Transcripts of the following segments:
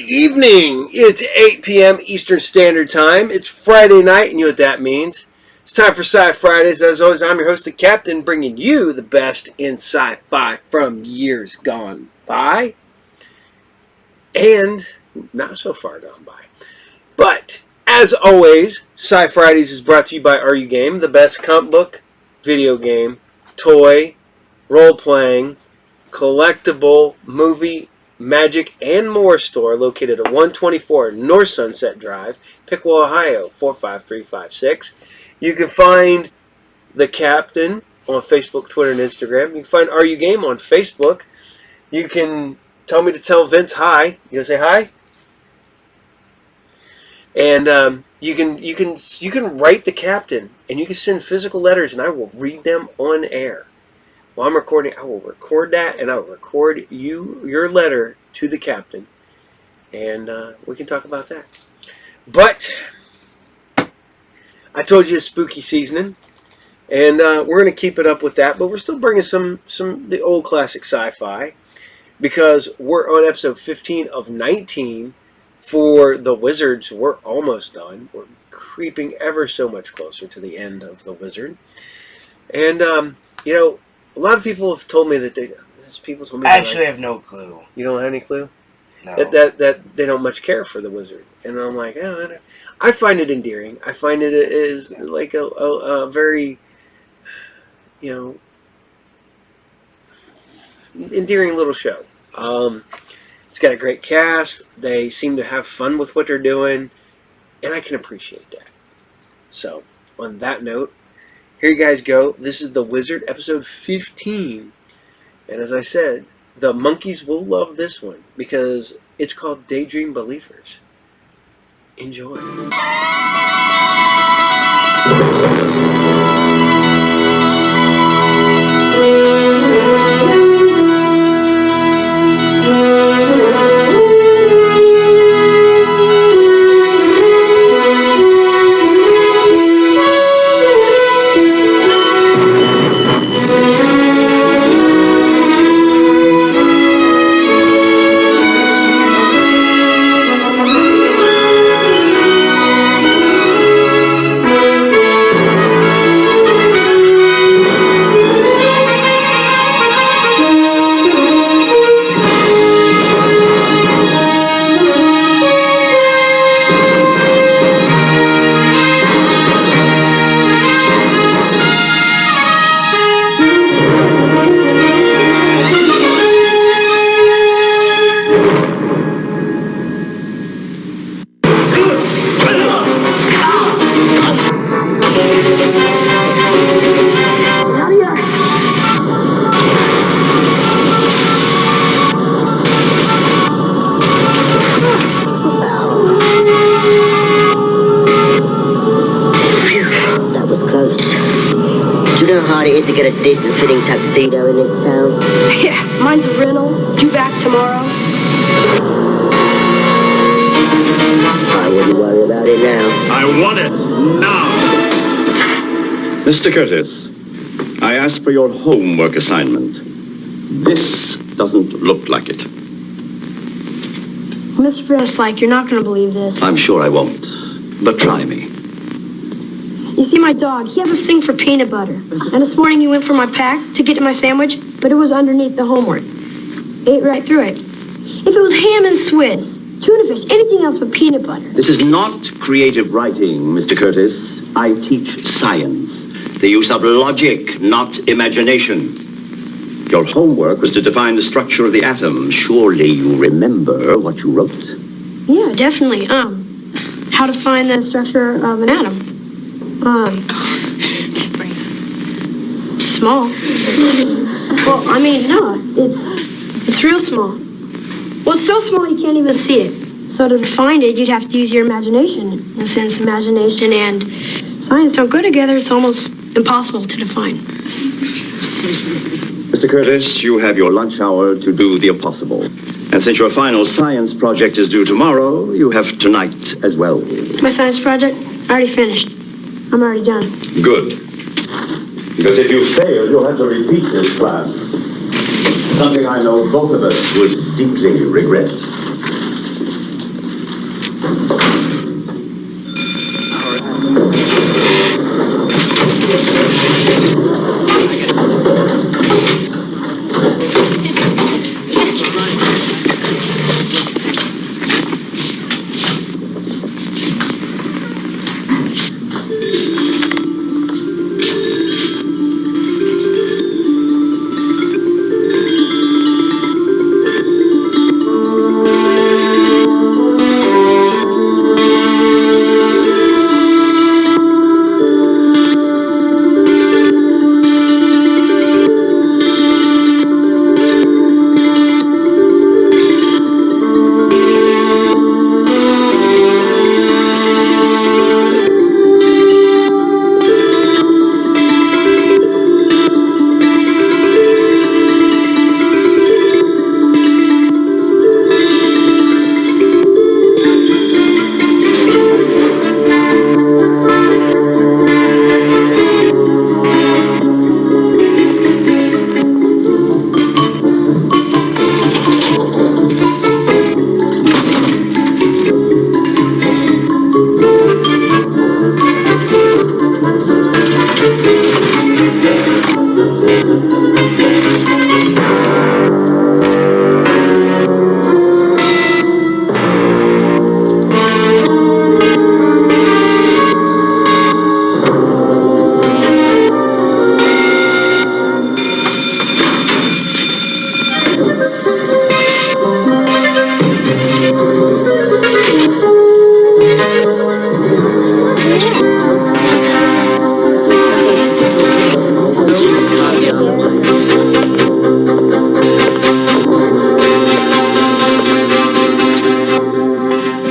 evening. It's 8 p.m. Eastern Standard Time. It's Friday night, and you know what that means. It's time for Sci Fridays. As always, I'm your host, the Captain, bringing you the best in sci-fi from years gone by. And not so far gone by. But, as always, Sci Fridays is brought to you by Are You Game, the best comic book, video game, toy, role-playing, collectible, movie, magic, and more store located at 124 North Sunset Drive, Piqua, Ohio, 45356. You can find the Captain on Facebook, Twitter, and Instagram. You can find Are You Game on Facebook. You can tell me to tell Vince hi. You gonna say hi? And you can write the Captain, and you can send physical letters, and I will read them on air. While I'm recording, I will record that, and I will record your letter to the Captain, and we can talk about that. But I told you it's spooky seasoning, and we're going to keep it up with that. But we're still bringing some the old classic sci-fi, because we're on episode 15 of 19 for The Wizards. We're almost done. We're creeping ever so much closer to the end of The Wizard, and you know. A lot of people have told me that I actually have no clue. You don't have any clue? No. That they don't much care for the Wizard. And I'm like, oh, I find it endearing. I find it is like a very, endearing little show. It's got a great cast. They seem to have fun with what they're doing. And I can appreciate that. So, on that note, here you guys go. This is The Wizard, episode 15. And as I said, the monkeys will love this one because it's called Daydream Believers. Enjoy. To get a decent fitting tuxedo in this town. Yeah, mine's a rental. Due back tomorrow. I wouldn't worry about it now. I want it now. Mr. Curtis, I asked for your homework assignment. This doesn't look like it. Mr. Fresslike, you're not going to believe this. I'm sure I won't, but try me. You see, my dog, he has a thing for peanut butter. And this morning he went for my pack to get to my sandwich, but it was underneath the homework. Ate right through it. If it was ham and Swiss, tuna fish, anything else but peanut butter. This is not creative writing, Mr. Curtis. I teach science. The use of logic, not imagination. Your homework was to define the structure of the atom. Surely you remember what you wrote. Yeah, definitely. How to find the structure of an atom. Small. Well, I mean, no, it's real small. Well, it's so small you can't even see it. So to find it, you'd have to use your imagination. In a sense, imagination and science don't go together. It's almost impossible to define. Mr. Curtis, you have your lunch hour to do the impossible. And since your final science project is due tomorrow, you have tonight as well. My science project? I already finished. I'm already done. Good. Because if you fail, you'll have to repeat this class. Something I know both of us would deeply regret.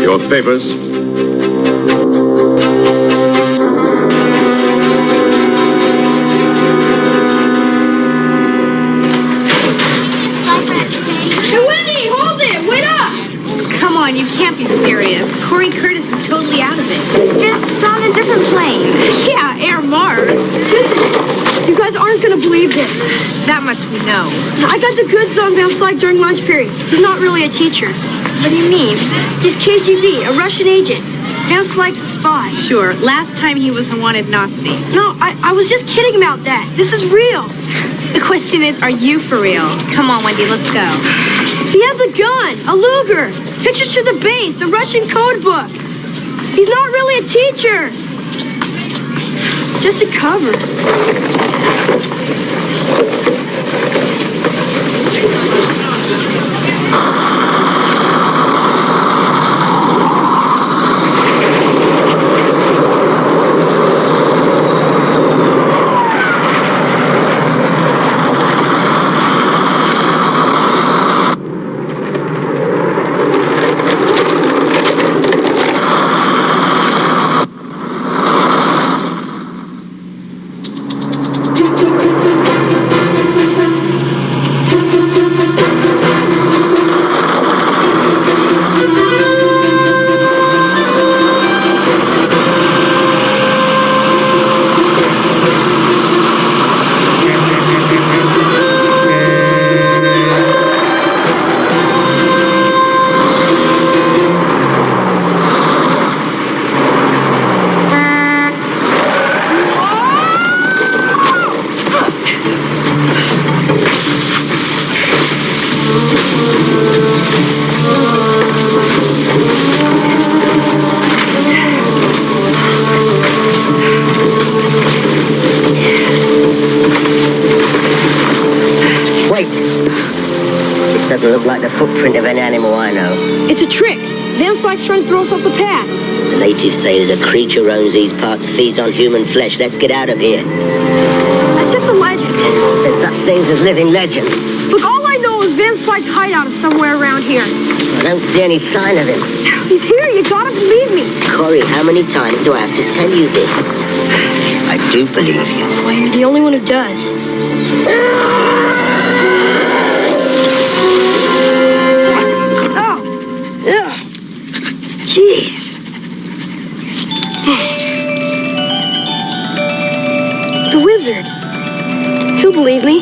Your favors? Hey, Wendy, hold it! Wait up! Come on, you can't be serious. Corey Curtis is totally out of it. It's just on a different plane. Yeah, Air Mars. Listen, you guys aren't gonna believe this. That much we know. I got the goods on Van Slyke during lunch period. He's not really a teacher. What do you mean? He's KGB, a Russian agent. Van Slyke's a spy. Sure, last time he was a wanted Nazi. No, I was just kidding about that. This is real. The question is, are you for real? Come on, Wendy, let's go. He has a gun, a Luger, pictures to the base, a Russian code book. He's not really a teacher. It's just a cover. Doesn't look like the footprint of an animal I know. It's a trick. Van Slyke's trying to throw us off the path. The natives say there's a creature roams these parts, feeds on human flesh. Let's get out of here. That's just a legend. There's such things as living legends. Look, all I know is Van Slyke's hideout is somewhere around here. I don't see any sign of him. He's here. You gotta believe me. Corey, how many times do I have to tell you this? I do believe you. Well, you're the only one who does. Jeez. The wizard. He'll believe me.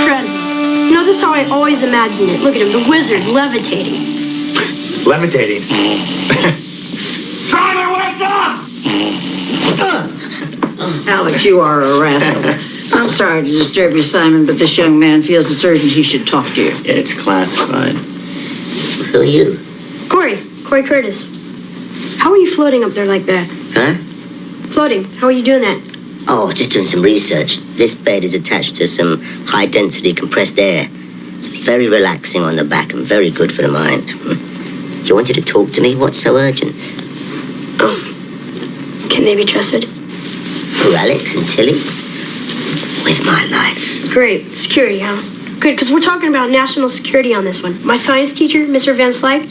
Fred, you know, this is how I I always imagined it. Look at him, the wizard, levitating. Levitating. Simon, wake up! Alex, you are a rascal. I'm sorry to disturb you, Simon, but this young man feels it's urgent he should talk to you. It's classified. Who are you? Corey Curtis. How are you floating up there like that? Huh? Floating, how are you doing that? Oh, just doing some research. This bed is attached to some high-density compressed air. It's very relaxing on the back and very good for the mind. Do you want you to talk to me? What's so urgent? Oh, can they be trusted? Who, Alex and Tilly? With my life. Great, security, huh? Good, because we're talking about national security on this one. My science teacher, Mr. Van Slyke,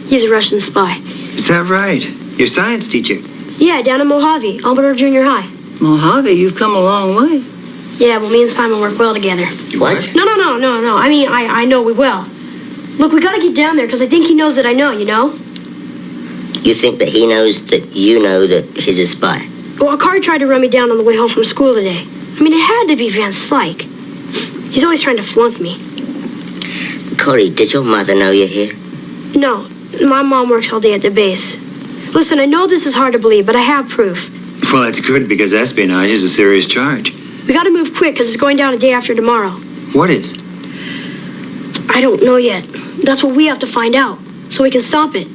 he's a Russian spy. Is that right? Your science teacher? Yeah, down in Mojave, Alberta Junior High. Mojave, you've come a long way. Yeah, well, me and Simon work well together. What? No. I mean, I know we will. Look, we gotta get down there, because I think he knows that I know, you know? You think that he knows that you know that he's a spy? Well, a car tried to run me down on the way home from school today. I mean, it had to be Van Slyke. He's always trying to flunk me. Corey, did your mother know you're here? No, my mom works all day at the base. Listen, I know this is hard to believe, but I have proof. Well, that's good because espionage is a serious charge. We gotta move quick, because it's going down a day after tomorrow. What is? I don't know yet. That's what we have to find out, so we can stop it.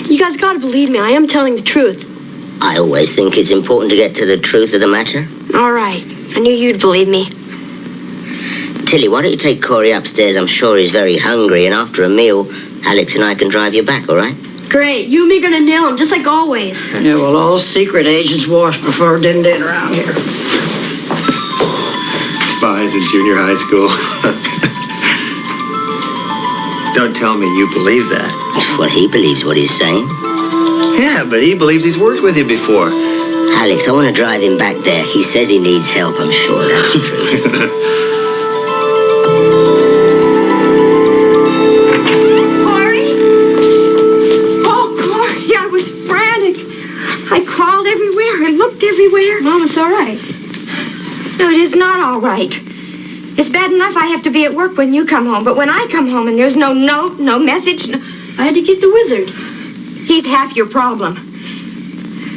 You guys gotta believe me, I am telling the truth. I always think it's important to get to the truth of the matter. All right, I knew you'd believe me. Tilly, why don't you take Corey upstairs? I'm sure he's very hungry, and after a meal, Alex and I can drive you back, all right? Great, you and me are gonna nail him, just like always. Yeah, well, all secret agents wash before din around here. Spies in junior high school. Don't tell me you believe that. Well, he believes what he's saying. Yeah, but he believes he's worked with you before. Alex, I want to drive him back there. He says he needs help. I'm sure that's true. Corey? Oh, Corey, I was frantic. I crawled everywhere. I looked everywhere. Mom, it's all right. No, it is not all right. It's bad enough I have to be at work when you come home, but when I come home and there's no note, no message, I had to get the wizard. he's half your problem.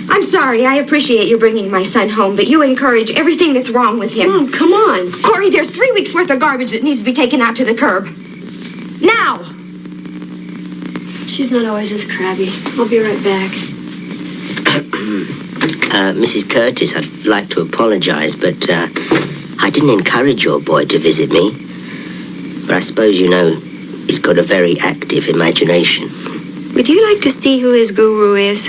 I'm sorry, I appreciate you bringing my son home, but you encourage everything that's wrong with him. Mom, come on. Corey, there's 3 weeks' worth of garbage that needs to be taken out to the curb. Now! She's not always this crabby. I'll be right back. Mrs. Curtis, I'd like to apologize, but I didn't encourage your boy to visit me. But I suppose you know he's got a very active imagination. Would you like to see who his guru is?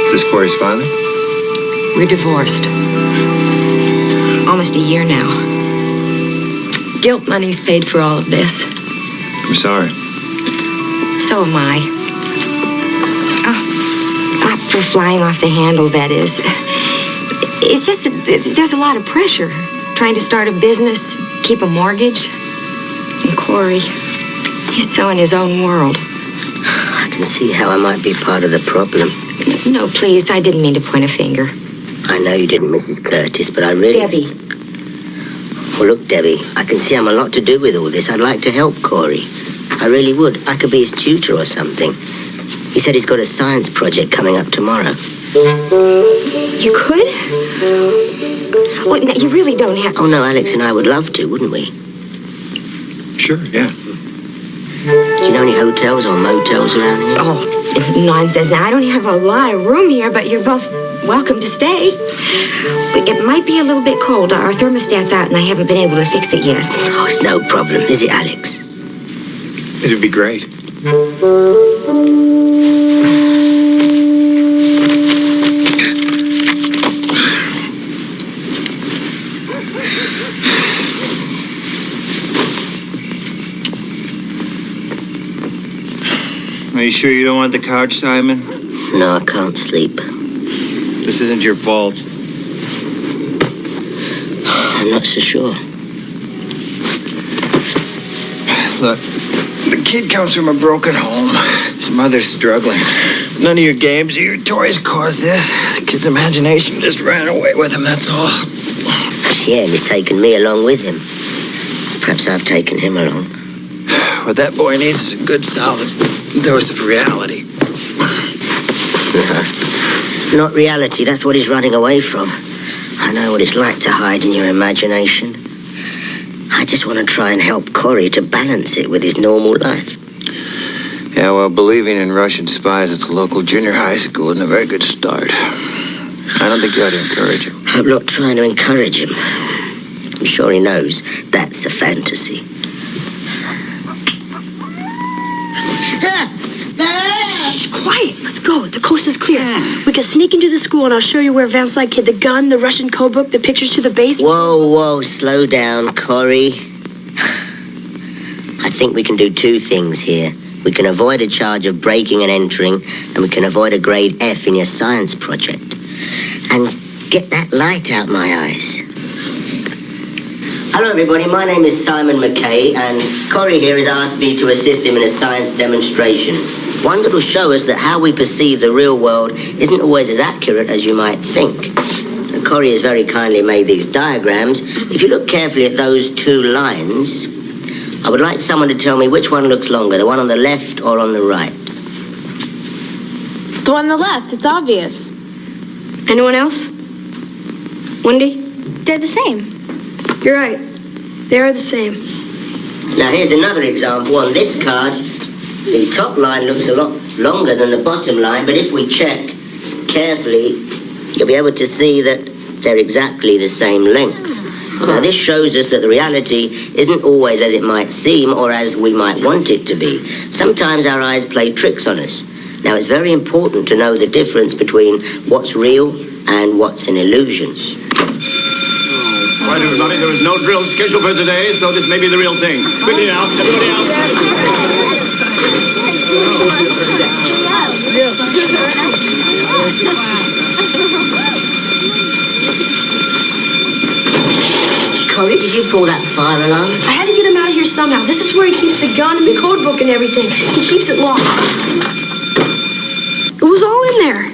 Is this Corey's father? We're divorced. Almost a year now. Guilt money's paid for all of this. I'm sorry. So am I. Oh, for flying off the handle, that is. It's just that there's a lot of pressure. Trying to start a business, keep a mortgage. And Corey, he's so in his own world. I can see how I might be part of the problem. No, please, I didn't mean to point a finger. I know you didn't, Mrs. Curtis, but I really... Debbie. Well, look, Debbie, I can see I'm a lot to do with all this. I'd like to help Corey. I really would. I could be his tutor or something. He said he's got a science project coming up tomorrow. You could? Well, no, you really don't have to. Oh, no, Alex and I would love to, wouldn't we? Sure, yeah. Do you know any hotels or motels around here? Oh, nonsense. Now, I don't have a lot of room here, but you're both welcome to stay. It might be a little bit cold. Our thermostat's out, and I haven't been able to fix it yet. Oh, it's no problem. Is it, Alex? It'd be great. Are you sure you don't want the couch, Simon? No, I can't sleep. This isn't your fault. I'm not so sure. Look, the kid comes from a broken home. His mother's struggling. None of your games or your toys caused this. The kid's imagination just ran away with him, that's all. Yeah, and he's taken me along with him. Perhaps I've taken him along. What that boy needs is a good, solid dose of reality. Not reality, that's what he's running away from. I know what it's like to hide in your imagination. I just want to try and help Corey to balance it with his normal life. Yeah, well, believing in Russian spies at the local junior high school isn't a very good start. I don't think you ought to encourage him. I'm not trying to encourage him. I'm sure he knows that's a fantasy. Shh, quiet. Let's go. The coast is clear. We can sneak into the school and I'll show you where Vance Light hid the gun, the Russian code book, the pictures to the base. Whoa, slow down, Corey. I think we can do two things here. We can avoid a charge of breaking and entering, and we can avoid a grade F in your science project. And get that light out my eyes. Hello, everybody. My name is Simon McKay, and Corey here has asked me to assist him in a science demonstration. One that will show us that how we perceive the real world isn't always as accurate as you might think. And Corey has very kindly made these diagrams. If you look carefully at those two lines, I would like someone to tell me which one looks longer, the one on the left or on the right. The one on the left. It's obvious. Anyone else? Wendy? They're the same. You're right. They are the same. Now, here's another example. On this card, the top line looks a lot longer than the bottom line, but if we check carefully, you'll be able to see that they're exactly the same length. Now, this shows us that the reality isn't always as it might seem or as we might want it to be. Sometimes our eyes play tricks on us. Now, it's very important to know the difference between what's real and what's an illusion. Right, everybody, there is no drill scheduled for today, so this may be the real thing. Quickly now, everybody out. Corey, did you pull that fire alarm? I had to get him out of here somehow. This is where he keeps the gun and the code book and everything. He keeps it locked. It was all in there.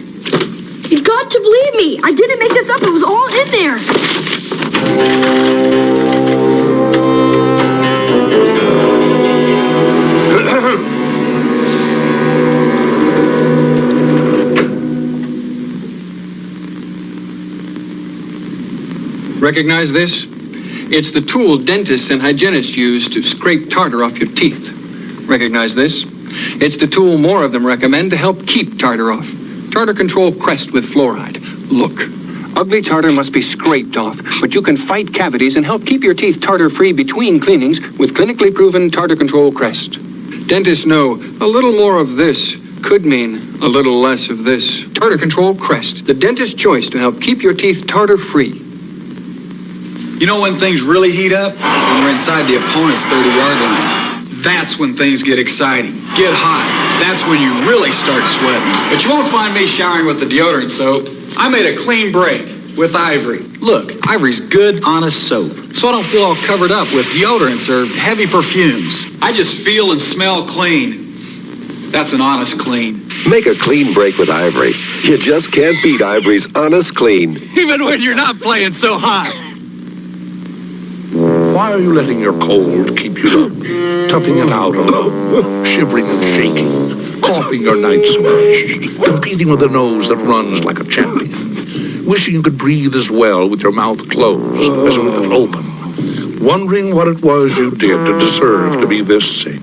You've got to believe me. I didn't make this up. It was all in there. Recognize this? It's the tool dentists and hygienists use to scrape tartar off your teeth. Recognize this? It's the tool more of them recommend to help keep tartar off. Tartar Control Crest with fluoride. Look, ugly tartar must be scraped off, but you can fight cavities and help keep your teeth tartar-free between cleanings with clinically proven Tartar Control Crest. Dentists know a little more of this could mean a little less of this. Tartar Control Crest, the dentist's choice to help keep your teeth tartar-free. You know when things really heat up? When we're inside the opponent's 30-yard line. That's when things get exciting, get hot. That's when you really start sweating. But you won't find me showering with the deodorant soap. I made a clean break with Ivory. Look, Ivory's good, honest soap. So I don't feel all covered up with deodorants or heavy perfumes. I just feel and smell clean. That's an honest clean. Make a clean break with Ivory. You just can't beat Ivory's honest clean. Even when you're not playing so hot. Why are you letting your cold keep you up? Toughing it out alone, shivering and shaking, coughing your nights away, competing with a nose that runs like a champion, wishing you could breathe as well with your mouth closed as with it open, wondering what it was you did to deserve to be this sick.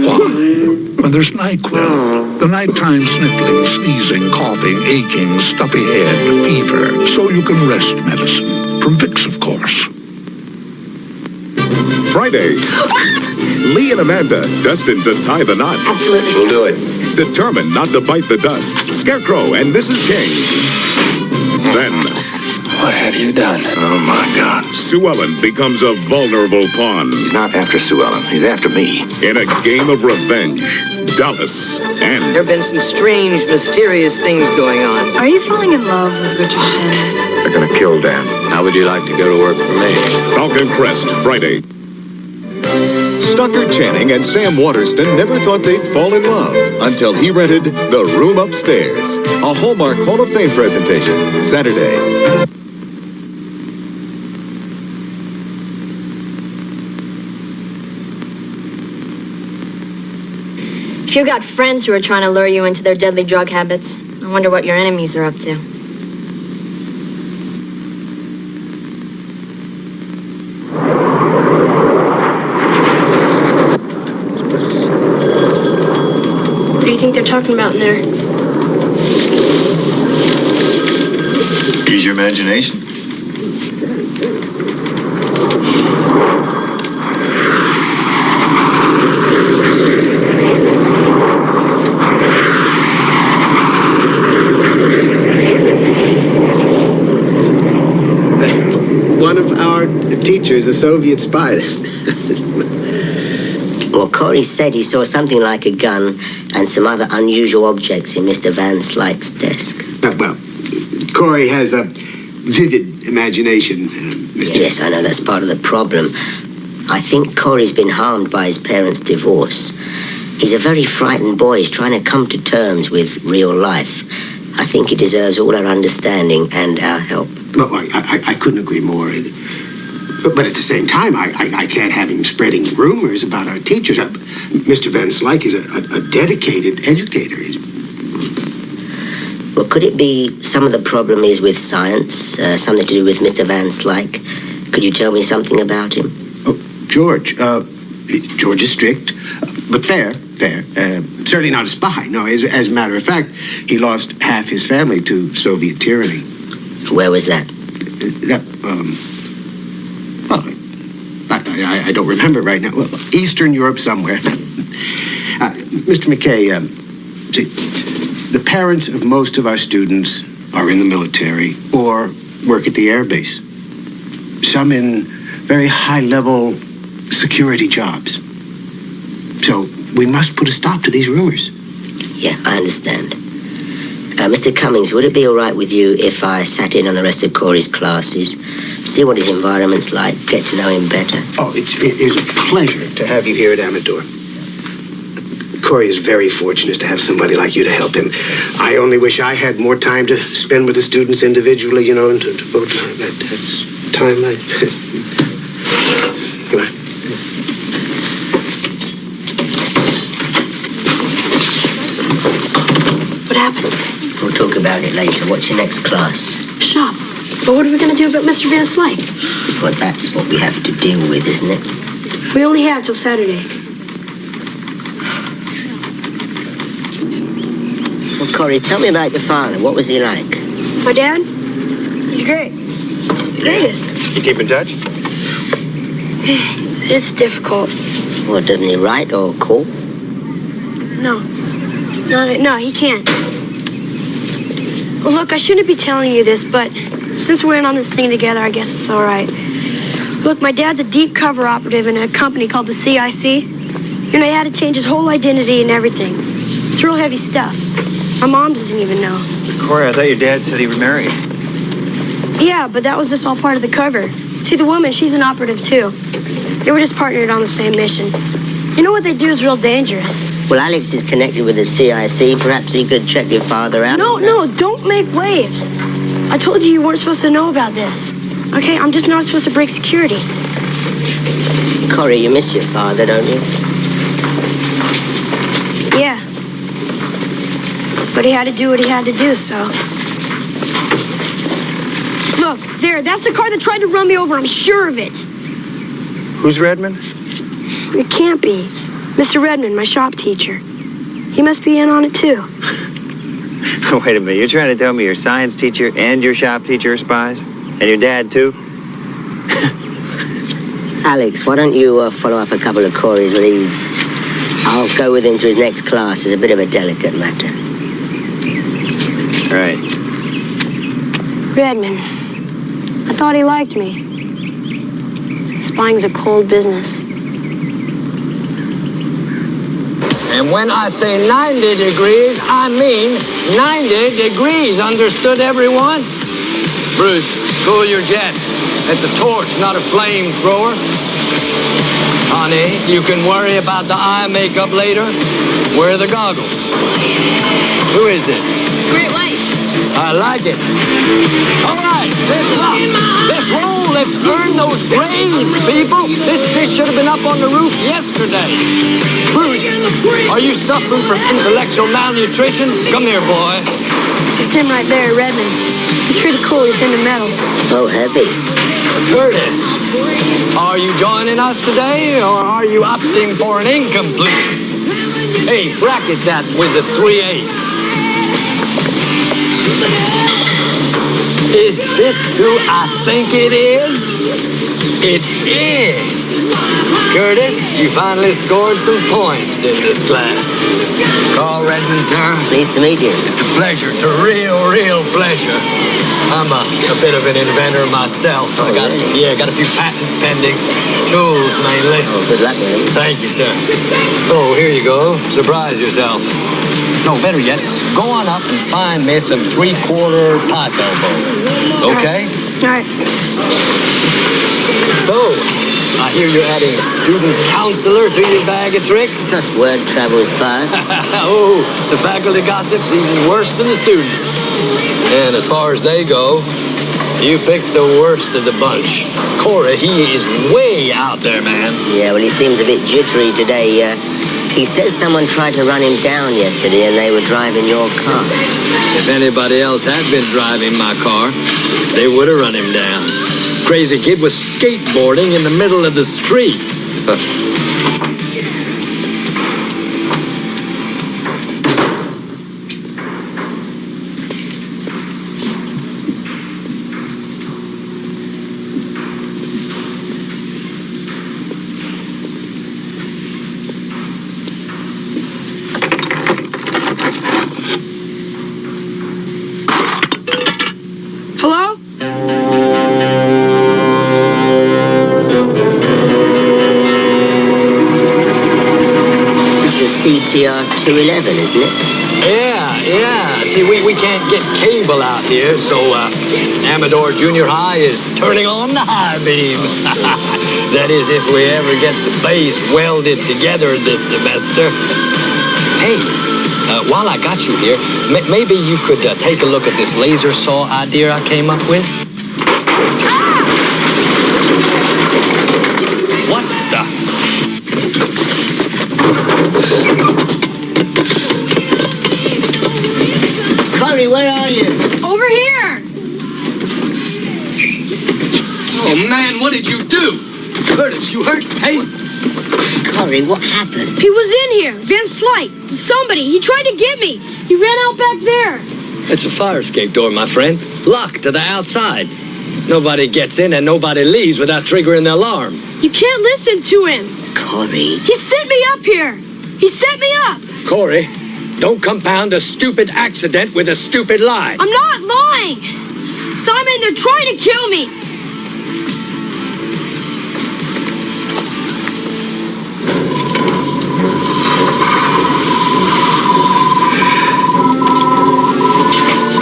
Why? When there's NyQuil, the nighttime sniffling, sneezing, coughing, aching, stuffy head, fever, so you can rest medicine. From Vicks, of course. Friday. Lee and Amanda, destined to tie the knot. Absolutely. We'll do it. Determined not to bite the dust. Scarecrow and Mrs. King. Then, What have you done? Oh, my God. Sue Ellen becomes a vulnerable pawn. He's not after Sue Ellen. He's after me. In a game of revenge, Dallas and... There have been some strange, mysterious things going on. Are you falling in love with Richard Shannon? They're gonna kill Dan. How would you like to go to work for me? Falcon Crest, Friday. Stucker Channing and Sam Waterston never thought they'd fall in love until he rented The Room Upstairs, a Hallmark Hall of Fame presentation, Saturday. If you've got friends who are trying to lure you into their deadly drug habits, I wonder what your enemies are up to. What do you think they're talking about in there? Use your imagination. One of our teachers, a Soviet spy. Well, Corey said he saw something like a gun and some other unusual objects in Mr. Van Slyke's desk. Well, Corey has a vivid imagination, Mr. Yes, I know that's part of the problem. I think Corey's been harmed by his parents' divorce. He's a very frightened boy. He's trying to come to terms with real life. I think he deserves all our understanding and our help. Well, I couldn't agree more. But at the same time, I can't have him spreading rumors about our teachers. Mr. Van Slyke is a dedicated educator. Well, could it be some of the problem is with science? Something to do with Mr. Van Slyke? Could you tell me something about him? Oh, George. George is strict, but fair. Certainly not a spy. No, as a matter of fact, he lost half his family to Soviet tyranny. Where was that? Well, I don't remember right now. Well, Eastern Europe somewhere. Mr. McKay, see, the parents of most of our students are in the military or work at the air base. Some in very high-level security jobs. So we must put a stop to these rumors. Yeah, I understand. Mr. Cummings, would it be all right with you if I sat in on the rest of Corey's classes, see what his environment's like, get to know him better? Oh, it is a pleasure to have you here at Amador. Corey is very fortunate to have somebody like you to help him. I only wish I had more time to spend with the students individually, you know, and to devote that's time. Come on. What happened? We'll talk about it later. What's your next class? Shop. But what are we going to do about Mr. Van Slyke? Well, that's what we have to deal with, isn't it? We only have till Saturday. Well, Corey, tell me about your father. What was he like? My dad? He's great. The greatest. You keep in touch? It's difficult. Well, doesn't he write or call? No, he can't. Well, look, I shouldn't be telling you this, but since we're in on this thing together, I guess it's all right. Look, my dad's a deep cover operative in a company called the CIC. You know, he had to change his whole identity and everything. It's real heavy stuff. My mom doesn't even know. Corey, I thought your dad said he remarried. Yeah, but that was just all part of the cover. See, the woman, she's an operative, too. They were just partnered on the same mission. You know what they do is real dangerous. Well, Alex is connected with the CIC. Perhaps he could check your father out. No, don't make waves. I told you weren't supposed to know about this. Okay, I'm just not supposed to break security. Corey, you miss your father, don't you? Yeah. But he had to do what he had to do, so. Look, there, that's the car that tried to run me over. I'm sure of it. Who's Redmond? It can't be. Mr. Redmond, my shop teacher. He must be in on it, too. Wait a minute, you're trying to tell me your science teacher and your shop teacher are spies? And your dad, too? Alex, why don't you follow up a couple of Corey's leads? I'll go with him to his next class. It's a bit of a delicate matter. Right. Redmond. I thought he liked me. Spying's a cold business. And when I say 90 degrees, I mean 90 degrees. Understood, everyone? Bruce, cool your jets. It's a torch, not a flamethrower. Honey, you can worry about the eye makeup later. Wear the goggles. Who is this? Great White. I like it. All right, let's roll. Let's earn those grades, people. This fish should have been up on the roof yesterday. Bruce, are you suffering from intellectual malnutrition? Come here, boy. It's him right there, Redmond. He's pretty cool. He's into metal. Oh, heavy. Curtis, are you joining us today, or are you opting for an incomplete? Hey, bracket that with the 3/8. Is this who I think it is? It is. Curtis, you finally scored some points in this class. Carl Redmond, sir. Pleased to meet you. It's a pleasure. It's a real pleasure. I'm a bit of an inventor myself. I got a few patents pending. Tools, mainly. Oh, good luck with them. Thank you, sir. Oh, here you go. Surprise yourself. No, better yet, go on up and find me some 3/4 pipe elbow. Okay? All right. So, I hear you're adding student counselor to your bag of tricks. Word travels fast. Oh, the faculty gossip's even worse than the students. And as far as they go, you picked the worst of the bunch. Corey, he is way out there, man. Yeah, well, he seems a bit jittery today. He says someone tried to run him down yesterday and they were driving your car. If anybody else had been driving my car, they would have run him down. Crazy kid was skateboarding in the middle of the street. Hello? CTR 211, isn't it? Yeah. See, we can't get cable out here, so Amador Junior High is turning on the high beam. That is, if we ever get the base welded together this semester. Hey, while I got you here, maybe you could take a look at this laser saw idea I came up with. What the? Corey, where are you? Over here! Oh, man, what did you do? Curtis, you hurt? Hey? Corey, what happened? He was in here. Van Slyke. Somebody. He tried to get me. He ran out back there. It's a fire escape door, my friend. Locked to the outside. Nobody gets in and nobody leaves without triggering the alarm. You can't listen to him. Corey. He set me up here. He set me up. Corey, don't compound a stupid accident with a stupid lie. I'm not lying. Simon, they're trying to kill me.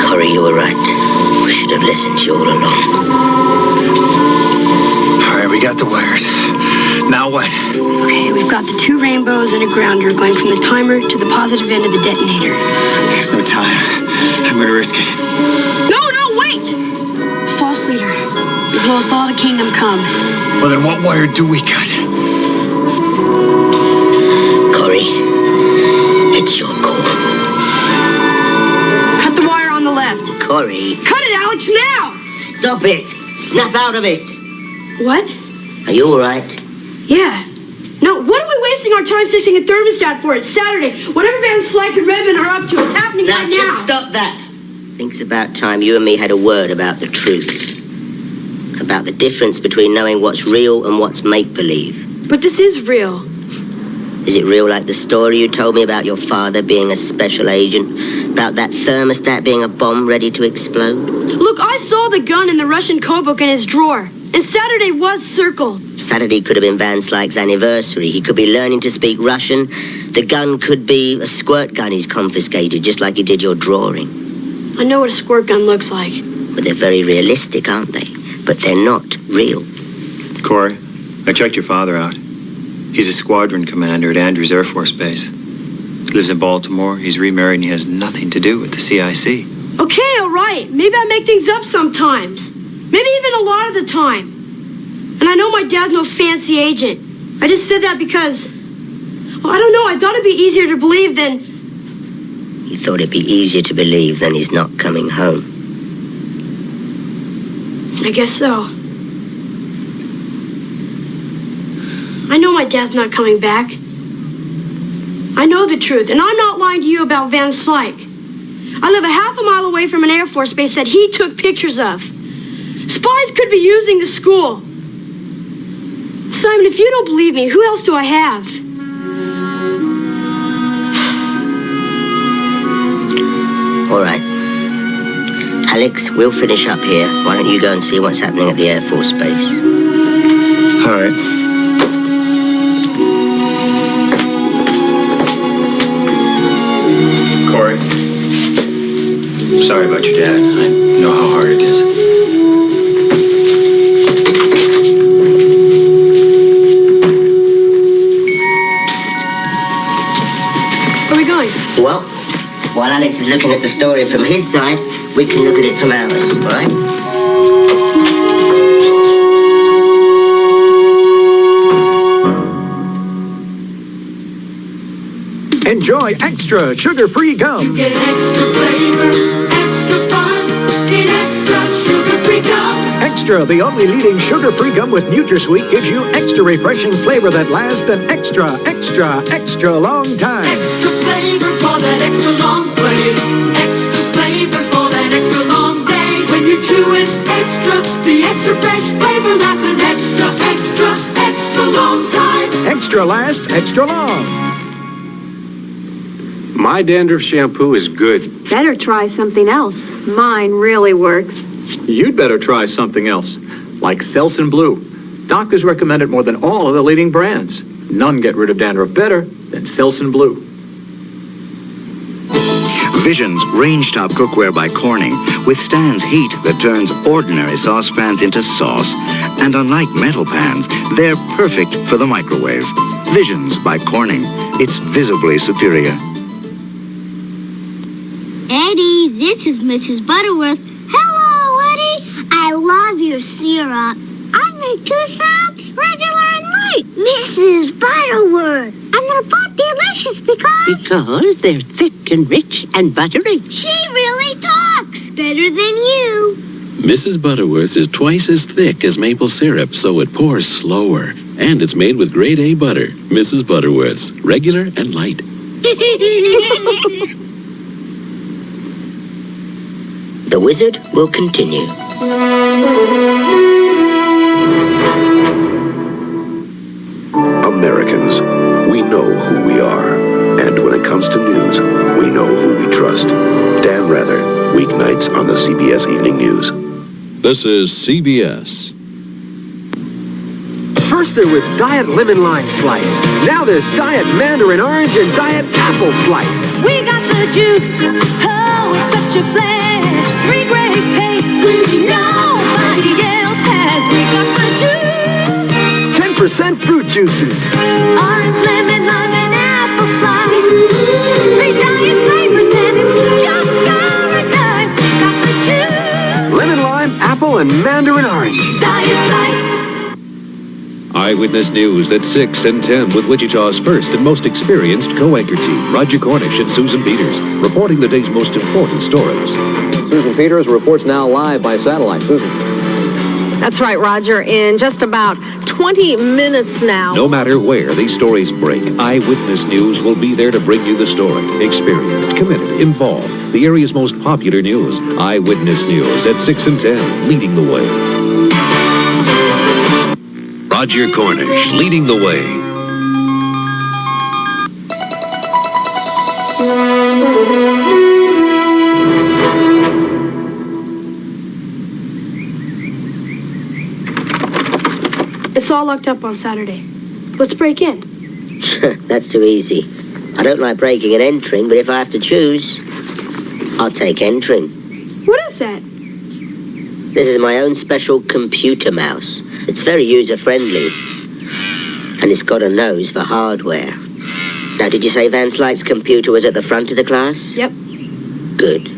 Corey, you were right. We should have listened to you all along. All right, we got the wires. Now what? Okay, we've got the 2 rainbows and a grounder going from the timer to the positive end of the detonator. There's no time. I'm gonna risk it. No, wait! False leader. If Lord saw the kingdom come. Well, then what wire do we cut? Corey, it's your call. Cut the wire on the left. Corey. Cut it, Alex, now! Stop it! Snap out of it! What? Are you all right? Yeah. No, what are we wasting our time fixing a thermostat for? It's Saturday. Whatever Van Slyke and Redmond are up to, it's happening right now. Just stop that. Think's about time you and me had a word about the truth. About the difference between knowing what's real and what's make-believe. But this is real. Is it real like the story you told me about your father being a special agent? About that thermostat being a bomb ready to explode? Look, I saw the gun in the Russian code book in his drawer. And Saturday was circled. Saturday could have been Van Slyke's anniversary. He could be learning to speak Russian. The gun could be a squirt gun he's confiscated, just like he did your drawing. I know what a squirt gun looks like. But they're very realistic, aren't they? But they're not real. Corey, I checked your father out. He's a squadron commander at Andrews Air Force Base. He lives in Baltimore. He's remarried and he has nothing to do with the CIC. Okay, all right. Maybe I make things up sometimes. Maybe even a lot of the time. And I know my dad's no fancy agent. I just said that because, well, I don't know, I thought it'd be easier to believe than... You thought it'd be easier to believe than he's not coming home. I guess so. I know my dad's not coming back. I know the truth, and I'm not lying to you about Van Slyke. I live a half a mile away from an Air Force base that he took pictures of. Spies could be using the school. Simon, if you don't believe me, who else do I have? All right. Alex, we'll finish up here. Why don't you go and see what's happening at the Air Force Base? All right. Corey, I'm sorry about your dad. I know how hard it is. Where are we going? Well, while Alex is looking at the story from his side, we can look at it from ours, all right? Enjoy extra sugar-free gum. You get extra flavor, extra fun in extra sugar-free gum. Extra, the only leading sugar-free gum with NutraSweet, gives you extra refreshing flavor that lasts an extra long time. Extra flavor for that extra long play. Extra flavor for that extra long day. When you chew it extra, the extra fresh flavor lasts an extra long time. Extra last, extra long. My dandruff shampoo is good. Better try something else. Mine really works. You'd better try something else, like Selsun Blue. Doctors recommend it more than all of the leading brands. None get rid of dandruff better than Selsun Blue. Vision's range-top cookware by Corning withstands heat that turns ordinary saucepans into sauce. And unlike metal pans, they're perfect for the microwave. Vision's by Corning. It's visibly superior. Eddie, this is Mrs. Butterworth. Hello, Eddie. I love your syrup. I make 2 syrups, regular and light. Mrs. Butterworth. And they're both delicious Because they're thick and rich and buttery. She really talks better than you. Mrs. Butterworth's is twice as thick as maple syrup, so it pours slower. And it's made with grade A butter. Mrs. Butterworth's, regular and light. The wizard will continue. Americans, we know who we are. And when it comes to news, we know who we trust. Dan Rather, weeknights on the CBS Evening News. This is CBS. First there was Diet Lemon Lime Slice. Now there's Diet Mandarin Orange and Diet Apple Slice. We got the juice. Oh, it's such a blast. 3 great tastes. Nobody else has. We got the juice. 10% fruit juices. Orange, lemon, lime, and apple slice. 3 diet flavors and it's just paradise. We got the juice. Lemon, lime, apple, and mandarin orange. Diet slice. Eyewitness News at 6 and 10 with Wichita's first and most experienced co-anchor team, Roger Cornish and Susan Peters, reporting the day's most important stories. Susan Peters reports now live by satellite. Susan. That's right, Roger. In just about 20 minutes now. No matter where these stories break, Eyewitness News will be there to bring you the story. Experienced, committed, involved. The area's most popular news. Eyewitness News at 6 and 10, leading the way. Roger Cornish, leading the way. It's all locked up on Saturday. Let's break in. That's too easy. I don't like breaking and entering, but if I have to choose, I'll take entering. What is that? This is my own special computer mouse. It's very user-friendly. And it's got a nose for hardware. Now, did you say Van Slyke's computer was at the front of the class? Yep. Good.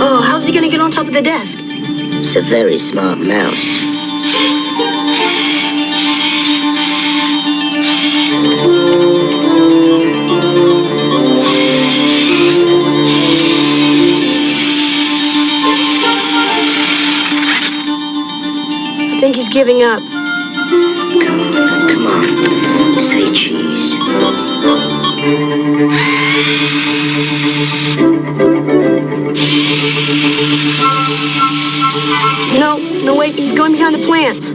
Oh, how's he gonna get on top of the desk? It's a very smart mouse. I think he's giving up. Come on. Say cheese. No, wait, he's going behind the plants.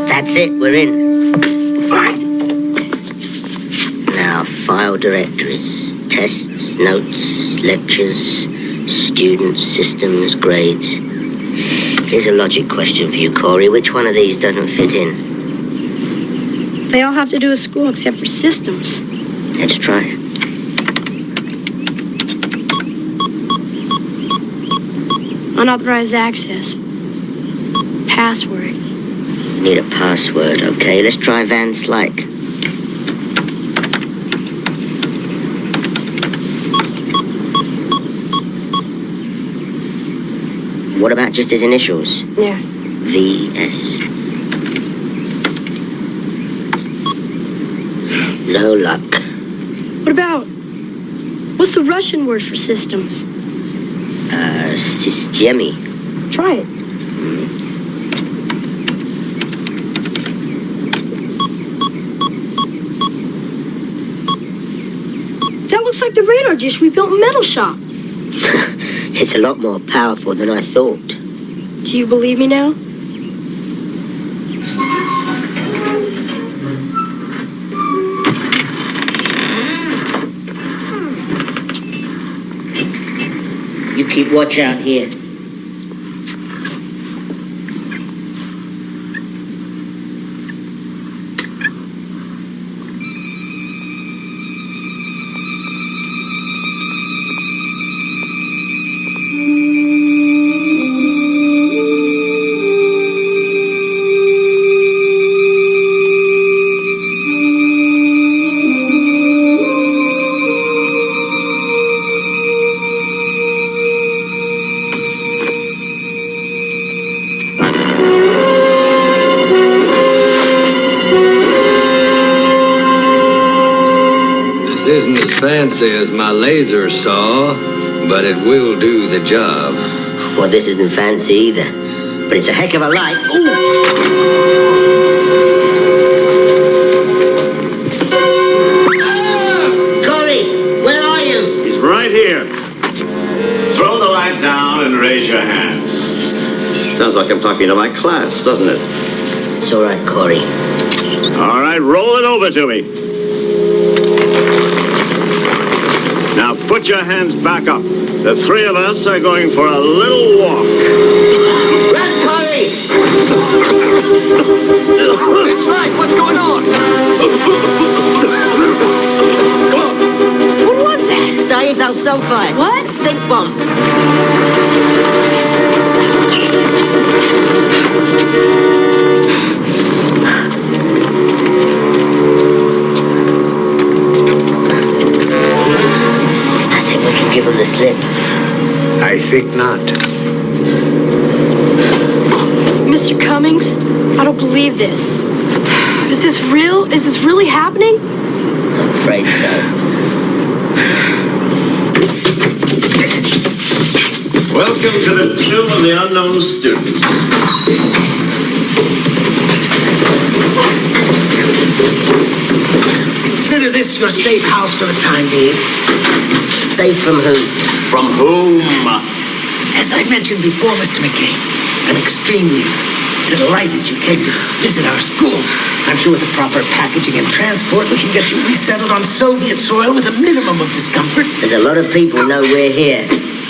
That's it, we're in. Now, file directories, tests, notes, lectures, students, systems, grades. Here's a logic question for you, Corey. Which one of these doesn't fit in? They all have to do with school except for systems. Let's try. Unauthorized access. Password. Need a password, okay? Let's try Van Slyke. What about just his initials? Yeah. VS. No luck. What about... What's the Russian word for systems? Systemy. Try it. That looks like the radar dish we built in Metal Shop. It's a lot more powerful than I thought. Do you believe me now? You keep watch out here. Isn't as fancy as my laser saw, but it will do the job. Well, this isn't fancy either, but it's a heck of a light. Corey, where are you? He's right here. Throw the light down and raise your hands. Sounds like I'm talking to my class, doesn't it? It's all right, Corey. All right, roll it over to me. Now put your hands back up. The three of us are going for a little walk. Red Curry! It's life. What's going on? What was that? Diethyl sulfide. What? Stink bomb. I think we can give him the slip. I think not. Mr. Cummings, I don't believe this. Is this real? Is this really happening? I'm afraid so. Welcome to the Tomb of the Unknown Student. Consider this your safe house for the time being. Safe from who? From whom? As I mentioned before, Mr. McCain, I'm extremely delighted you came to visit our school. I'm sure with the proper packaging and transport, we can get you resettled on Soviet soil with a minimum of discomfort. There's a lot of people know we're here.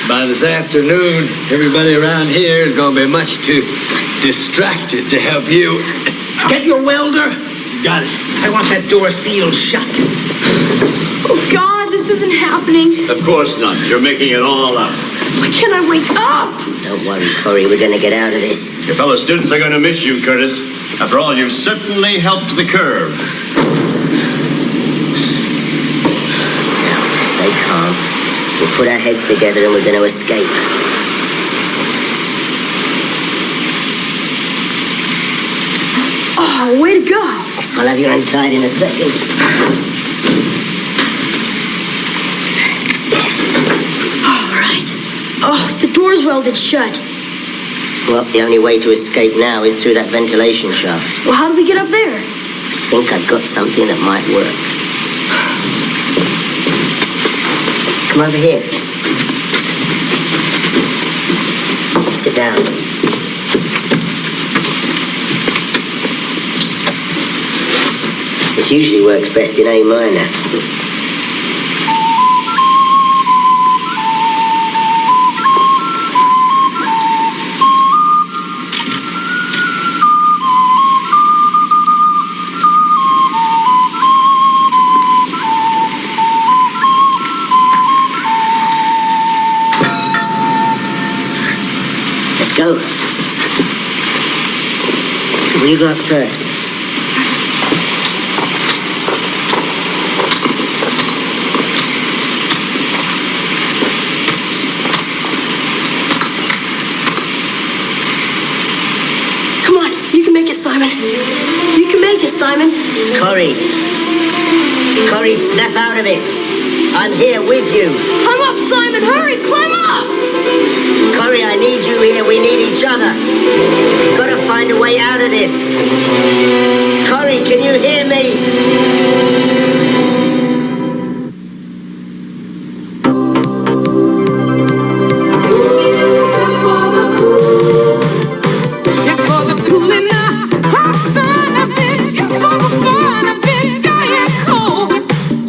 By this afternoon, everybody around here is going to be much too distracted to help you. Get your welder. Got it. I want that door sealed shut. Oh, God, this isn't happening. Of course not. You're making it all up. Why can't I wake up? Don't worry, Corey. We're going to get out of this. Your fellow students are going to miss you, Curtis. After all, you've certainly helped the curve. Stay calm. We'll put our heads together and we're going to escape. Oh, way to go. I'll have you untied in a second. All right. Oh, the door's welded shut. Well, the only way to escape now is through that ventilation shaft. Well, how do we get up there? I think I've got something that might work. Come over here. Sit down. This usually works best in A minor. Let's go. Will you go up first? Come on, you can make it, Simon. You can make it, Simon. Corey. Corey, snap out of it. I'm here with you. Climb up, Simon. Hurry, climb up. Corey, I need you here. We need each other. We've got to find a way out of this. Corey, can you hear me? Just for the cool and the hot sun of it, just for the fun of it, diet cold.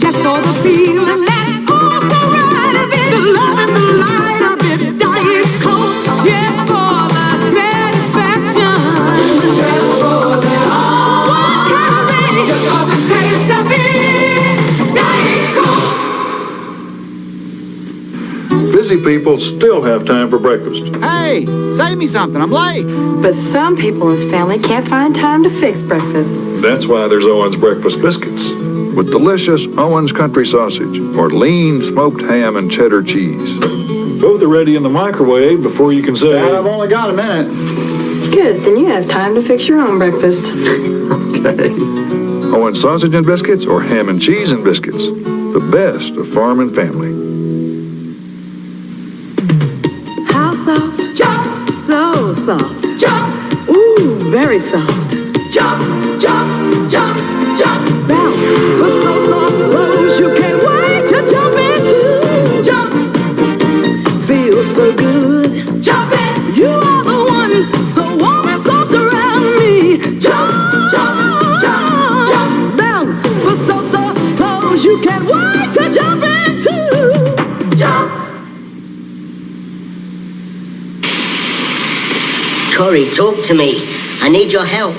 Just for the feeling that's all so right of it, the love and the light of it, diet cold. Just for the satisfaction, just for the what kind of rain, just for the taste of it, diet cold. Busy people still have time for breakfast. Hey, save me something. I'm late. But some people in his family can't find time to fix breakfast. That's why there's Owen's Breakfast Biscuits with delicious Owen's Country Sausage or lean smoked ham and cheddar cheese. Both are ready in the microwave before you can say... Dad, I've only got a minute. Good, then you have time to fix your own breakfast. Okay. Owen's Sausage and Biscuits or ham and cheese and biscuits. The best of farm and family. How soft? Jump, So soft. jump, Ooh, very soft. jump, jump, jump, jump. Bounce. But so soft, clothes you can't wait to jump into. Jump, Feels so good. jump it. You are the one, so warm and soft around me. Jump, Jump, jump, jump. bounce. But so soft, clothes you can't wait to jump into. talk to me. I need your help.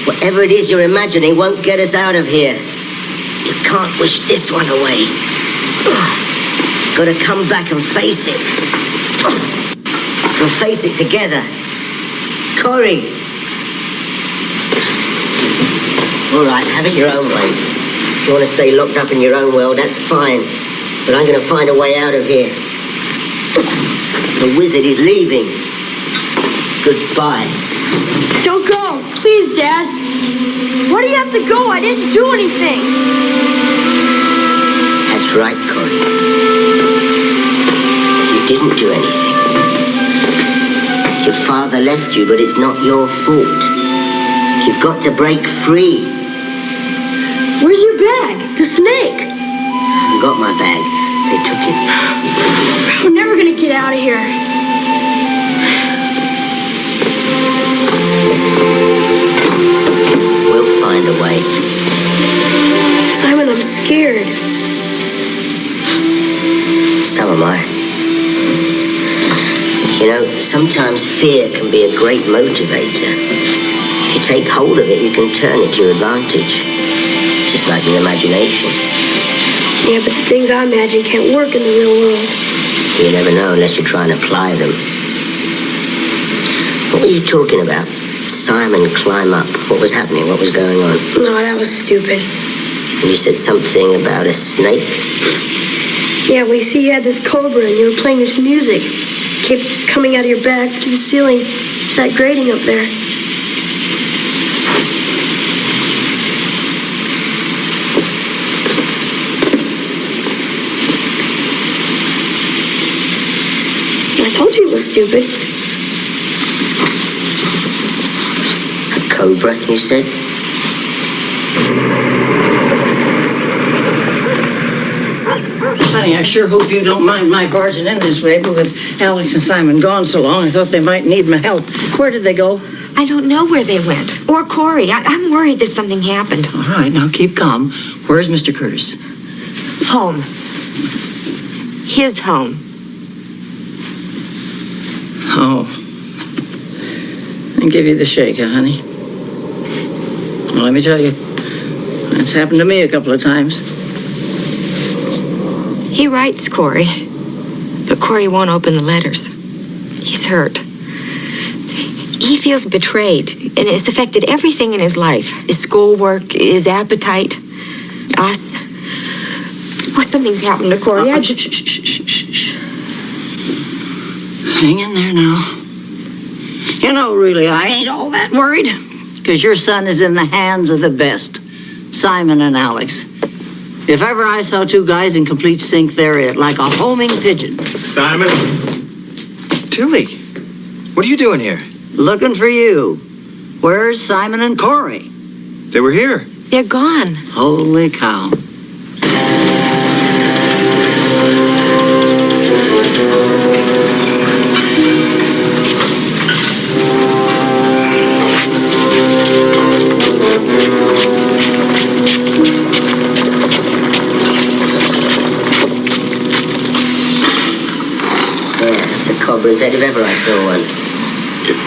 Whatever it is you're imagining won't get us out of here. You can't wish this one away. You've got to come back and face it. We'll face it together. Corey. All right, have it your own way. If you want to stay locked up in your own world, that's fine. But I'm going to find a way out of here. The wizard is leaving. Goodbye. Don't go. Please, Dad. Why do you have to go? I didn't do anything. That's right, Corey. You didn't do anything. Your father left you, but it's not your fault. You've got to break free. Where's your bag? The snake. I got my bag. They took it. We're never going to get out of here. We'll find a way. Simon, I'm scared. So am I. You know, sometimes fear can be a great motivator. If you take hold of it, you can turn it to your advantage. Just like the imagination. Yeah, but the things I imagine can't work in the real world. You never know unless you try and apply them. What were you talking about? Simon, climb up. What was happening? What was going on? No, that was stupid. You said something about a snake? Yeah, well, you see, you had this cobra and you were playing this music. It kept coming out of your back to the ceiling, to that grating up there. I told you it was stupid. A cobra, you said? Honey, I sure hope you don't mind my barging in this way, but with Alex and Simon gone so long, I thought they might need my help. Where did they go? I don't know where they went. Or Corey. I'm worried that something happened. All right, now keep calm. Where's Mr. Curtis? Home. His home. Oh. And give you the shake, huh, honey? Well, let me tell you, that's happened to me a couple of times. He writes, Corey. But Corey won't open the letters. He's hurt. He feels betrayed, and it's affected everything in his life. His schoolwork, his appetite, us. Oh, something's happened to Corey. Shh. Hang in there now. You know, really, I ain't all that worried, because your son is in the hands of the best, Simon and Alex. If ever I saw two guys in complete sync, they're it, like a homing pigeon. Simon? Tilly, what are you doing here? Looking for you. Where's Simon and Corey? They were here. They're gone. Holy cow. Cobra's head if ever I saw one.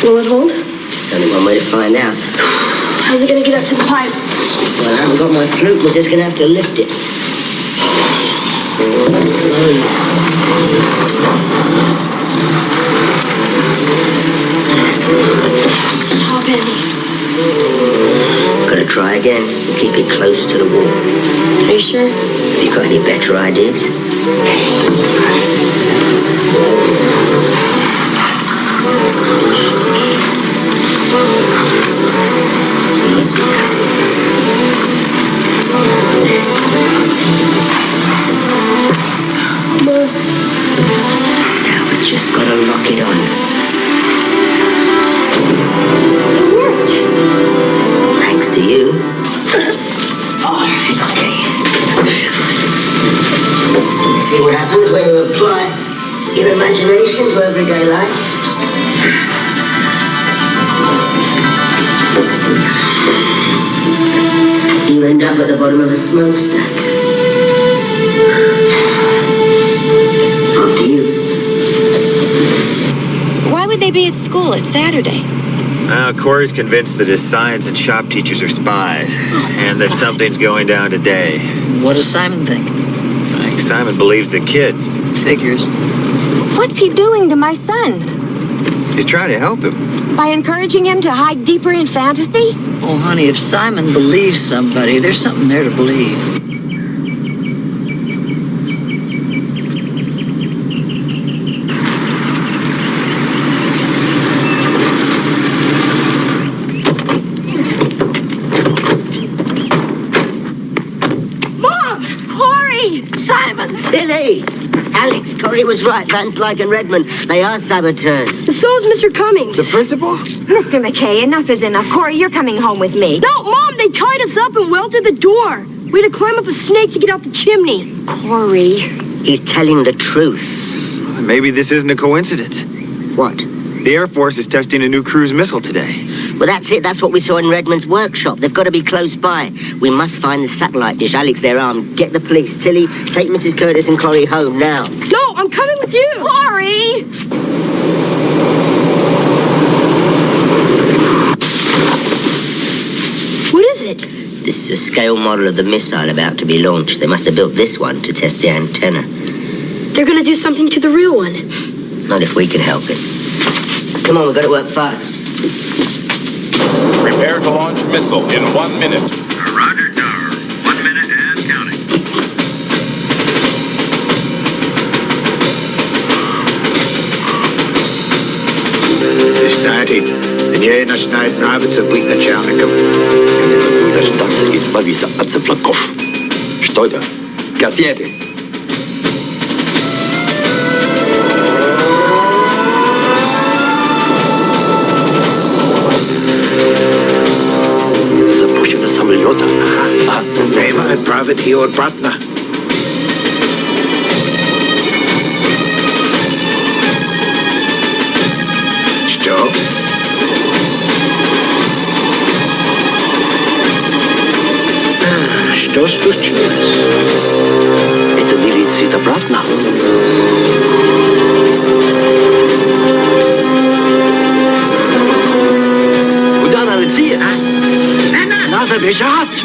Will it hold? There's only one way to find out. How's it gonna get up to the pipe? Well, I haven't got my flute. We're just gonna have to lift it. Slowly. Stop, Andy. Gotta try again and keep it close to the wall. Are you sure? Have you got any better ideas? Now we've just got to lock it on. It worked. Thanks to you. All right, okay. See what happens when you apply your imagination to everyday life. You end up at the bottom of a smokestack. After you. Why would they be at school? It's Saturday. Corey's convinced that his science and shop teachers are spies, and that something's going down today. What does Simon think? I think Simon believes the kid. Figures. What's he doing to my son? He's trying to help him. By encouraging him to hide deeper in fantasy? Oh, honey, if Simon believes somebody, there's something there to believe. Tilly! Alex, Corey was right. Landslide and Redmond, they are saboteurs. So is Mr. Cummings. The principal? Mr. McKay, enough is enough. Corey, you're coming home with me. No, Mom, they tied us up and welded the door. We had to climb up a snake to get out the chimney. Corey. He's telling the truth. Well, maybe this isn't a coincidence. What? The Air Force is testing a new cruise missile today. Well, that's it. That's what we saw in Redmond's workshop. They've got to be close by. We must find the satellite dish. Alex, they're armed. Get the police. Tilly, take Mrs. Curtis and Corey home now. No, I'm coming with you. Corey! What is it? This is a scale model of the missile about to be launched. They must have built this one to test the antenna. They're going to do something to the real one. Not if we can help it. Come on, we've got to work fast. Prepare to launch missile in 1 minute. Roger, Tower. 1 minute and counting. Started. Nie начинает нравиться быть начальником. Дождаться избавиться от заплаков. Что это? Кассеты. Запущено самолета. Время отправить его обратно. Что? Что случилось? Это не летит обратно. Куда она летит? Надо бежать!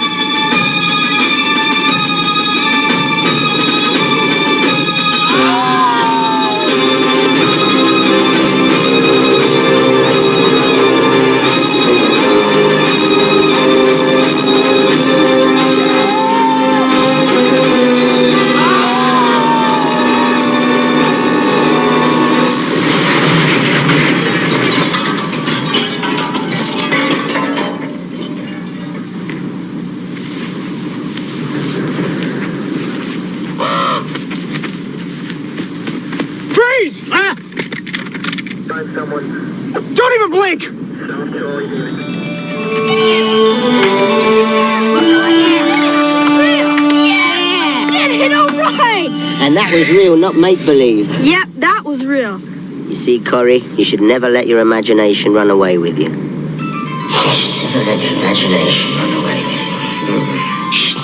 Don't even blink! It hit all right! And that was real, not make-believe. Yep, that was real. You see, Corey, you should never let your imagination run away with you. Never let your imagination run away with you.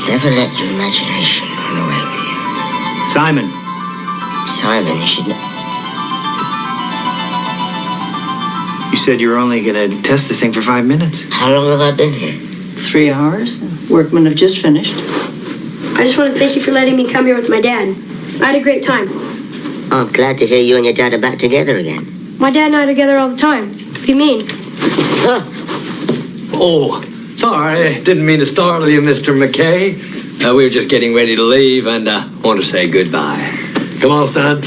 Never let your imagination run away with you. Simon. Simon, you should... You said you were only going to test this thing for 5 minutes. How long have I been here? 3 hours. Workmen have just finished. I just want to thank you for letting me come here with my dad. I had a great time. Oh, I'm glad to hear you and your dad are back together again. My dad and I are together all the time. What do you mean? Oh, sorry. Didn't mean to startle you, Mr. McKay. We were just getting ready to leave and want to say goodbye. Come on, son.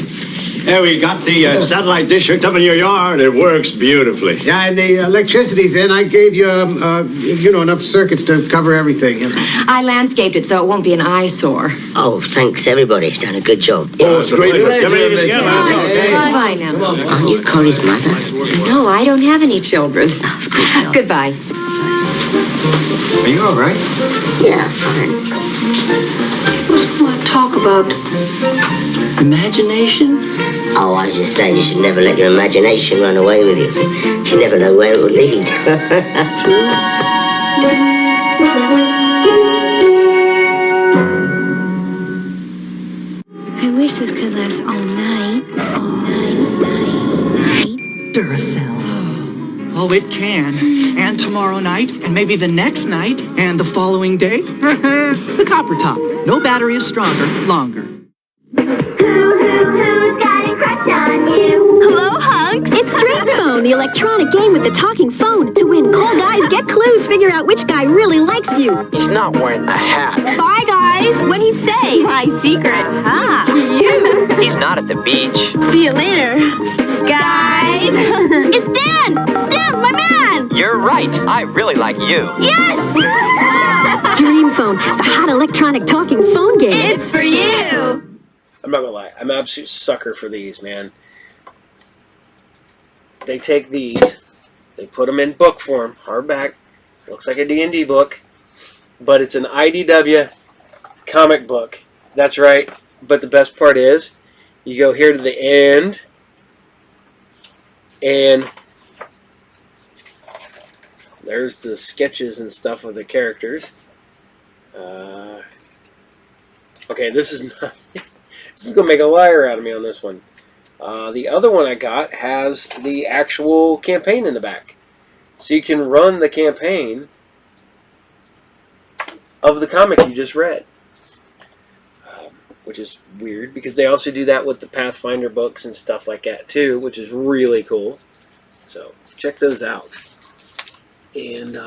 There, we got the satellite dish hooked up in your yard. It works beautifully. Yeah, and the electricity's in. I gave you, enough circuits to cover everything. I landscaped it so it won't be an eyesore. Oh, thanks, everybody. Done a good job. Oh, it's great. Goodbye now. Aren't you Corey's mother? No, I don't have any children. Of course not. Goodbye. Are you all right? Yeah, fine. What's all that talk about? Imagination? Oh, I was just saying you should never let your imagination run away with you. You never know where it will lead. I wish this could last all night. All night, all night, all night. Duracell. Oh, it can. And tomorrow night, and maybe the next night, and the following day. The Copper Top. No battery is stronger, longer. Who's got a crush on you? Hello, hunks. It's Dream Phone, the electronic game with the talking phone. To win, call guys, get clues, figure out which guy really likes you. He's not wearing a hat. Bye, guys. What'd he say? My secret. Ah, you. He's not at the beach. See you later, guys. It's Dan. Dan, my man. You're right. I really like you. Yes. Dream Phone, the hot electronic talking phone game. It's for you. I'm not gonna lie, I'm an absolute sucker for these, man. They take these, they put them in book form, hardback, looks like a D&D book, but it's an IDW comic book. That's right, but the best part is, you go here to the end, and there's the sketches and stuff of the characters. Okay, this is not... This is going to make a liar out of me on this one. The other one I got has the actual campaign in the back. So you can run the campaign of the comic you just read. Which is weird, because they also do that with the Pathfinder books and stuff like that too, which is really cool. So check those out. And,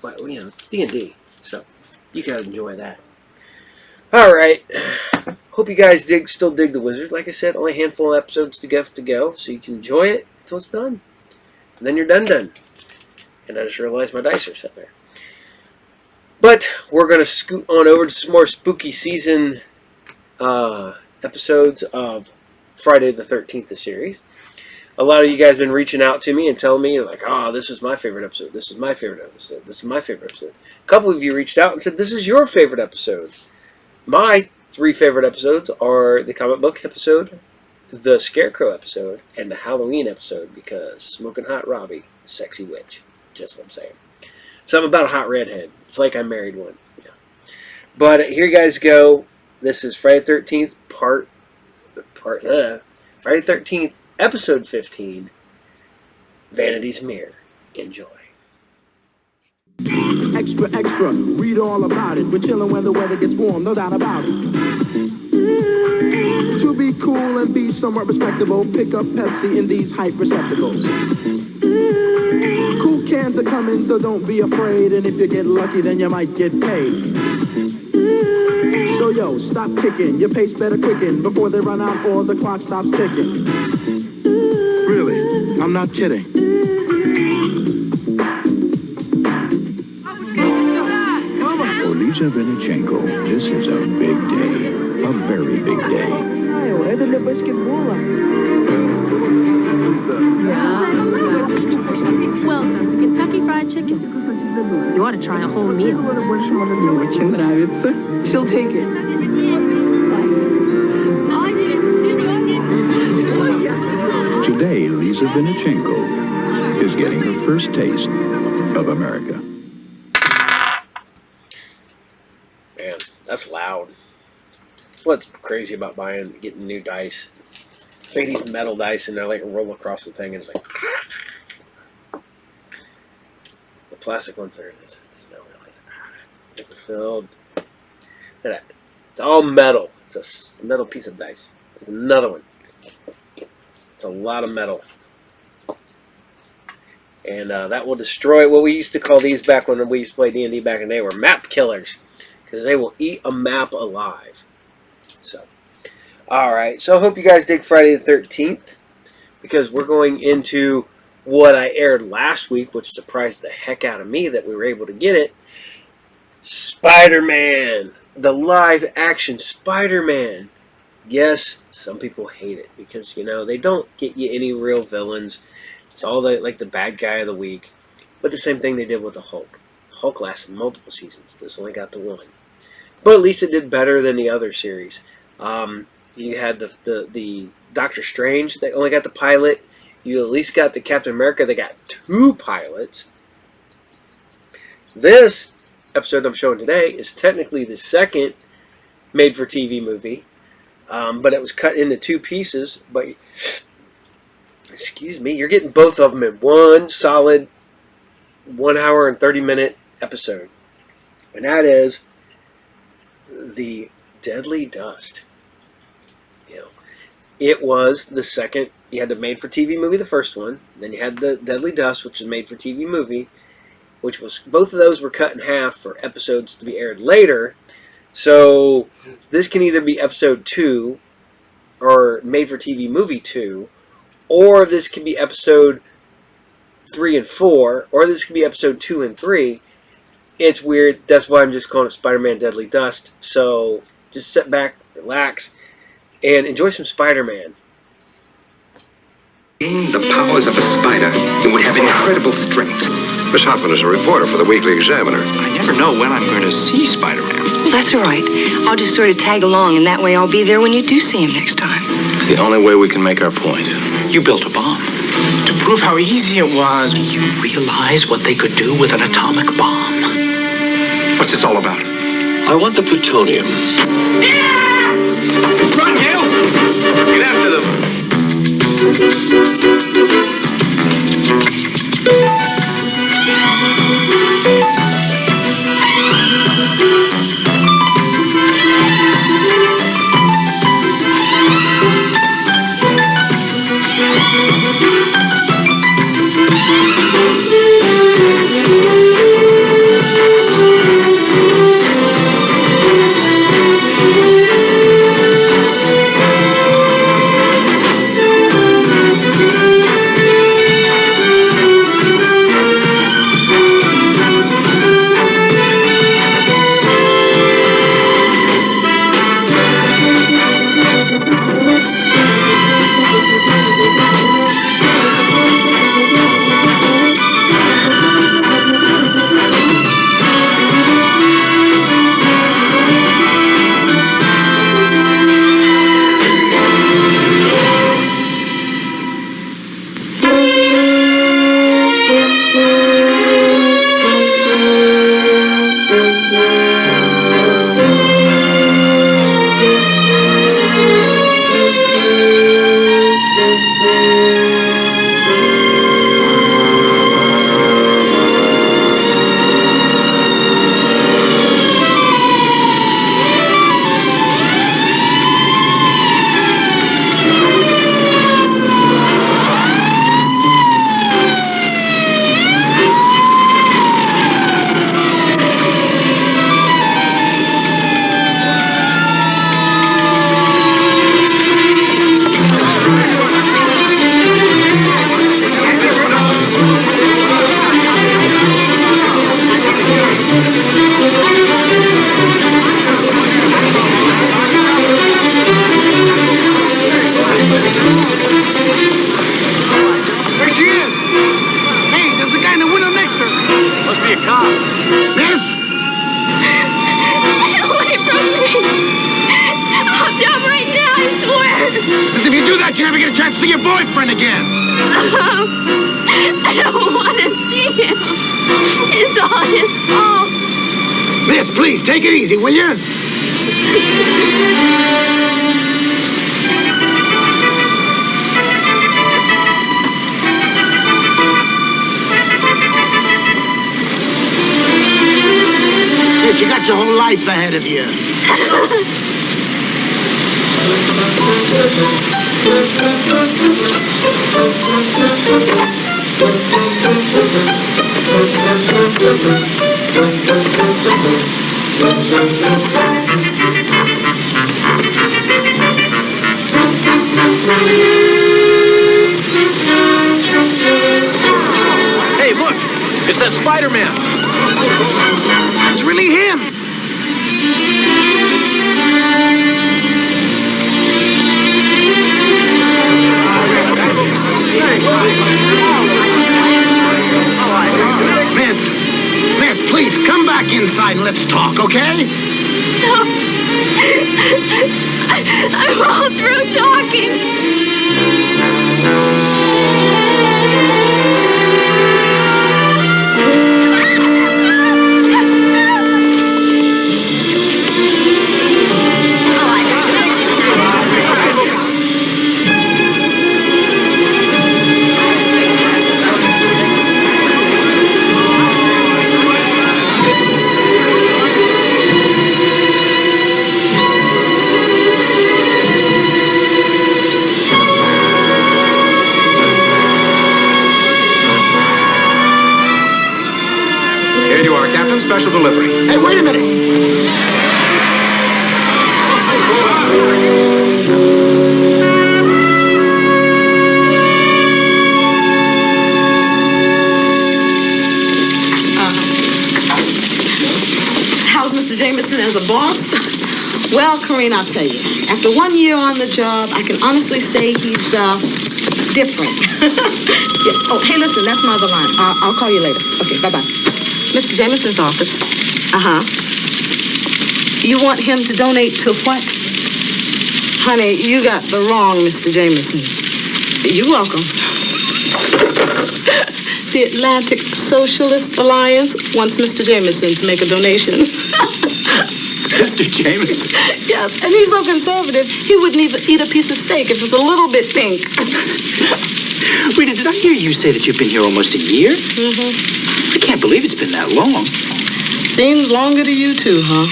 well, you know, it's D&D, so you can enjoy that. Alright. Hope you guys still dig The Wizard. Like I said, only a handful of episodes to go, so you can enjoy it until it's done. And then you're done. And I just realized my dice are sitting there. But we're going to scoot on over to some more spooky season episodes of Friday the 13th, the series. A lot of you guys have been reaching out to me and telling me, like, oh, this is my favorite episode. This is my favorite episode. This is my favorite episode. A couple of you reached out and said, this is your favorite episode. My 3 favorite episodes are the comic book episode, the Scarecrow episode, and the Halloween episode, because Smoking Hot Robbie, sexy witch. Just what I'm saying. Something about a hot redhead. It's like I married one. Yeah. But here you guys go. This is Friday the 13th, Friday the 13th, episode 15, Vanity's Mirror. Enjoy. Extra, extra, read all about it. We're chilling when the weather gets warm, no doubt about it. To be cool and be somewhat respectable, pick up Pepsi in these hype receptacles. Cool cans are coming, so don't be afraid. And if you get lucky, then you might get paid. So yo, stop kicking, your pace better quicken before they run out or the clock stops ticking. Really, I'm not kidding. For Lisa Vinichenko, this is a big day. A very big day. Это для баскетбола. Welcome to Kentucky Fried Chicken. You ought to try a whole meal. Очень нравится. She'll take it. Today, Lisa Vinichenko is getting her first taste of America. Man, that's loud. That's what's crazy about getting new dice. They these metal dice and they're like roll across the thing and it's like the plastic ones there it is. It's not really filled. It's all metal. It's a metal piece of dice. There's another one. It's a lot of metal. And that will destroy what we used to call these back when we used to play D&D back in the day were map killers. Because they will eat a map alive. So, alright. So I hope you guys dig Friday the 13th. Because we're going into what I aired last week, which surprised the heck out of me that we were able to get it. Spider-Man. The live action Spider-Man. Yes, some people hate it. Because, you know, they don't get you any real villains. It's all like the bad guy of the week. But the same thing they did with the Hulk. Hulk lasted multiple seasons. This only got the one. But at least it did better than the other series. You had the Doctor Strange. They only got the pilot. You at least got the Captain America. They got 2 pilots. This episode I'm showing today is technically the second made-for-TV movie. But it was cut into 2 pieces. But, excuse me, you're getting both of them in one solid 1 hour and 30-minute episode. And that is the Deadly Dust. It was the second. You had the made-for-TV movie, the first one. Then you had the Deadly Dust, which was a made-for-TV movie, which was, both of those were cut in half for episodes to be aired later. So this can either be episode 2 or made-for-TV movie 2, or this could be episode 3 and 4, or this could be episode 2 and 3. It's weird. That's why I'm just calling it Spider-Man Deadly Dust. So just sit back, relax, and enjoy some Spider-Man. The powers of a spider, it would have incredible strength. Miss Hoffman is a reporter for the Weekly Examiner. I never know when I'm going to see Spider-Man. Well, that's all right. I'll just sort of tag along, and that way I'll be there when you do see him next time. It's the only way we can make our point. You built a bomb. To prove how easy it was. You realize what they could do with an atomic bomb? What's this all about? I want the plutonium. Run, Gale! Get after them. you never get a chance to see your boyfriend again. I don't want to see him. It's all his fault. Miss, please, take it easy, will you? Miss, you got your whole life ahead of you. Hey, look! It's that Spider-Man! It's really him! Miss, please, come back inside and let's talk, okay? No. I'm all through talking. special delivery. Hey, wait a minute. How's Mr. Jameson as a boss? Well, Corinne, I'll tell you. After 1 year on the job, I can honestly say he's different. Yeah. Oh, hey, listen, that's my other line. I'll call you later. Okay, bye-bye. Mr. Jameson's office. Uh-huh. You want him to donate to what? Honey, you got the wrong Mr. Jameson. You're welcome. The Atlantic Socialist Alliance wants Mr. Jameson to make a donation. Mr. Jameson? Yes, and he's so conservative, he wouldn't even eat a piece of steak if it was a little bit pink. Rita, did I hear you say that you've been here almost a year? Mm-hmm. I can't believe it's been that long. Seems longer to you, too, huh?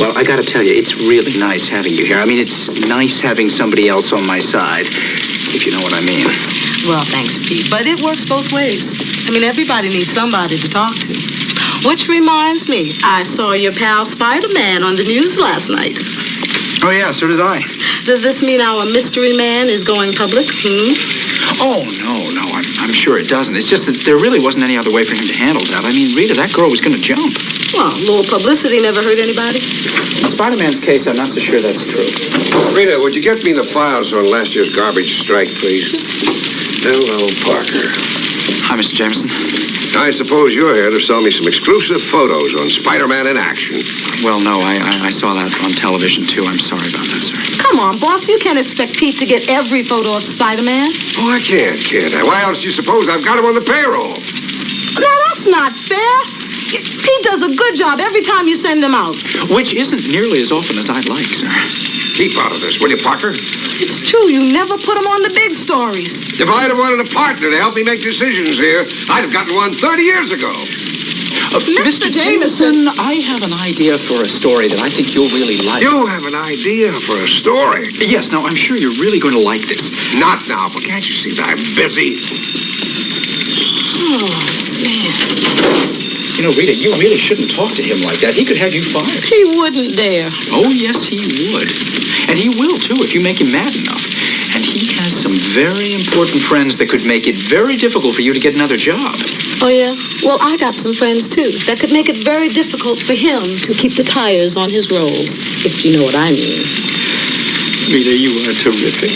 Well, I gotta tell you, it's really nice having you here. I mean, it's nice having somebody else on my side, if you know what I mean. Well, thanks, Pete. But it works both ways. I mean, everybody needs somebody to talk to. Which reminds me, I saw your pal Spider-Man on the news last night. Oh, yeah, so did I. Does this mean our mystery man is going public? Oh, no, I'm sure it doesn't. It's just that there really wasn't any other way for him to handle that. I mean, Rita, that girl was going to jump. Well, a little publicity never hurt anybody. In Spider-Man's case, I'm not so sure that's true. Rita, would you get me the files on last year's garbage strike, please? Hello, Parker. Hi, Mr. Jameson. I suppose you're here to sell me some exclusive photos on Spider-Man in action. Well, no, I saw that on television, too. I'm sorry about that, sir. Come on, boss. You can't expect Pete to get every photo of Spider-Man. Oh, I can't. Why else do you suppose I've got him on the payroll? No, that's not fair. Pete does a good job every time you send him out. Which isn't nearly as often as I'd like, sir. Keep out of this, will you, Parker? It's true. You never put him on the big stories. If I'd have wanted a partner to help me make decisions here, I'd have gotten one 30 years ago. Mr. Jameson, I have an idea for a story that I think you'll really like. You have an idea for a story? Yes, now, I'm sure you're really going to like this. Not now, but can't you see that I'm busy? Oh, man. You know, Rita, you really shouldn't talk to him like that. He could have you fired. He wouldn't dare. Oh, yes, he would. And he will, too, if you make him mad enough. And he has some very important friends that could make it very difficult for you to get another job. Oh, yeah? Well, I got some friends, too, that could make it very difficult for him to keep the tires on his rolls, if you know what I mean. Rita, you are terrific.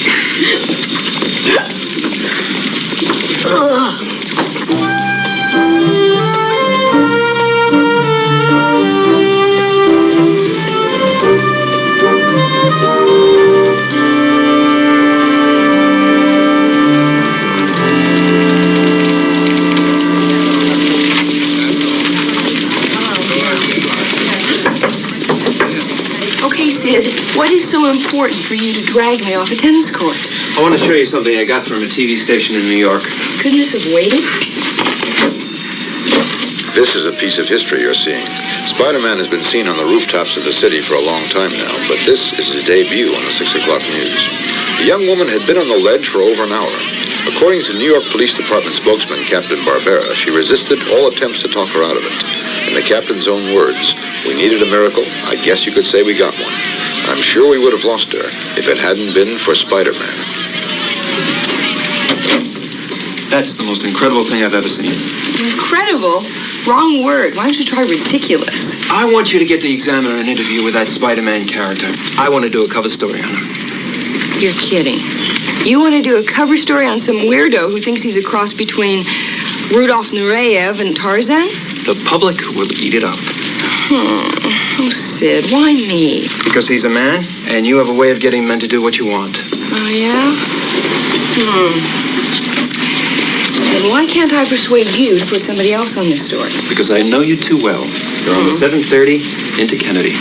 Sid, what is so important for you to drag me off a tennis court? I want to show you something I got from a TV station in New York. Couldn't this have waited? This is a piece of history you're seeing. Spider-Man has been seen on the rooftops of the city for a long time now, but this is his debut on the 6 o'clock news. The young woman had been on the ledge for over an hour. According to New York Police Department spokesman Captain Barbera, she resisted all attempts to talk her out of it. In the captain's own words, "We needed a miracle. I guess you could say we got one. I'm sure we would have lost her if it hadn't been for Spider-Man." That's the most incredible thing I've ever seen. Incredible? Wrong word. Why don't you try ridiculous? I want you to get the Examiner an interview with that Spider-Man character. I want to do a cover story on him. You're kidding. You want to do a cover story on some weirdo who thinks he's a cross between Rudolph Nureyev and Tarzan? The public will eat it up. Oh, Sid, why me? Because he's a man, and you have a way of getting men to do what you want. Oh, yeah? Then why can't I persuade you to put somebody else on this story? Because I know you too well. You're on the 7:30 into Kennedy.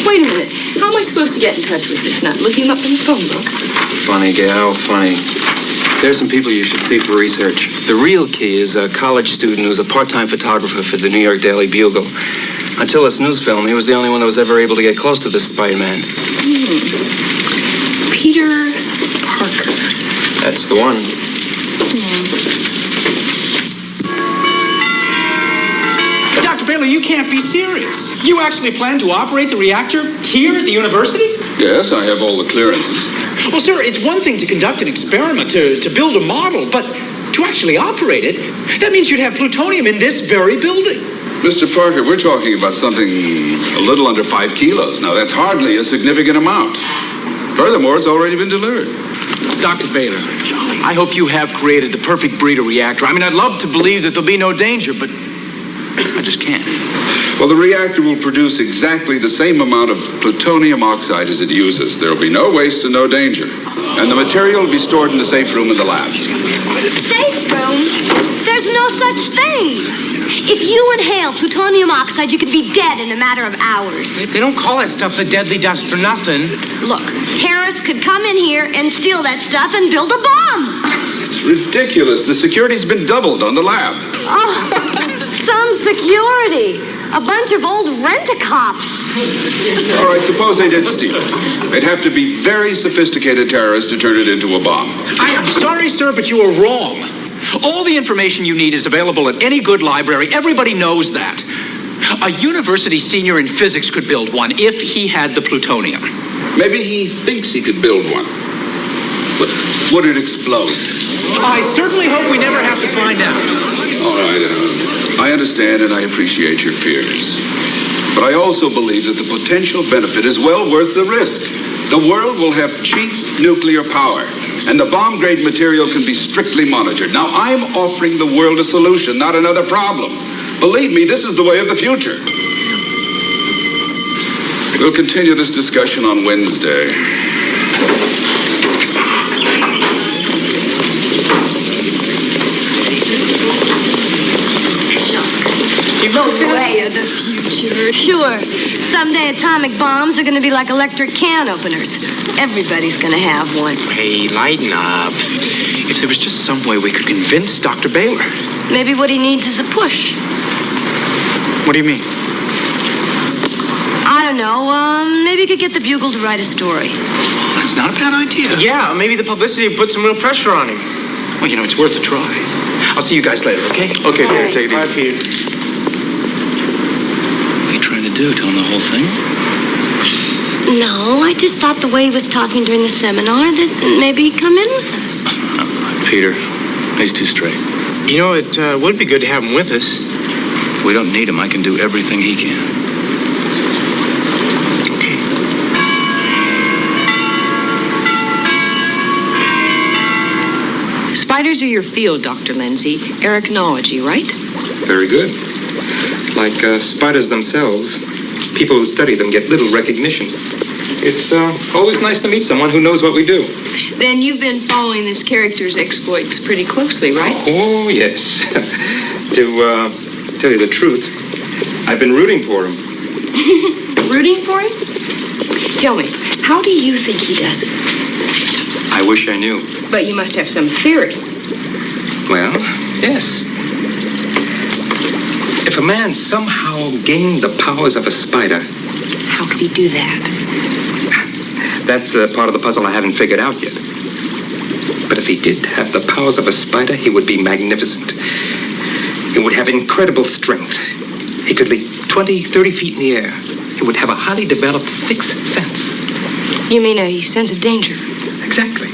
Wait a minute. How am I supposed to get in touch with this nut? Look him up in the phone book? Funny, gal, funny. There's some people you should see for research. The real key is a college student who's a part-time photographer for the New York Daily Bugle. Until this news film, he was the only one that was ever able to get close to this Spider-Man. Peter Parker. That's the one. Baylor, you can't be serious. You actually plan to operate the reactor here at the university? Yes, I have all the clearances. Well, sir, it's one thing to conduct an experiment, to build a model, but to actually operate it, that means you'd have plutonium in this very building. Mr. Parker, we're talking about something a little under 5 kilos. Now, that's hardly a significant amount. Furthermore, it's already been delivered. Dr. Baylor, I hope you have created the perfect breeder reactor. I mean, I'd love to believe that there'll be no danger, but I just can't. Well, the reactor will produce exactly the same amount of plutonium oxide as it uses. There will be no waste and no danger. And the material will be stored in the safe room in the lab. Safe room? There's no such thing. If you inhale plutonium oxide, you could be dead in a matter of hours. They don't call that stuff the deadly dust for nothing. Look, terrorists could come in here and steal that stuff and build a bomb. It's ridiculous. The security's been doubled on the lab. Oh, some security. A bunch of old rent-a-cops. All right, suppose they did steal it. They'd have to be very sophisticated terrorists to turn it into a bomb. I am sorry, sir, but you are wrong. All the information you need is available at any good library. Everybody knows that. A university senior in physics could build one if he had the plutonium. Maybe he thinks he could build one. But would it explode? I certainly hope we never have to find out. All right, I understand and I appreciate your fears. But I also believe that the potential benefit is well worth the risk. The world will have cheap nuclear power, and the bomb-grade material can be strictly monitored. Now, I'm offering the world a solution, not another problem. Believe me, this is the way of the future. We'll continue this discussion on Wednesday. The way of the future. Sure. Someday atomic bombs are going to be like electric can openers. Everybody's going to have one. Hey, lighten up. If there was just some way we could convince Dr. Baylor. Maybe what he needs is a push. What do you mean? I don't know. Maybe you could get the Bugle to write a story. That's not a bad idea. Yeah, maybe the publicity put some real pressure on him. Well, it's worth a try. I'll see you guys later, okay? Okay, Peter, take it easy. Bye, Peter. What are you trying to do? Tell him the whole thing? No, I just thought the way he was talking during the seminar that maybe he'd come in with us. Peter, he's too straight. You know, it would be good to have him with us. If we don't need him, I can do everything he can. Okay. Spiders are your field, Dr. Lindsay. Arachnology, right? Very good. Like spiders themselves, people who study them get little recognition. It's always nice to meet someone who knows what we do. Then you've been following this character's exploits pretty closely, right? Oh, yes. To tell you the truth, I've been rooting for him. Rooting for him? Tell me, how do you think he does it? I wish I knew. But you must have some theory. Well, yes. If a man somehow gained the powers of a spider... How could he do that? That's the part of the puzzle I haven't figured out yet. But if he did have the powers of a spider, he would be magnificent. He would have incredible strength. He could leap 20, 30 feet in the air. He would have a highly developed sixth sense. You mean a sense of danger? Exactly.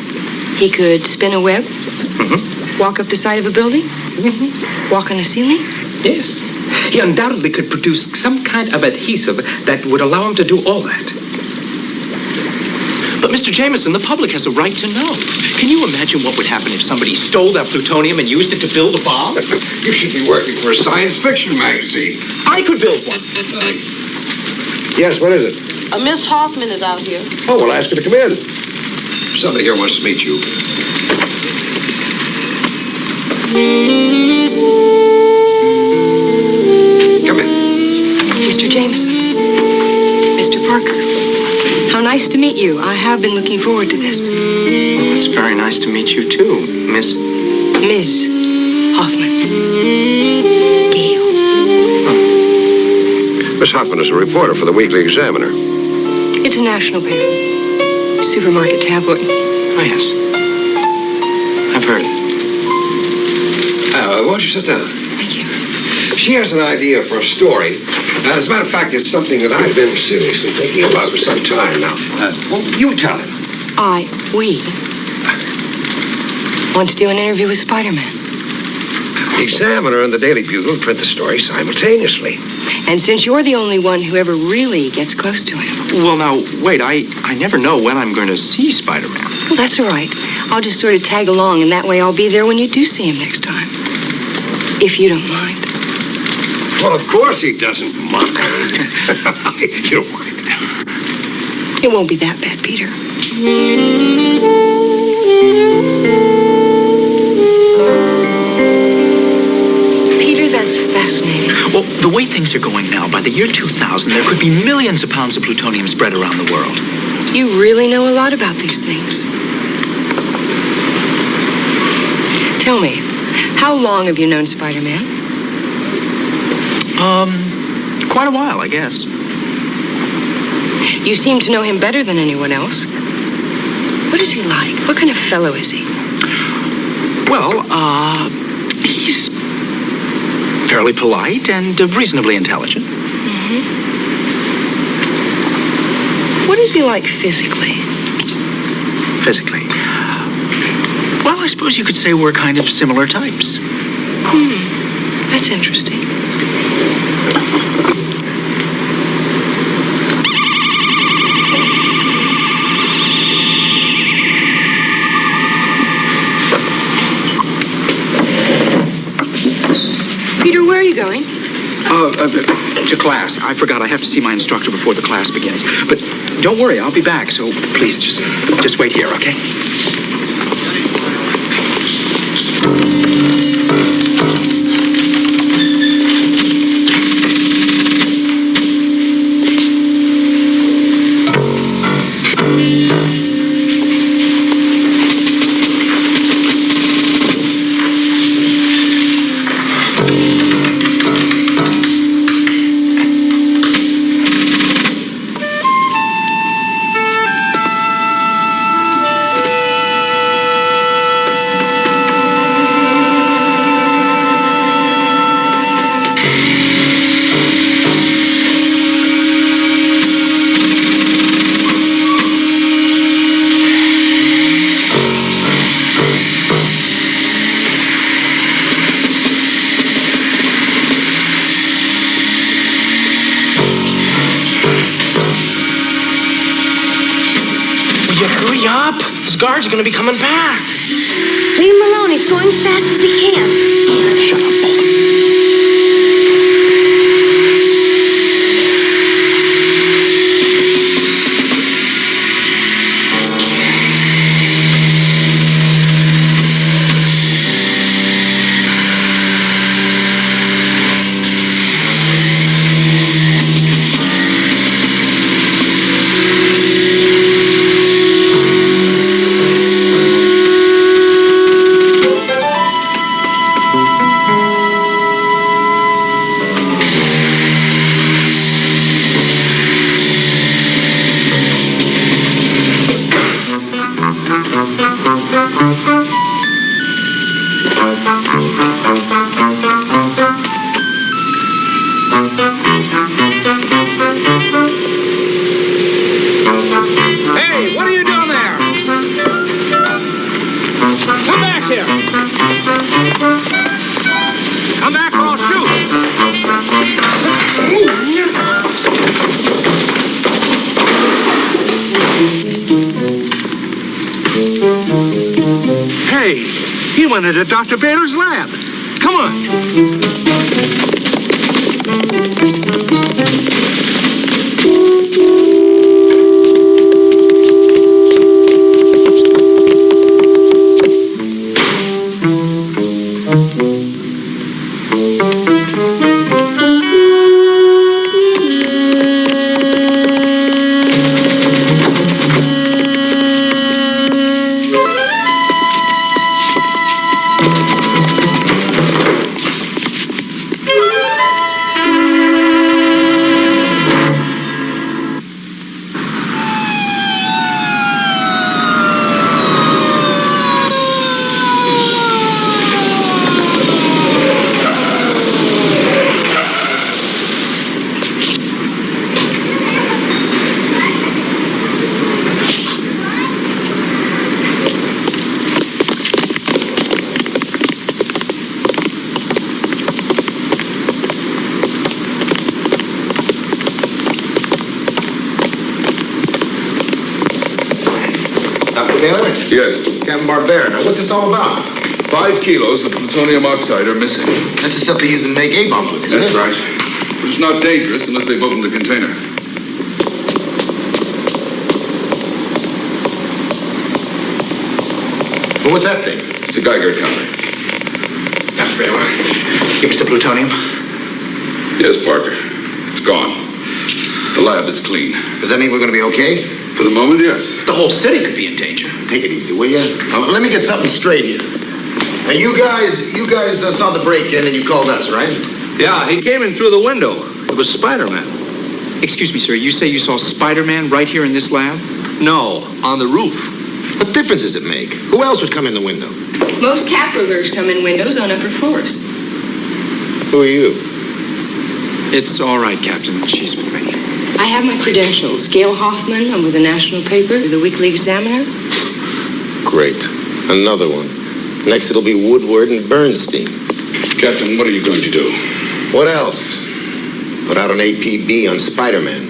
He could spin a web? Mm-hmm. Walk up the side of a building? Mm-hmm. Walk on a ceiling? Yes. He undoubtedly could produce some kind of adhesive that would allow him to do all that. But, Mr. Jameson, the public has a right to know. Can you imagine what would happen if somebody stole that plutonium and used it to build a bomb? You should be working for a science fiction magazine. I could build one. Yes, what is it? Miss Hoffman is out here. Oh, well, ask her to come in. Somebody here wants to meet you. Come in. Mr. Jameson. Mr. Parker. How nice to meet you. I have been looking forward to this. Well, it's very nice to meet you, too, Miss... Ms. Hoffman. Gail. Miss Hoffman is a reporter for the Weekly Examiner. It's a national paper. Supermarket tabloid. Oh, yes. I've heard it. Why don't you sit down? Thank you. She has an idea for a story. As a matter of fact, it's something that I've been seriously thinking about for some time now. Well, you tell him. We want to do an interview with Spider-Man. The Examiner and the Daily Bugle print the story simultaneously. And since you're the only one who ever really gets close to him. Well, now, wait, I never know when I'm going to see Spider-Man. Well, that's all right. I'll just sort of tag along, and that way I'll be there when you do see him next time. If you don't mind. Well, of course he doesn't mind. You don't mind. It won't be that bad, Peter. Peter, that's fascinating. Well, the way things are going now, by the year 2000, there could be millions of pounds of plutonium spread around the world. You really know a lot about these things. Tell me, how long have you known Spider-Man? Quite a while, I guess. You seem to know him better than anyone else. What is he like? What kind of fellow is he? Well, he's fairly polite and reasonably intelligent. Mm-hmm. What is he like physically? Physically? Well, I suppose you could say we're kind of similar types. That's interesting. Peter, where are you going? To class. I forgot I have to see my instructor before the class begins. But don't worry, I'll be back, so please just wait here, okay? Hurry up! Those guards are going to be coming back. Leave him alone. He's going as fast as he can. Shut up, both of you. Hey, what are you doing there? Come back here. Come back or I'll shoot. Hey, he went into Dr. Bader's lab. Come on. Taylor? Yes. Captain Barbera. Now, what's this all about? 5 kilos of plutonium oxide are missing. That's the stuff they use to make A-bombs with, isn't That's it? right. But it's not dangerous unless they've opened the container. Well, what's that thing? It's a Geiger counter. That's very well. Give us the plutonium. Yes, Parker. It's gone. The lab is clean. Does that mean we're going to be okay? For the moment, yes. The whole city could be in danger. Take it easy, will you? Now, let me get something straight here. Now, you guys saw the break-in and you called us, right? Yeah, he came in through the window. It was Spider-Man. Excuse me, sir. You say you saw Spider-Man right here in this lab? No, on the roof. What difference does it make? Who else would come in the window? Most Kaplerbergs come in windows on upper floors. Who are you? It's all right, Captain. She's with me. I have my credentials. Gail Hoffman. I'm with the National Paper, the Weekly Examiner. Great. Another one. Next it'll be Woodward and Bernstein. Captain, what are you going to do? What else? Put out an APB on Spider-Man.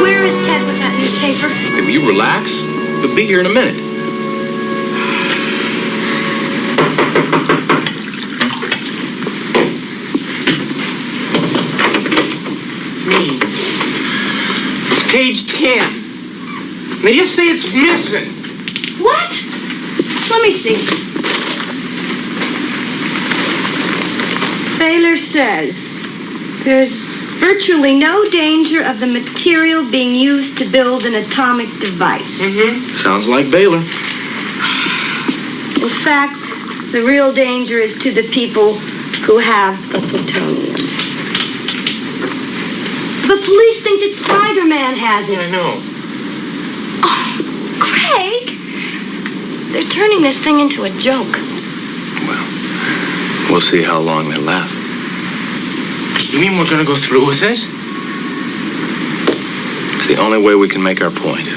Where is Ted with that newspaper? Hey, will you relax? He'll be here in a minute. Page 10. They just say it's missing. What? Let me see. Baylor says there's virtually no danger of the material being used to build an atomic device. Sounds like Baylor. In fact, the real danger is to the people who have the plutonium. The police think that Spider-Man has it. I know. Oh, Craig! They're turning this thing into a joke. We'll see how long they laugh. You mean we're gonna go through with this? It's the only way we can make our point.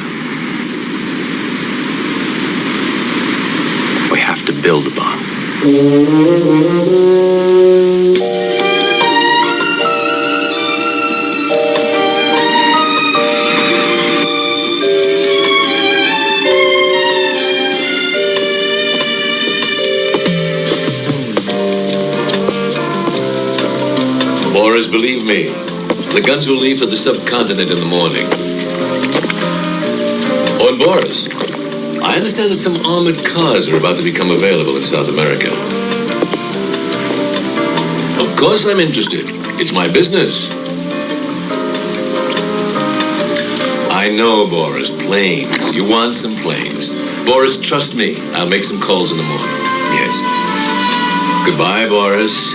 We have to build a bomb. Boris, believe me, the guns will leave for the subcontinent in the morning. Oh, and Boris, I understand that some armored cars are about to become available in South America. Of course I'm interested. It's my business. I know, Boris, planes. You want some planes. Boris, trust me. I'll make some calls in the morning. Yes. Goodbye, Boris.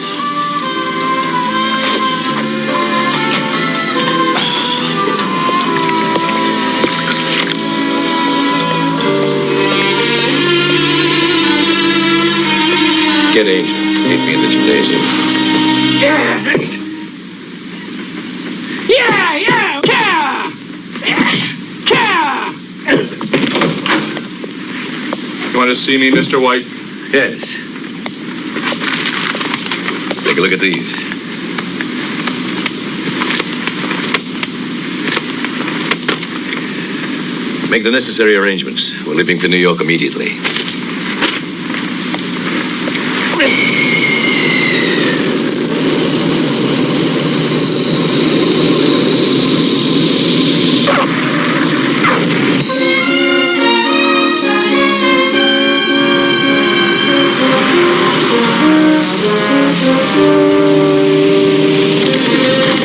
Get Angel. Meet me in the gymnasium. Yeah! You want to see me, Mr. White? Yes. Take a look at these. Make the necessary arrangements. We're leaving for New York immediately.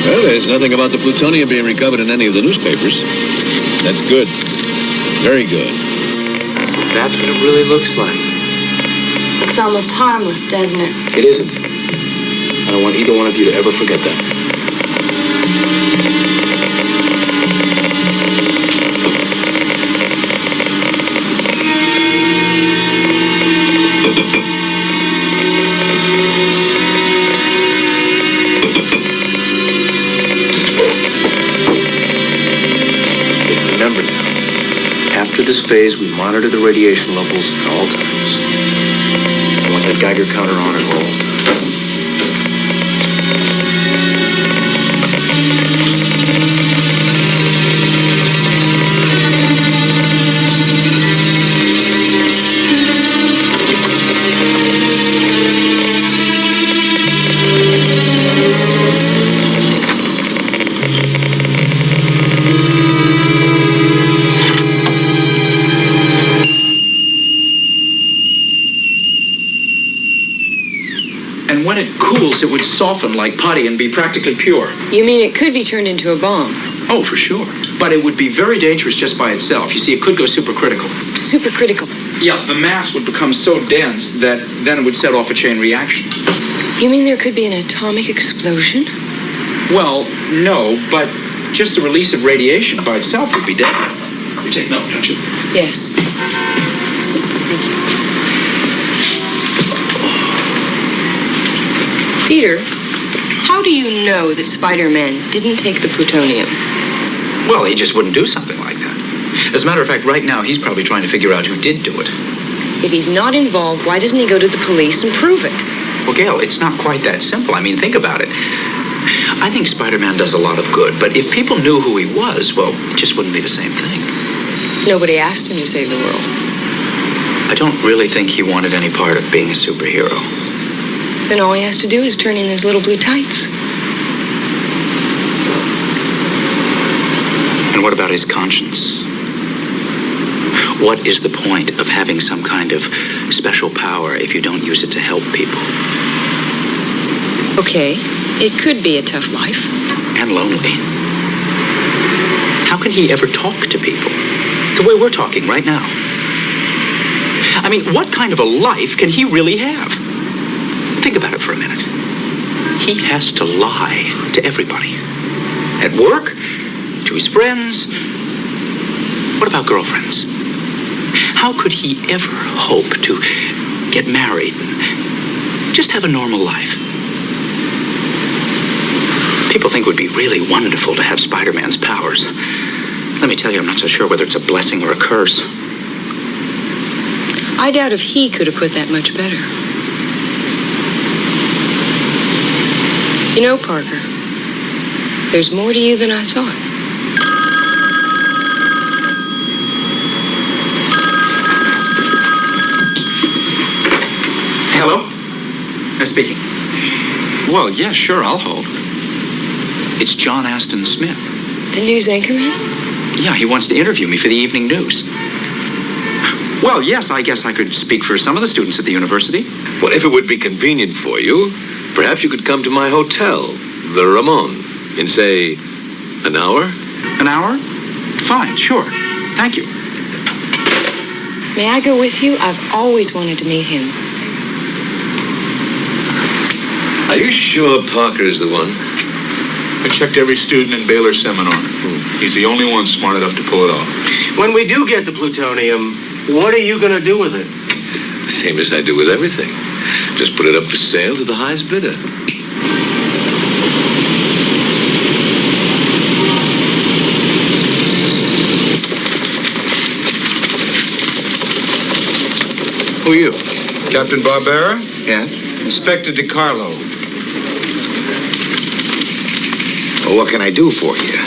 Well, there's nothing about the plutonium being recovered in any of the newspapers. That's good. Very good. So that's what it really looks like. Looks almost harmless, doesn't it? It isn't. I don't want either one of you to ever forget that. Remember now, after this phase, we monitor the radiation levels at all times. I want that Geiger counter on and roll. And when it cools, it would soften like putty and be practically pure. You mean it could be turned into a bomb? Oh, for sure. But it would be very dangerous just by itself. You see, it could go supercritical. Supercritical. Yeah, the mass would become so dense that then it would set off a chain reaction. You mean there could be an atomic explosion? Well, no, but just the release of radiation by itself would be deadly. You take note, don't you? Yes. Peter, how do you know that Spider-Man didn't take the plutonium? Well, he just wouldn't do something like that. As a matter of fact, right now, he's probably trying to figure out who did do it. If he's not involved, why doesn't he go to the police and prove it? Well, Gail, it's not quite that simple. I mean, think about it. I think Spider-Man does a lot of good, but if people knew who he was, well, it just wouldn't be the same thing. Nobody asked him to save the world. I don't really think he wanted any part of being a superhero. Then all he has to do is turn in his little blue tights. And what about his conscience? What is the point of having some kind of special power if you don't use it to help people? Okay, it could be a tough life. And lonely. How can he ever talk to people? The way we're talking right now. I mean, what kind of a life can he really have? Think about it for a minute. He has to lie to everybody. At work, to his friends. What about girlfriends? How could he ever hope to get married and just have a normal life? People think it would be really wonderful to have Spider-Man's powers. Let me tell you, I'm not so sure whether it's a blessing or a curse. I doubt if he could have put that much better. You know, Parker, there's more to you than I thought. Hello? Speaking. Well, yeah, sure, I'll hold. It's John Aston Smith. The news anchorman? Yeah, he wants to interview me for the evening news. Well, yes, I guess I could speak for some of the students at the university. Well, if it would be convenient for you, perhaps you could come to my hotel, the Ramon, in, say, an hour? An hour? Fine, sure. Thank you. May I go with you? I've always wanted to meet him. Are you sure Parker's the one? I checked every student in Baylor's seminar. He's the only one smart enough to pull it off. When we do get the plutonium, what are you going to do with it? Same as I do with everything. Just put it up for sale to the highest bidder. Who are you? Captain Barbera? Yeah? Inspector DiCarlo. Well, what can I do for you?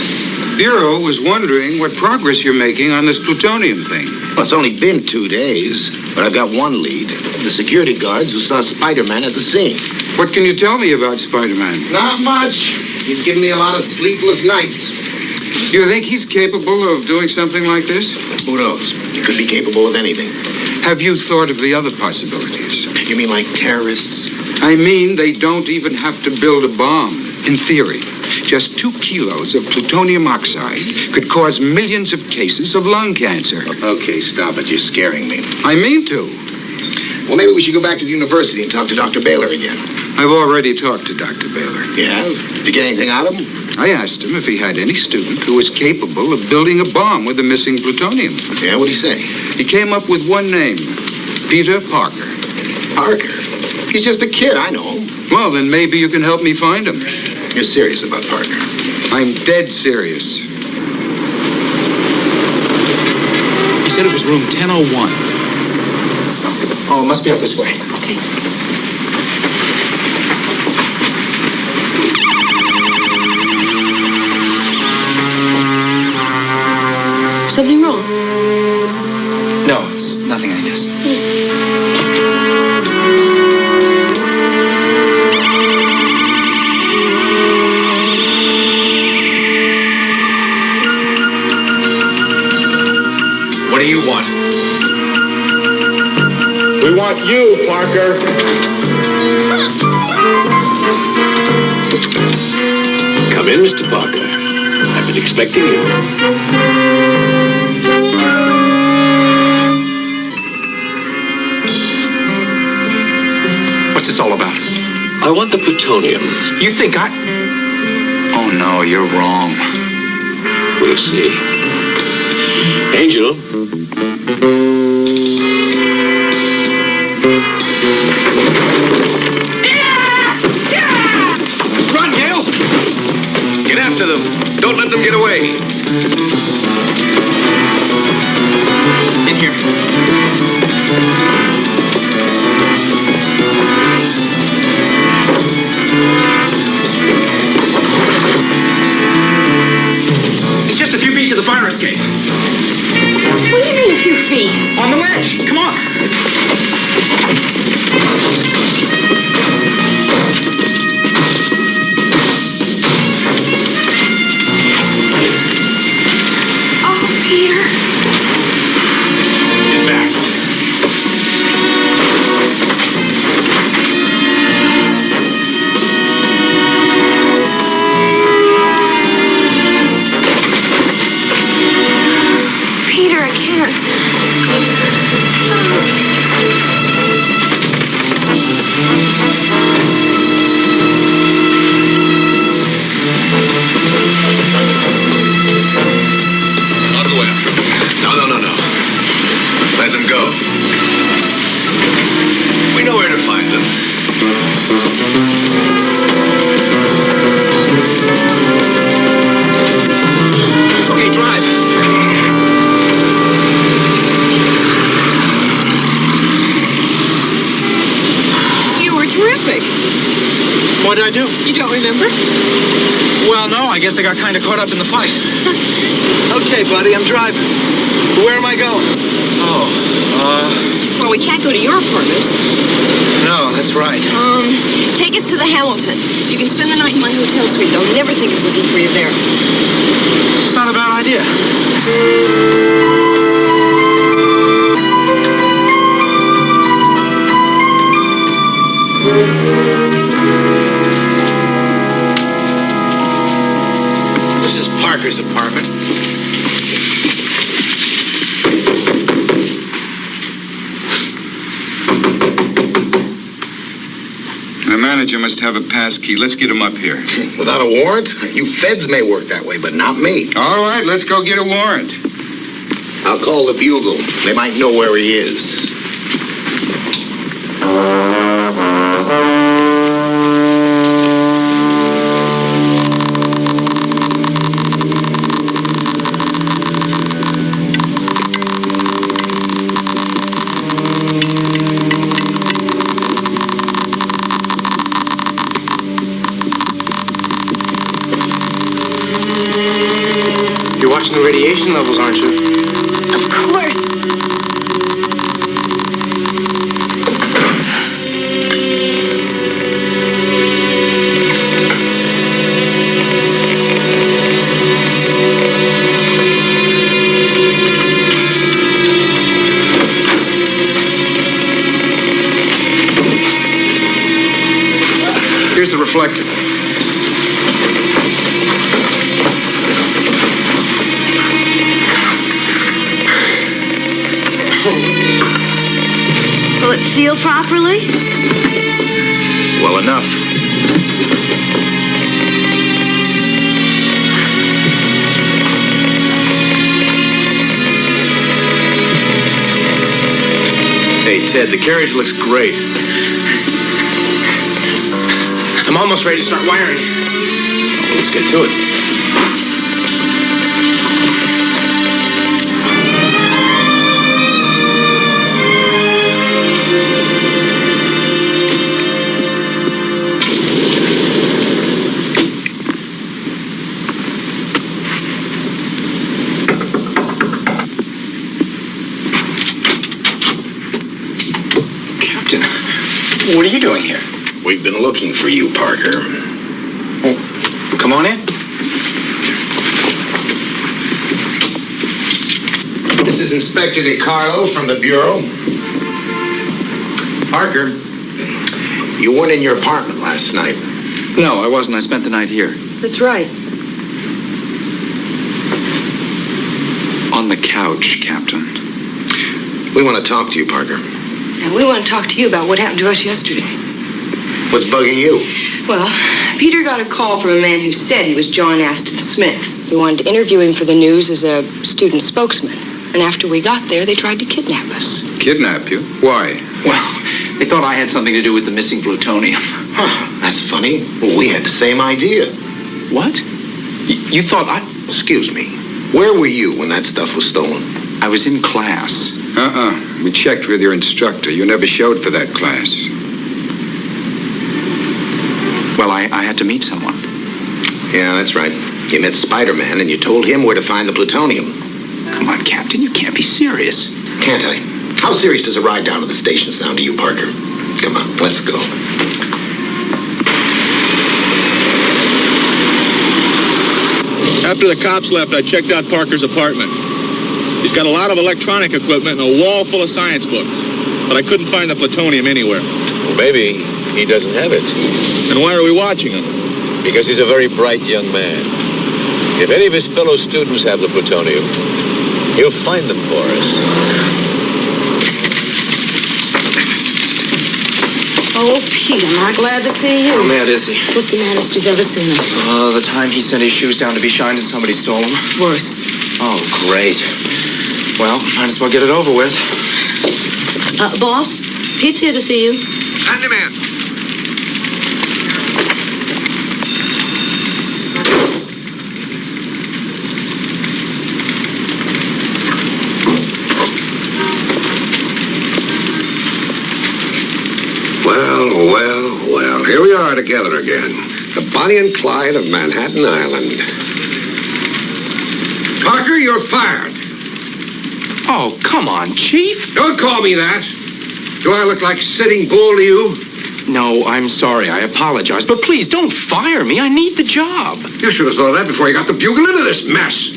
Bureau was wondering what progress you're making on this plutonium thing. Well, it's only been 2 days, but I've got one lead. The security guards who saw Spider-Man at the scene. What can you tell me about Spider-Man? Not much. He's given me a lot of sleepless nights. You think he's capable of doing something like this? Who knows? He could be capable of anything. Have you thought of the other possibilities? You mean like terrorists? I mean, they don't even have to build a bomb. In theory, just 2 kilos of plutonium oxide could cause millions of cases of lung cancer. Okay, stop it. You're scaring me. I mean to. Well, maybe we should go back to the university and talk to Dr. Baylor again. I've already talked to Dr. Baylor. Yeah? Did you get anything out of him? I asked him if he had any student who was capable of building a bomb with the missing plutonium. Yeah, what'd he say? He came up with one name, Peter Parker. Parker? He's just a kid, I know him. Well, then maybe you can help me find him. You're serious about Parker? I'm dead serious. He said it was room 1001. Oh, it must be up this way. Okay. Something wrong? No, it's nothing, I guess. What do you want? We want you, Parker. Come in, Mr. Parker. I've been expecting you. What's this all about? I want the plutonium. You think I... Oh, no, you're wrong. We'll see. Angel. Run, Gale! Get after them. Don't let them get away. In here. It's just a few feet to the fire escape. What do you mean a few feet? On the ledge. Come on. Oh, Peter. Get back. Peter, I can't. Out of the way. No. Let them go. We know where to find them. Okay, drive. You were terrific. What did I do? You don't remember? Well, no, I guess I got kind of caught up in the fight. Okay, buddy, I'm driving. Where am I going? Well, we can't go to your apartment. No, that's right. Take us to the Hamilton. You can spend the night in my hotel suite, though. Never think of looking for you there. It's not a bad idea. This is Parker's apartment. The manager must have a pass key. Let's get him up here. Without a warrant? You feds may work that way, but not me. All right, let's go get a warrant. I'll call the Bugle. They might know where he is. You're watching the radiation levels, aren't you? Of course. Here's the reflector. Will it seal properly? Well enough. Hey, Ted, the carriage looks great. I'm almost ready to start wiring. Well, let's get to it. What are you doing here? We've been looking for you, Parker. Oh, come on in. This is Inspector DiCarlo from the Bureau. Parker, you weren't in your apartment last night. No, I wasn't. I spent the night here. That's right. On the couch, Captain. We want to talk to you, Parker. And we want to talk to you about what happened to us yesterday. What's bugging you? Well, Peter got a call from a man who said he was John Aston Smith. We wanted to interview him for the news as a student spokesman. And after we got there, they tried to kidnap us. Kidnap you? Why? Well, they thought I had something to do with the missing plutonium. Huh, that's funny. Well, we had the same idea. What? You thought I... Excuse me. Where were you when that stuff was stolen? I was in class. We checked with your instructor. You never showed for that class. Well, I had to meet someone. Yeah, that's right. You met Spider-Man and you told him where to find the plutonium. Come on, Captain, you can't be serious. Can't I? How serious does a ride down to the station sound to you, Parker? Come on, let's go. After the cops left, I checked out Parker's apartment. He's got a lot of electronic equipment and a wall full of science books. But I couldn't find the plutonium anywhere. Well, maybe he doesn't have it. And why are we watching him? Because he's a very bright young man. If any of his fellow students have the plutonium, he'll find them for us. Oh, Pete, am I glad to see you. How mad is he? What's the maddest you've ever seen him? The time he sent his shoes down to be shined and somebody stole them. Worse. Oh, great. Well, might as well get it over with. Boss, Pete's here to see you. Send him in. Well, here we are together again. The Bonnie and Clyde of Manhattan Island. Parker, you're fired. Oh, come on, Chief. Don't call me that. Do I look like Sitting Bull to you? No, I'm sorry. I apologize. But please, don't fire me. I need the job. You should have thought of that before you got the bugle into this mess.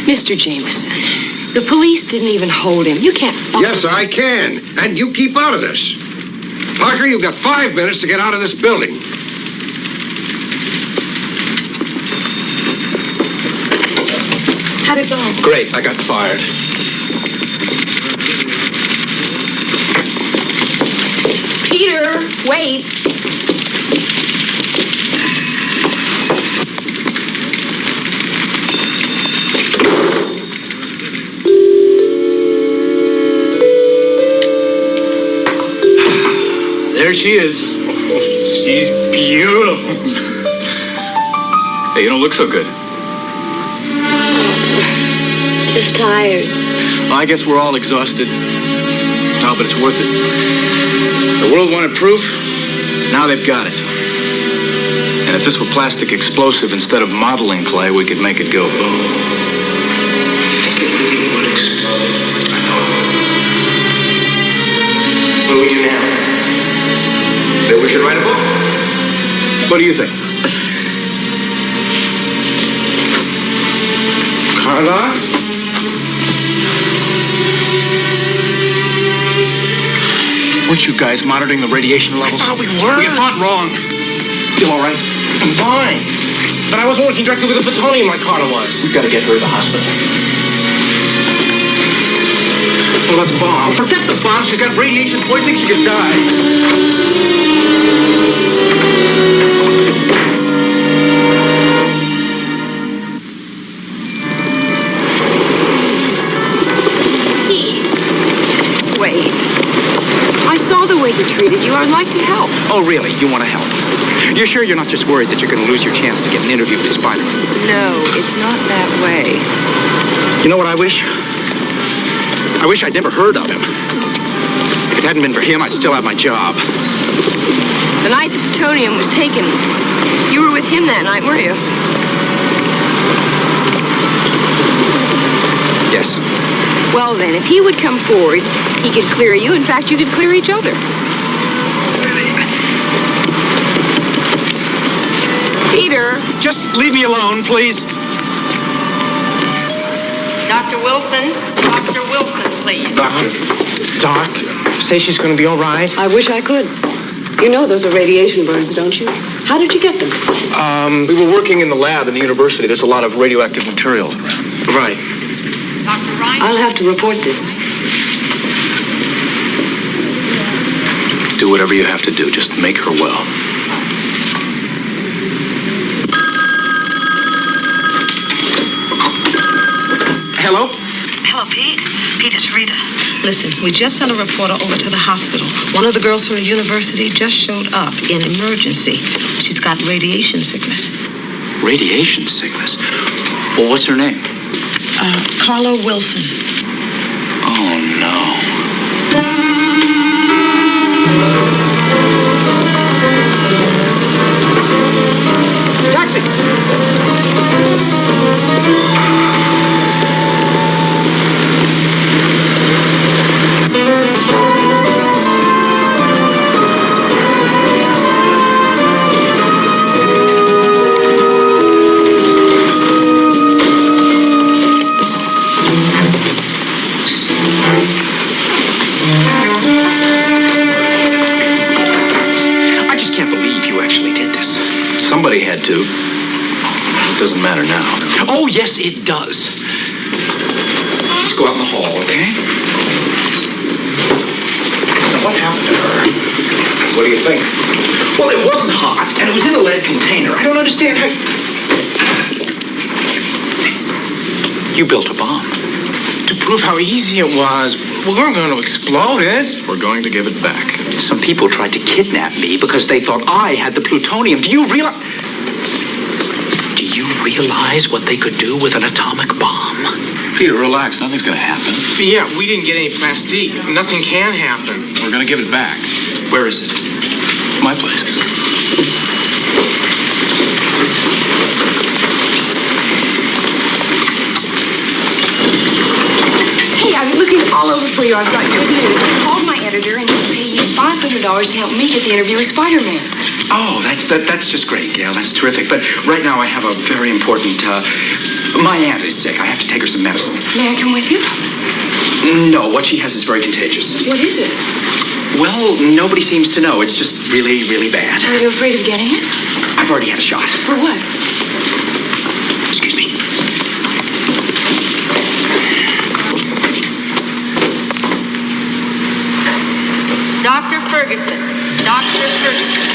Mr. Jameson, the police didn't even hold him. You can't... Yes, I can. And you keep out of this. Parker, you've got 5 minutes to get out of this building. How'd it go? Great, I got fired. Peter, wait. There she is. She's beautiful. Hey, you don't look so good. Just tired. Well, I guess we're all exhausted. Oh, but it's worth it. The world wanted proof. Now they've got it. And if this were plastic explosive instead of modeling clay, we could make it go boom. I think it really would explode. I know. What do we do now? Then we should write a book. What do you think? Carla? Weren't you guys monitoring the radiation levels? Oh, we were. You thought wrong. You all right? I'm fine. But I wasn't working directly with the plutonium like Carla was. We've got to get her to the hospital. Well, that's a bomb. Forget the bomb. She's got radiation poisoning. She could die. Wait. I saw the way he treated you. I'd like to help. Oh, really? You want to help? You're sure you're not just worried that you're going to lose your chance to get an interview with Spider-Man? No, it's not that way. You know what I wish? I wish I'd never heard of him. If it hadn't been for him, I'd still have my job. The night the plutonium was taken, you were with him that night, were you? Yes. Well, then, if he would come forward, he could clear you. In fact, you could clear each other. Peter. Just leave me alone, please. Dr. Wilson. Dr. Wilson, please. Doc, say she's going to be all right. I wish I could. You know those are radiation burns, don't you? How did you get them? We were working in the lab in the university. There's a lot of radioactive materials around. Right. I'll have to report this. Do whatever you have to do. Just make her well. Hello? Hello, Pete. Pete, it's Rita. Listen, we just sent a reporter over to the hospital. One of the girls from the university just showed up in emergency. She's got radiation sickness. Radiation sickness? Well, what's her name? Carla Wilson. Oh, no. Taxi! I just can't believe you actually did this. Somebody had to. It doesn't matter now. Oh, yes, it does. Let's go out in the hall, okay? Now, what happened to her? What do you think? Well, it wasn't hot, and it was in a lead container. I don't understand how... You built a bomb. To prove how easy it was, we weren't going to explode it. We're going to give it back. Some people tried to kidnap me because they thought I had the plutonium. Do you realize what they could do with an atomic bomb? Peter, relax. Nothing's going to happen. Yeah, we didn't get any plastique. Nothing can happen. We're going to give it back. Where is it? My place. Hey, I've been looking all over for you. I've got good news. I called my editor and he'll pay you $500 to help me get the interview with Spider-Man. Oh, that's just great, Gail. That's terrific. But right now I have a very important... my aunt is sick. I have to take her some medicine. May I come with you? No, what she has is very contagious. What is it? Well, nobody seems to know. It's just really, really bad. Are you afraid of getting it? I've already had a shot. For what? Excuse me. Dr. Ferguson. Dr. Ferguson.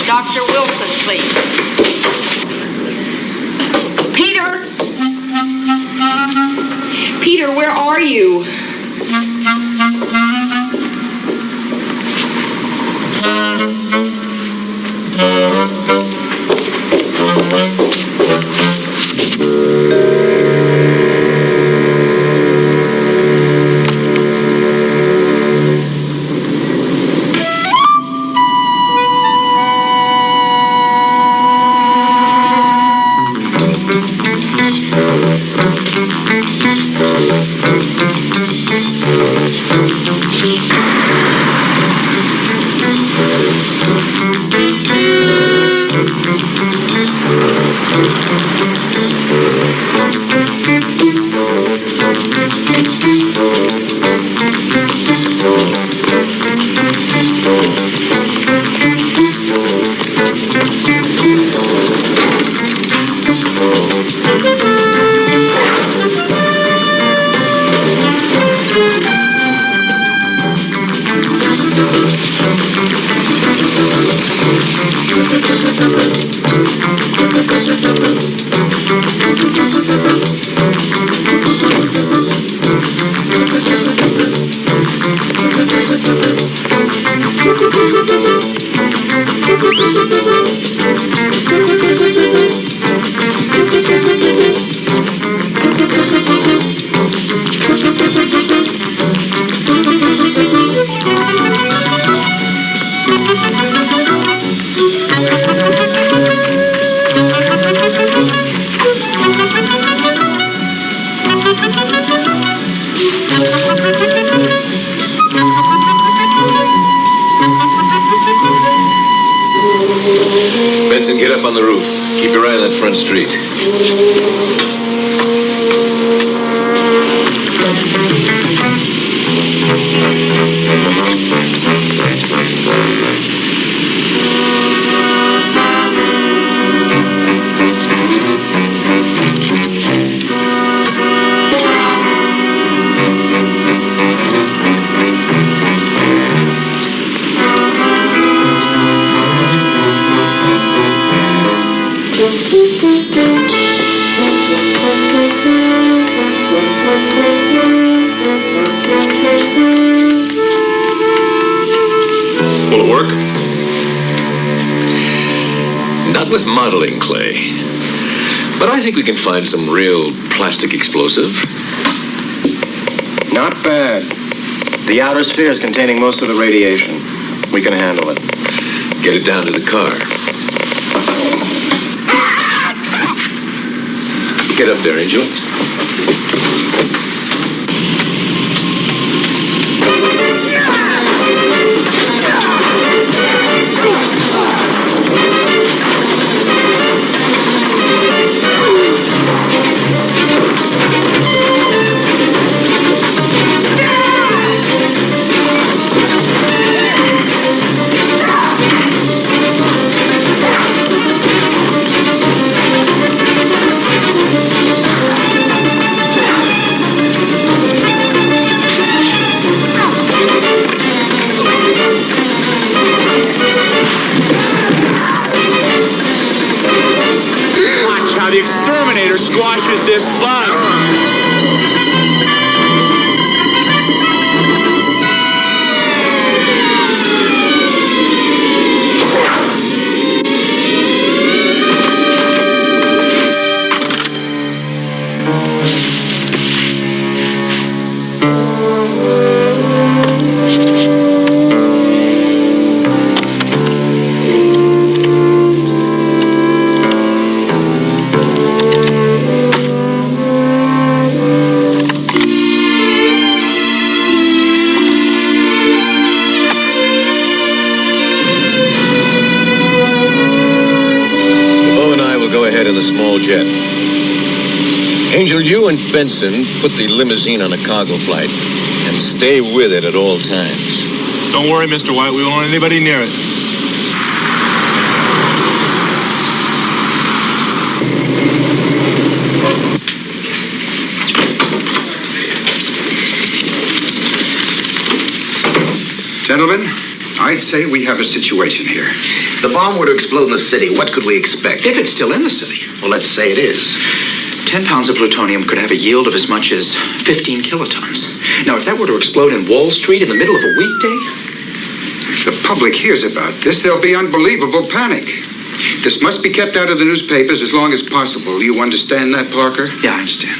Dr. Wilson, please. Peter! Peter, where are you? Benson, get up on the roof. Keep your eye on that front street. Will it work? Not with modeling clay. But I think we can find some real plastic explosive. Not bad. The outer sphere is containing most of the radiation. We can handle it. Get it down to the car. Get up there, Angel. Squashes this bug. In the small jet. Angel, you and Benson put the limousine on a cargo flight and stay with it at all times. Don't worry, Mr. White. We won't want anybody near it. Gentlemen, I'd say we have a situation here. The bomb were to explode in the city, what could we expect? If it's still in the city. Well, let's say it is. 10 pounds of plutonium could have a yield of as much as 15 kilotons. Now, if that were to explode in Wall Street in the middle of a weekday... If the public hears about this, there'll be unbelievable panic. This must be kept out of the newspapers as long as possible. You understand that, Parker? Yeah, I understand.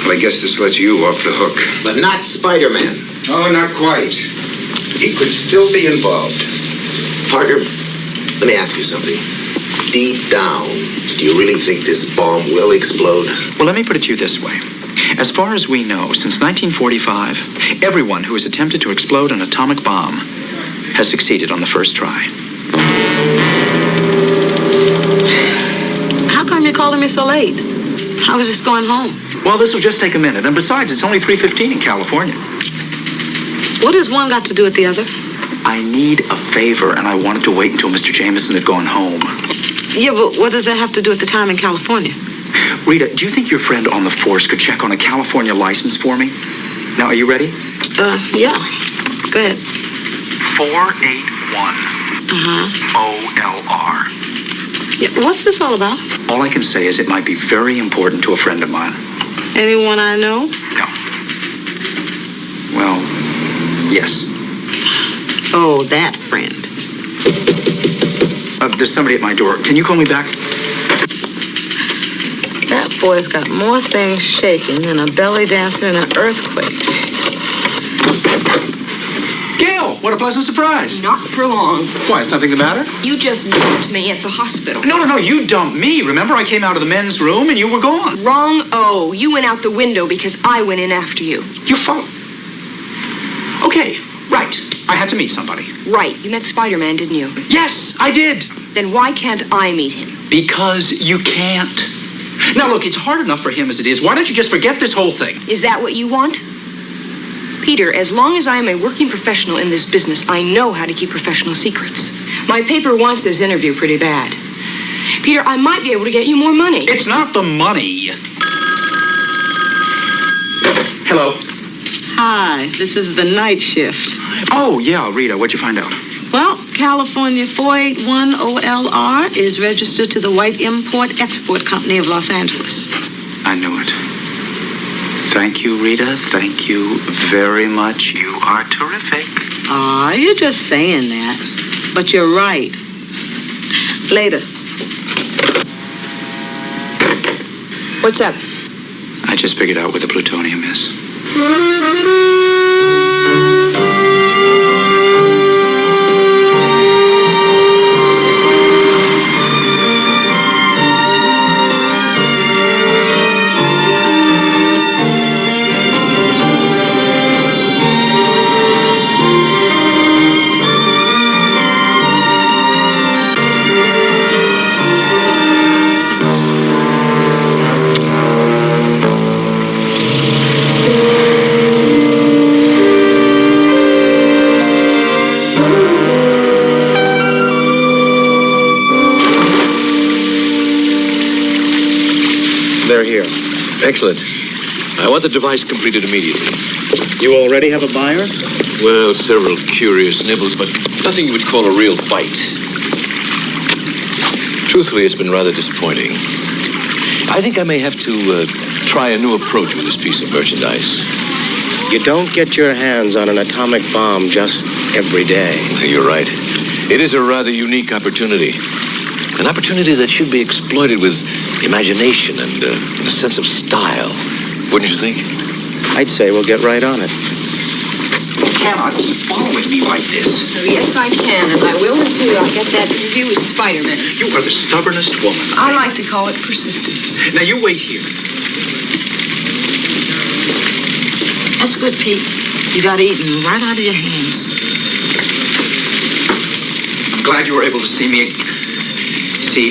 Well, I guess this lets you off the hook. But not Spider-Man. Oh, not quite. He could still be involved. Parker, let me ask you something. Deep down, do you really think this bomb will explode? Well, let me put it to you this way. As far as we know, since 1945, everyone who has attempted to explode an atomic bomb has succeeded on the first try. How come you're calling me so late? I was just going home. Well, this will just take a minute. And besides, it's only 3:15 in California. What has one got to do with the other? I need a favor, and I wanted to wait until Mr. Jameson had gone home. Yeah, but what does that have to do with the time in California? Rita, do you think your friend on the force could check on a California license for me? Now, are you ready? Yeah. Go ahead. 481 OLR. Yeah, what's this all about? All I can say is it might be very important to a friend of mine. Anyone I know? No. Well, yes. Oh, that friend. There's somebody at my door. Can you call me back? That boy's got more things shaking than a belly dancer in an earthquake. Gail! what a pleasant surprise. Not for long. Why, is something the matter? You just dumped me at the hospital. No, you dumped me. Remember, I came out of the men's room and you were gone. Wrong. Oh, you went out the window because I went in after you. You followed. Okay, right. I had to meet somebody. Right. You met Spider-Man, didn't you? Yes, I did. Then why can't I meet him? Because you can't. Now, look, it's hard enough for him as it is. Why don't you just forget this whole thing? Is that what you want? Peter, as long as I am a working professional in this business, I know how to keep professional secrets. My paper wants this interview pretty bad. Peter, I might be able to get you more money. It's not the money. Hello. Hi, this is the night shift. Oh, yeah, Rita, what'd you find out? Well, California 481OLR is registered to the White Import-Export Company of Los Angeles. I knew it. Thank you, Rita. Thank you very much. You are terrific. Aw, you're just saying that. But you're right. Later. What's up? I just figured out where the plutonium is. They're here. Excellent. I want the device completed immediately. You already have a buyer? Well, several curious nibbles, but nothing you would call a real bite. Truthfully, it's been rather disappointing. I think I may have to try a new approach with this piece of merchandise. You don't get your hands on an atomic bomb just every day. You're right. It is a rather unique opportunity. An opportunity that should be exploited with imagination and a sense of style. Wouldn't you think? I'd say we'll get right on it. You cannot keep following me like this. Oh, yes, I can, and I will until I get that interview with Spider-Man. You are the stubbornest woman. I like to call it persistence. Now, you wait here. That's good, Pete. You got eaten right out of your hands. I'm glad you were able to see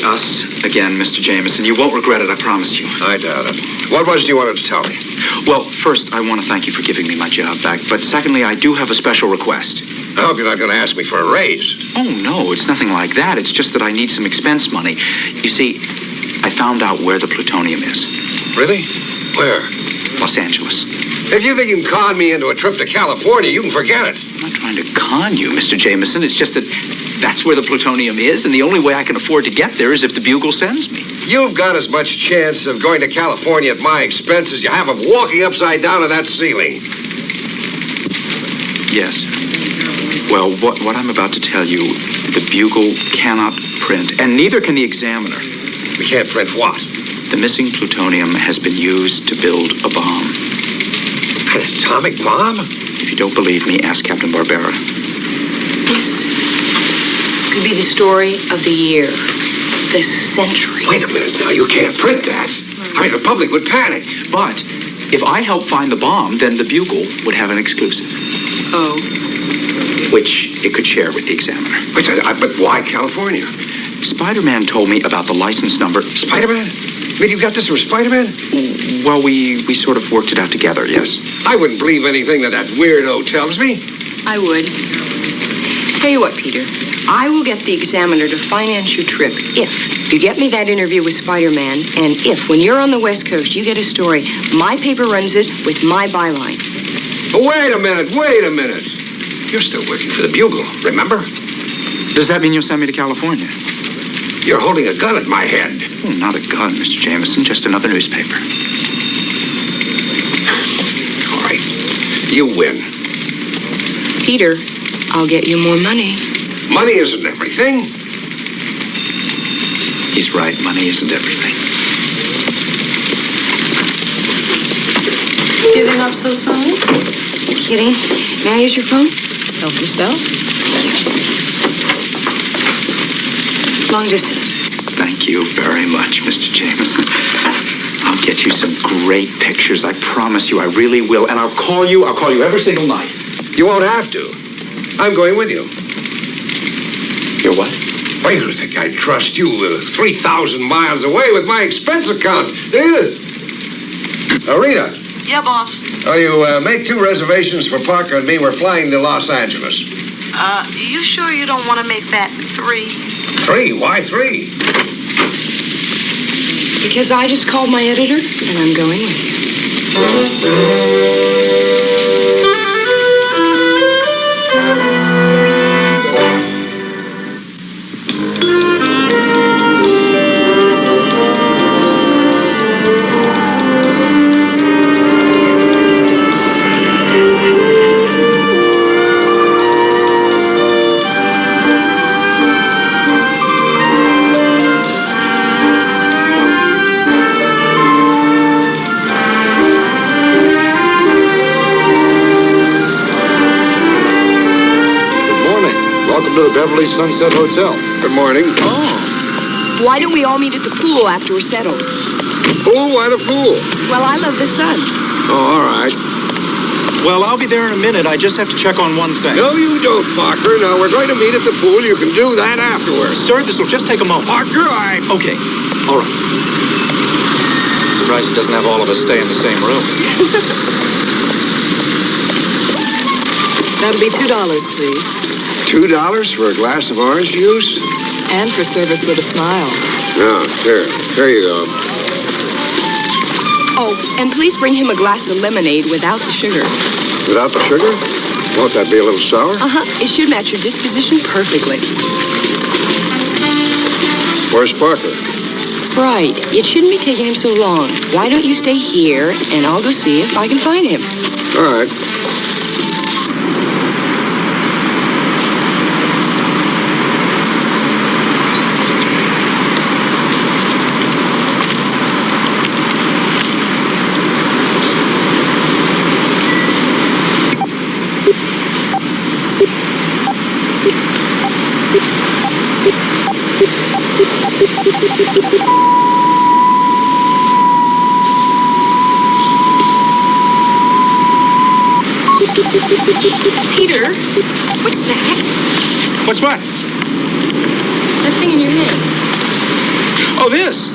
us again, Mr. Jameson. You won't regret it, I promise you. I doubt it. What was it you wanted to tell me? Well, first, I want to thank you for giving me my job back. But secondly, I do have a special request. I hope you're not going to ask me for a raise. Oh, no, it's nothing like that. It's just that I need some expense money. You see, I found out where the plutonium is. Really? Where? Los Angeles. If you think you can con me into a trip to California, you can forget it. I'm not trying to con you, Mr. Jameson. It's just that that's where the plutonium is, and the only way I can afford to get there is if the Bugle sends me. You've got as much chance of going to California at my expense as you have of walking upside down to that ceiling. Yes. Well, what I'm about to tell you, the Bugle cannot print, and neither can the Examiner. We can't print what? The missing plutonium has been used to build a bomb. An atomic bomb? If you don't believe me, ask Captain Barbera. This could be the story of the year, the century. Wait a minute now. You can't print that. I mean, the public would panic. But if I help find the bomb, then the Bugle would have an exclusive. Oh. Which it could share with the Examiner. But why California? Spider-Man told me about the license number. Spider-Man? I mean, you got this from Spider-Man? Well, we sort of worked it out together, yes. I wouldn't believe anything that weirdo tells me. I would. Tell you what, Peter. I will get the Examiner to finance your trip if you get me that interview with Spider-Man, and if, when you're on the West Coast, you get a story, my paper runs it with my byline. Wait a minute. You're still working for the Bugle, remember? Does that mean you'll send me to California? You're holding a gun at my head. Oh, not a gun, Mr. Jameson, just another newspaper. All right. You win. Peter, I'll get you more money. Money isn't everything. He's right. Money isn't everything. Giving up so soon? Kidding. May I use your phone? Help yourself. Long distance. Thank you very much, Mr. Jameson. I'll get you some great pictures. I promise you, I really will. And I'll call you every single night. You won't have to. I'm going with you. You're what? Why, you think I'd trust you 3,000 miles away with my expense account, do you? Rita. Yeah, boss. Oh, you make 2 reservations for Parker and me. We're flying to Los Angeles. You sure you don't want to make that 3? 3? Why 3? Because I just called my editor, and I'm going with you. To the Beverly Sunset Hotel. Good morning. Oh. Why don't we all meet at the pool after we're settled? Pool? Why the pool? Well, I love the sun. Oh, all right. Well, I'll be there in a minute. I just have to check on one thing. No, you don't, Parker. No, we're going to meet at the pool. You can do that afterwards. Sir, this will just take a moment. Parker, Okay. All right. Surprised he doesn't have all of us stay in the same room. That'll be $2, please. $2 for a glass of orange juice? And for service with a smile. No, here you go. Oh, and please bring him a glass of lemonade without the sugar. Without the sugar? Won't that be a little sour? Uh-huh. It should match your disposition perfectly. Where's Parker? Right. It shouldn't be taking him so long. Why don't you stay here, and I'll go see if I can find him. All right. Peter, what's that? What's what? That thing in your hand. Oh, this.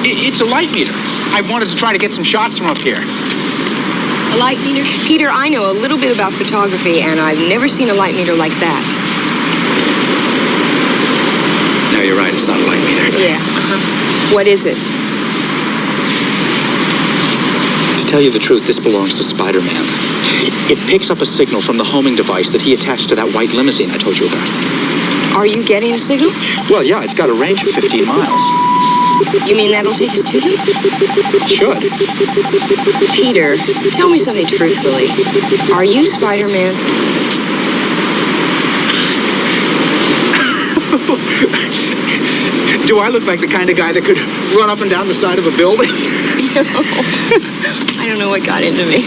It's a light meter. I wanted to try to get some shots from up here. A light meter? Peter, I know a little bit about photography, and I've never seen a light meter like that. No, you're right. It's not a light meter. Yeah. Uh-huh. What is it? To tell you the truth, this belongs to Spider-Man. It picks up a signal from the homing device that he attached to that white limousine I told you about. Are you getting a signal? Well, yeah, it's got a range of 15 miles. You mean that'll take us to them? It should. Peter, tell me something truthfully. Are you Spider-Man? Do I look like the kind of guy that could run up and down the side of a building? No. I don't know what got into me.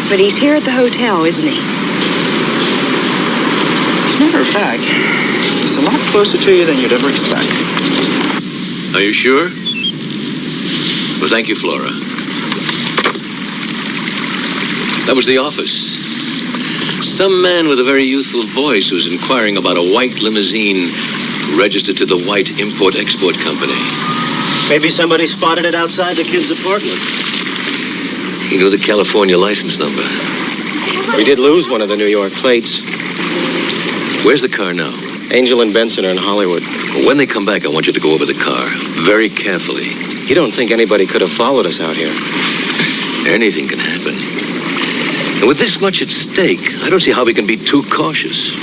But he's here at the hotel, isn't he? As a matter of fact, he's a lot closer to you than you'd ever expect. Are you sure? Well, thank you, Flora. That was the office. Some man with a very youthful voice was inquiring about a white limousine registered to the White Import-Export Company. Maybe somebody spotted it outside the kid's apartment. He knew the California license number. We did lose one of the New York plates. Where's the car now? Angel and Benson are in Hollywood. Well, when they come back, I want you to go over the car very carefully. You don't think anybody could have followed us out here? Anything can happen. And with this much at stake, I don't see how we can be too cautious.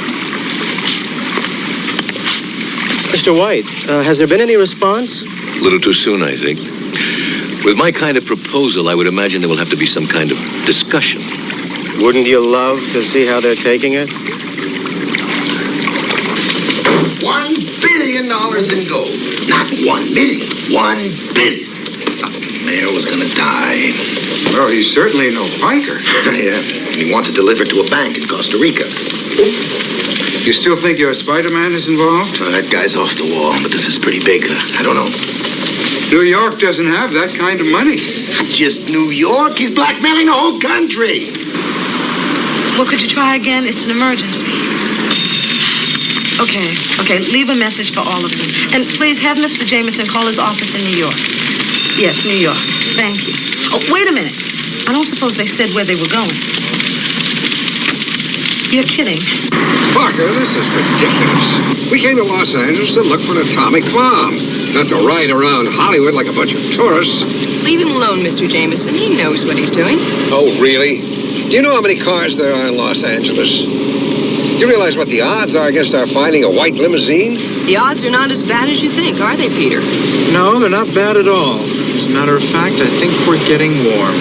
Mr. White, has there been any response? A little too soon, I think. With my kind of proposal, I would imagine there will have to be some kind of discussion. Wouldn't you love to see how they're taking it? $1 billion in gold. Not 1 million. 1 billion. there was gonna die. Well, he's certainly no biker. Yeah, he wants it delivered to a bank in Costa Rica. You still think your Spider-Man is involved? That guy's off the wall, but this is pretty big. I don't know. New York doesn't have that kind of money. Not just New York. He's blackmailing the whole country. Well, could you try again? It's an emergency. Okay, leave a message for all of them. And please have Mr. Jameson call his office in New York. Yes, New York. Thank you. Oh, wait a minute. I don't suppose they said where they were going. You're kidding. Parker, this is ridiculous. We came to Los Angeles to look for an atomic bomb, not to ride around Hollywood like a bunch of tourists. Leave him alone, Mr. Jameson. He knows what he's doing. Oh, really? Do you know how many cars there are in Los Angeles? Do you realize what the odds are against our finding a white limousine? The odds are not as bad as you think, are they, Peter? No, they're not bad at all. As a matter of fact, I think we're getting warm.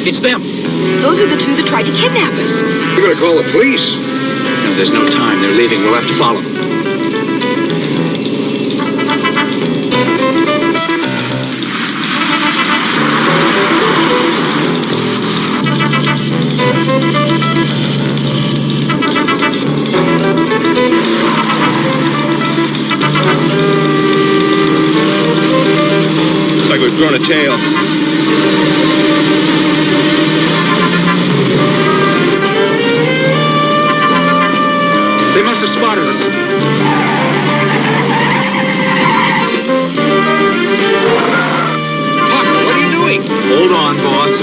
It's them. Those are the two that tried to kidnap us. We're going to call the police. No, there's no time. They're leaving. We'll have to follow them. Looks like we've grown a tail. They must have spotted us. Parker, what are you doing? Hold on, boss.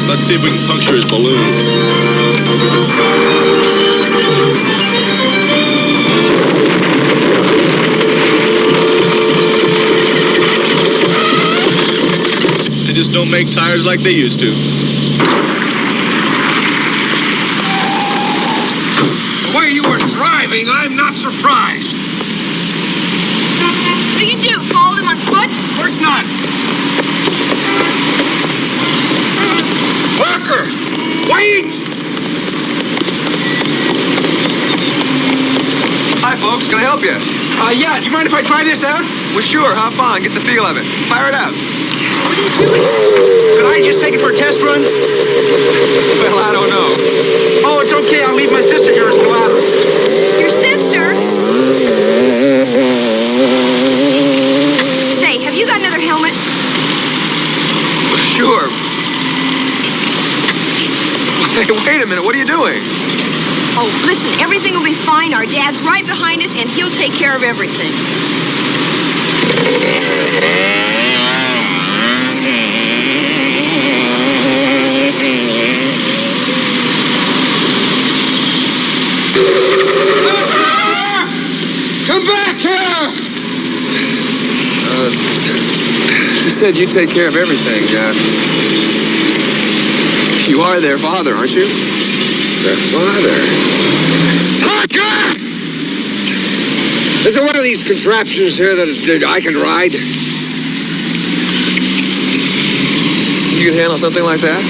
Let's see if we can puncture his balloon. They just don't make tires like they used to. The way you were driving, I'm not surprised. What do you do? Follow them on foot? Of course not. Parker! Wait! Hi, folks. Can I help you? Yeah, do you mind if I try this out? Well, sure. Hop on. Get the feel of it. Fire it out. What are you doing? Could I just take it for a test run? Well, I don't know. Oh, it's okay. I'll leave my sister here as the ladder. Your sister? Say, have you got another helmet? Sure. Hey, wait a minute. What are you doing? Oh, listen, everything will be fine. Our dad's right behind us, and he'll take care of everything. Come back here! She said you'd take care of everything. You are their father, aren't you? Their father? Parker! Is there one of these contraptions here that I can ride? You can handle something like that?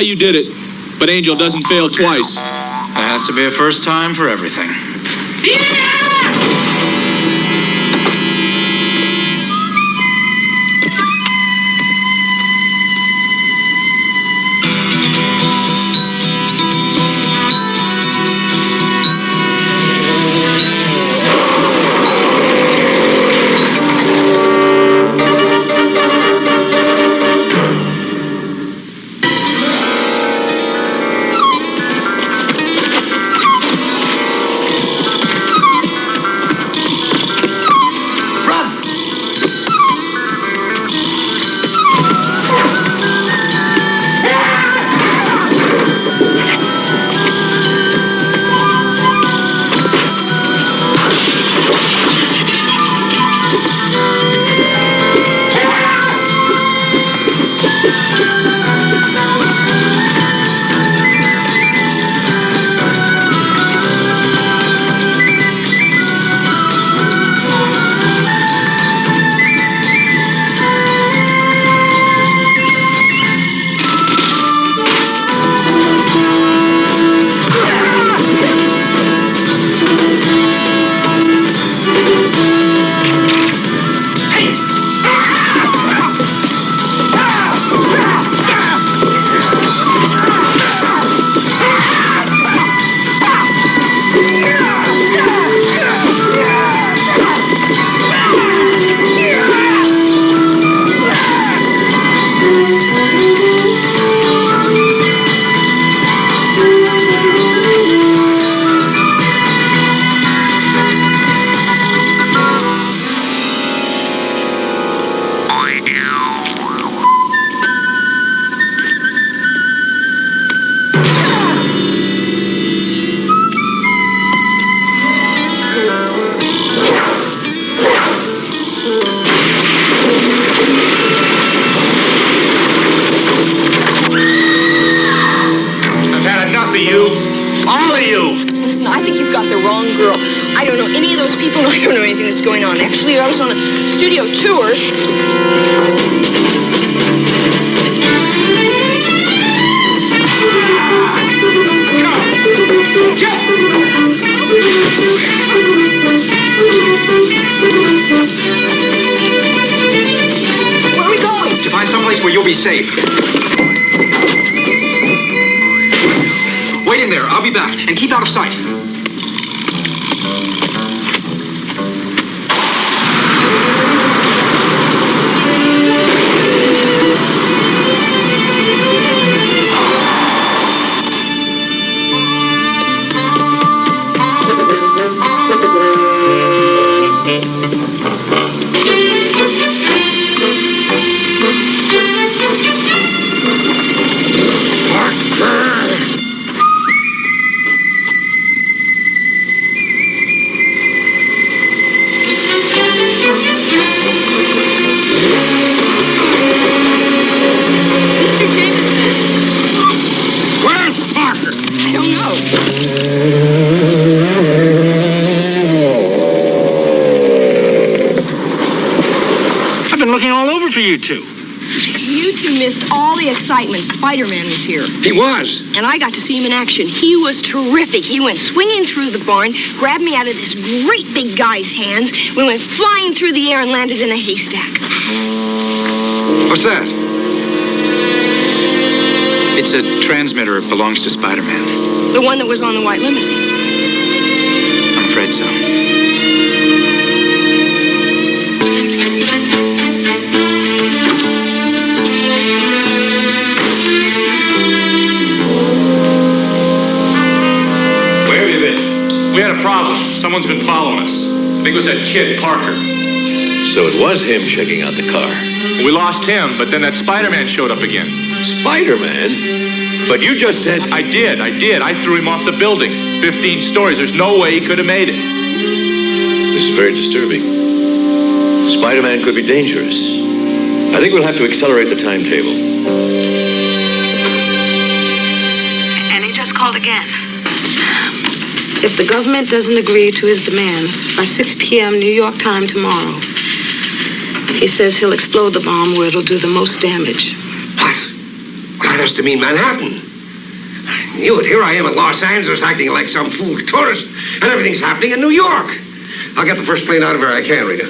you did it, but Angel doesn't fail twice. There has to be a first time for everything. I don't know any of those people, and I don't know anything that's going on. Actually, I was on a studio tour. Where are we going? To find someplace where you'll be safe. Wait in there. I'll be back. And keep out of sight. You two. You two missed all the excitement. Spider-Man was here. He was. And I got to see him in action. He was terrific. He went swinging through the barn, grabbed me out of this great big guy's hands. We went flying through the air and landed in a haystack. What's that? It's a transmitter. It belongs to Spider-Man. The one that was on the white limousine. I'm afraid so. We had a problem. Someone's been following us. I think it was that kid, Parker. So it was him checking out the car. We lost him, but then that Spider-Man showed up again. Spider-Man? But you just said... I did. I threw him off the building. 15 stories. There's no way he could have made it. This is very disturbing. Spider-Man could be dangerous. I think we'll have to accelerate the timetable. And he just called again. If the government doesn't agree to his demands by 6 p.m. New York time tomorrow, he says he'll explode the bomb where it'll do the most damage. What? That has to mean Manhattan. I knew it. Here I am in Los Angeles acting like some fool tourist, and everything's happening in New York. I'll get the first plane out of here I can, Rita.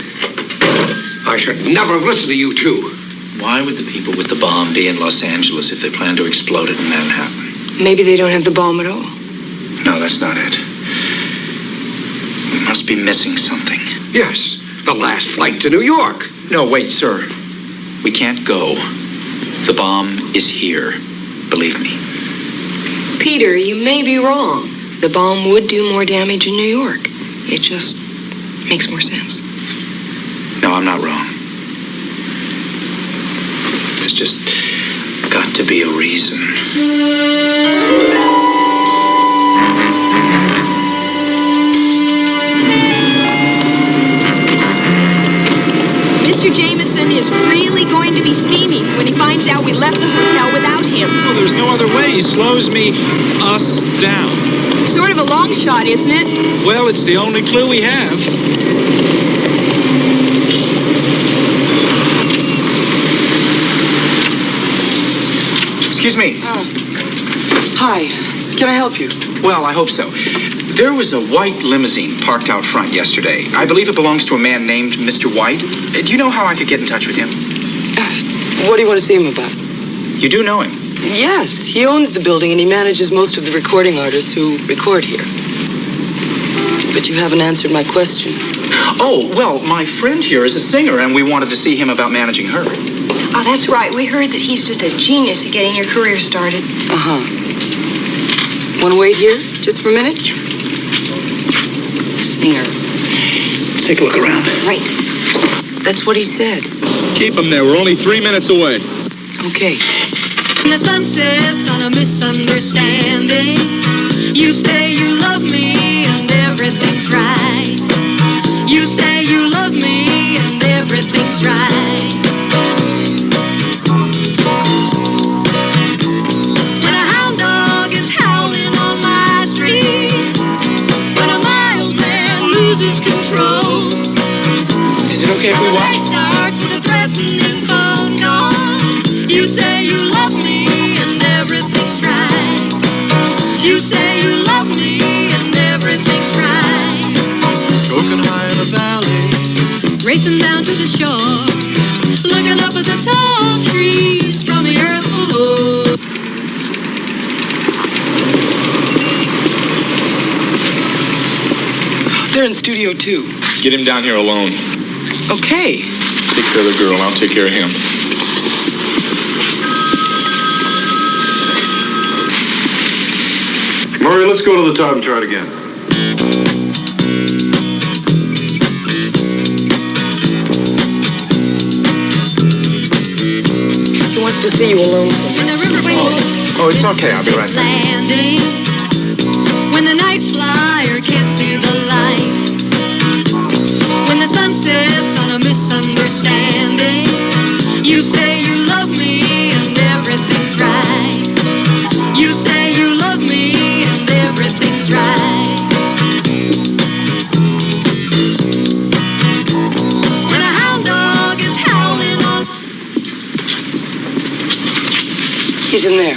I should never have listened to you two. Why would the people with the bomb be in Los Angeles if they plan to explode it in Manhattan? Maybe they don't have the bomb at all. No, that's not it. We must be missing something. Yes, the last flight to New York. No, wait, sir. We can't go. The bomb is here. Believe me. Peter, you may be wrong. The bomb would do more damage in New York. It just makes more sense. No, I'm not wrong. There's just got to be a reason. Mr. Jameson is really going to be steaming when he finds out we left the hotel without him. Well, there's no other way. He slows us down. Sort of a long shot, isn't it? Well, it's the only clue we have. Excuse me. Hi. Can I help you? Well, I hope so. There was a white limousine parked out front yesterday. I believe it belongs to a man named Mr. White. Do you know how I could get in touch with him? What do you want to see him about? You do know him? Yes, he owns the building and he manages most of the recording artists who record here. But you haven't answered my question. Oh, well, my friend here is a singer and we wanted to see him about managing her. Oh, that's right. We heard that he's just a genius at getting your career started. Uh-huh. Want to wait here just for a minute? Singer. Let's take a look around. Right. That's what he said. Keep them there. We're only 3 minutes away. Okay. The sun sets on a misunderstanding. You say you love me and everything's right. You say you love me and everything's right. When a hound dog is howling on my street, when a mild man loses control, is it okay if we the watch? day starts with a threatening phone call. You say you love me and everything's right. You say you love me and everything's right. Broken high in a valley, racing down to the shore, looking up at the tall trees from the earth below. They're in Studio 2. Get him down here alone. Okay. Take care of the girl, and I'll take care of him. Murray, let's go to the time chart again. He wants to see you alone. Oh, it's okay. I'll be right back. Landing, when the night flyer can't see the light, when the sun sets on a misunderstanding, you say you love me and everything's right. You say you love me and everything's right. When a hound dog is howling on... He's in there.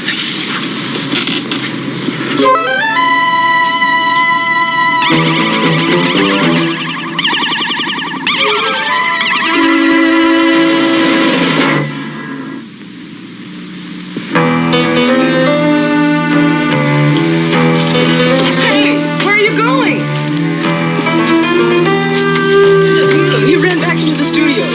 Hey, where are you going? He ran back into the studio.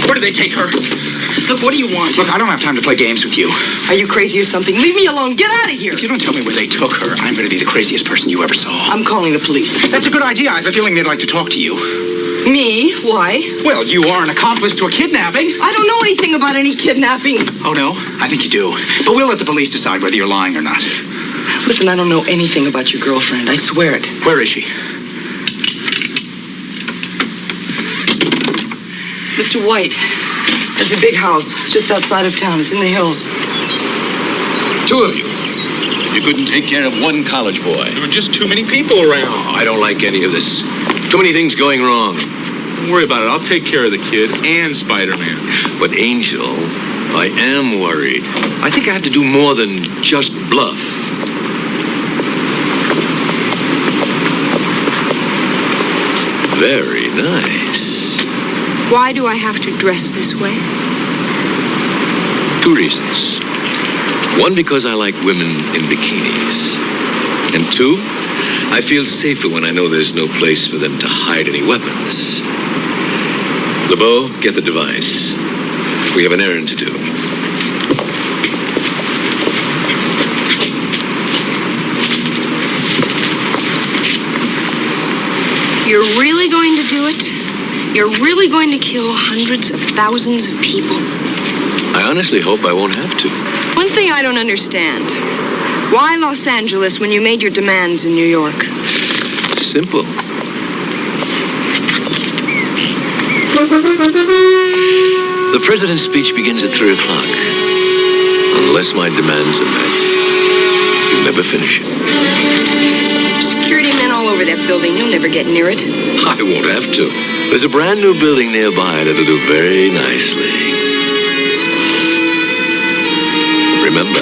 Where did they take her? Look, what do you want? Look, I don't have time to play games with you. Are you crazy or something? Leave me alone. Get out of here. If you don't tell me where they took her, I'm going to be the craziest person you ever saw. I'm calling the police. That's a good idea. I have a feeling they'd like to talk to you. Me? Why? Well, you are an accomplice to a kidnapping. I don't know anything about any kidnapping. Oh, no? I think you do. But we'll let the police decide whether you're lying or not. Listen, I don't know anything about your girlfriend. I swear it. Where is she? Mr. White. There's a big house just outside of town. It's in the hills. Two of you. You couldn't take care of one college boy. There were just too many people around. Oh, I don't like any of this. Too many things going wrong. Don't worry about it. I'll take care of the kid and Spider-Man. But, Angel, I am worried. I think I have to do more than just bluff. Very nice. Why do I have to dress this way? Two reasons. One, because I like women in bikinis. And two, I feel safer when I know there's no place for them to hide any weapons. LeBeau, get the device. We have an errand to do. You're really going to do it? You're really going to kill hundreds of thousands of people? I honestly hope I won't have to. One thing I don't understand. Why Los Angeles when you made your demands in New York? Simple. The president's speech begins at 3 o'clock. Unless my demands are met, you'll never finish it. Security men all over that building. You'll never get near it. I won't have to. There's a brand new building nearby that'll do very nicely. Remember,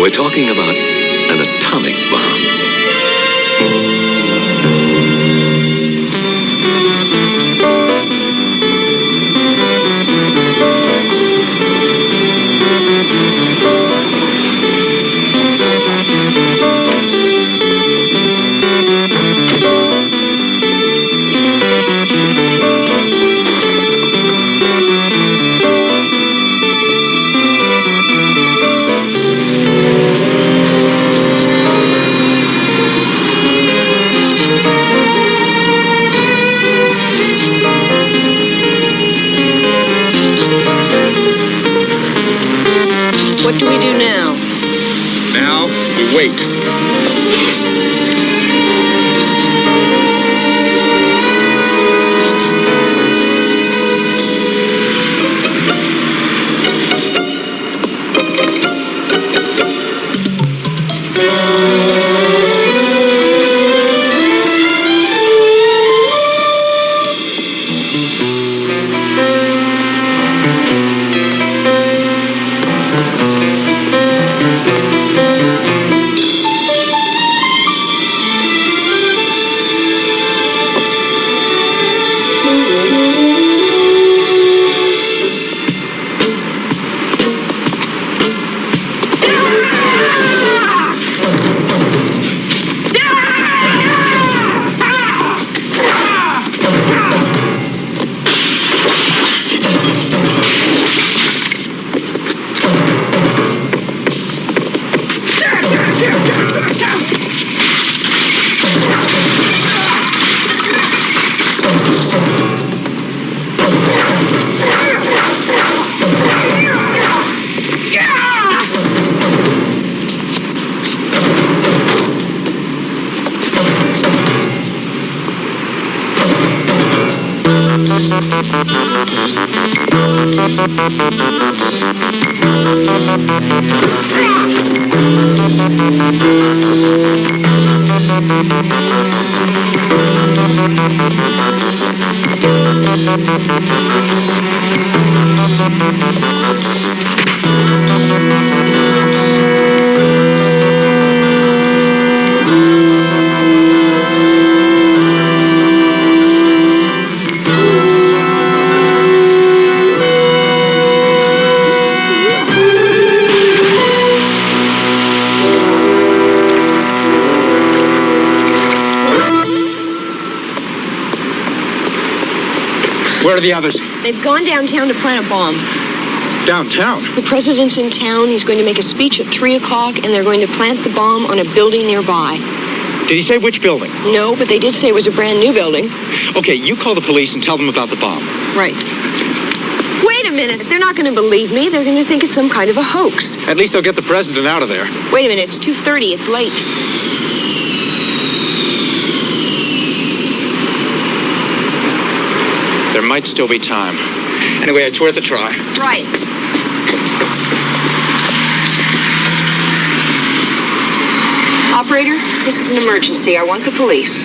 we're talking about an atomic bomb. What do we do now? Now, we wait. Where are the others? They've gone downtown to plant a bomb. Downtown? The president's in town. He's going to make a speech at 3 o'clock, and they're going to plant the bomb on a building nearby. Did he say which building? No, but they did say it was a brand new building. Okay, you call the police and tell them about the bomb. Right. Wait a minute. They're not going to believe me. They're going to think it's some kind of a hoax. At least they'll get the president out of there. Wait a minute. It's 2:30. It's late. There might still be time. Anyway, it's worth a try. Right. Operator, this is an emergency. I want the police.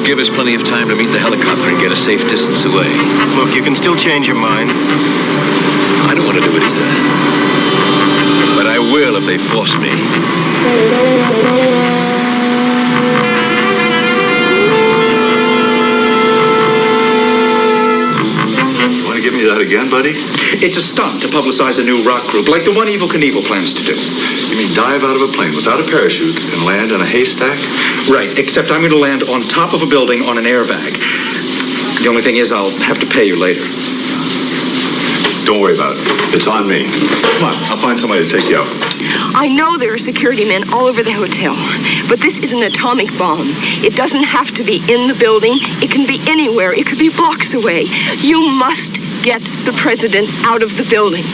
Give us plenty of time to meet the helicopter and get a safe distance away. Look, you can still change your mind. I don't want to do it either. But I will if they force me. You want to give me that again, buddy? It's a stunt to publicize a new rock group, like the one Evel Knievel plans to do. You mean dive out of a plane without a parachute and land in a haystack? Right, except I'm going to land on top of a building on an airbag. The only thing is I'll have to pay you later. Don't worry about it. It's on me. Come on, I'll find somebody to take you out. I know there are security men all over the hotel, but this is an atomic bomb. It doesn't have to be in the building. It can be anywhere. It could be blocks away. You must get the president out of the building.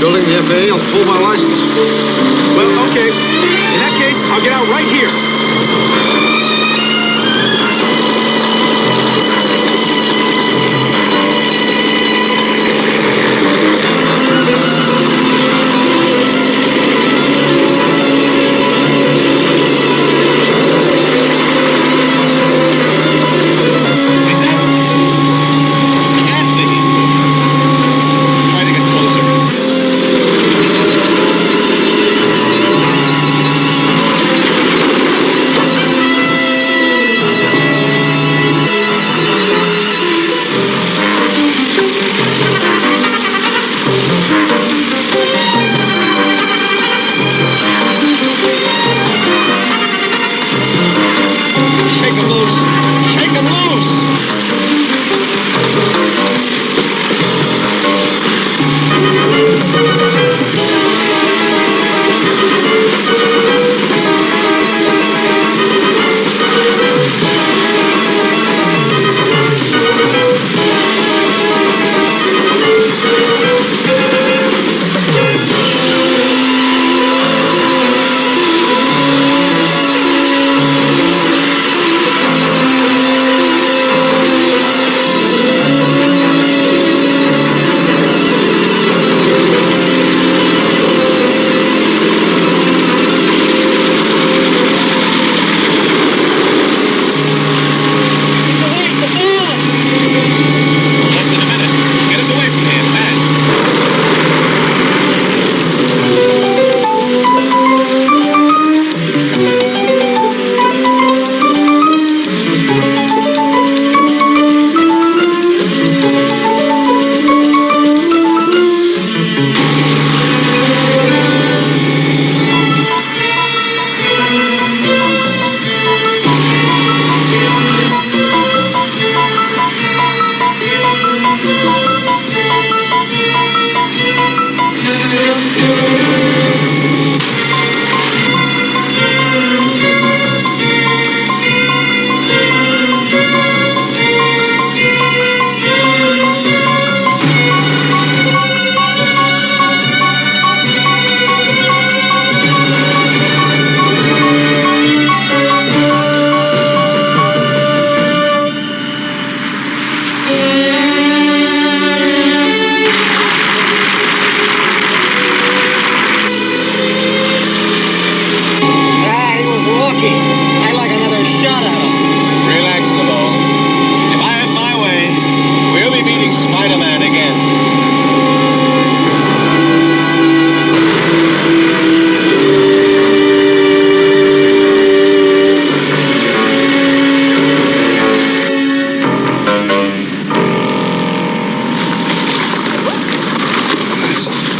Building the FAA, I'll pull my license. Well, okay. In that case, I'll get out right here.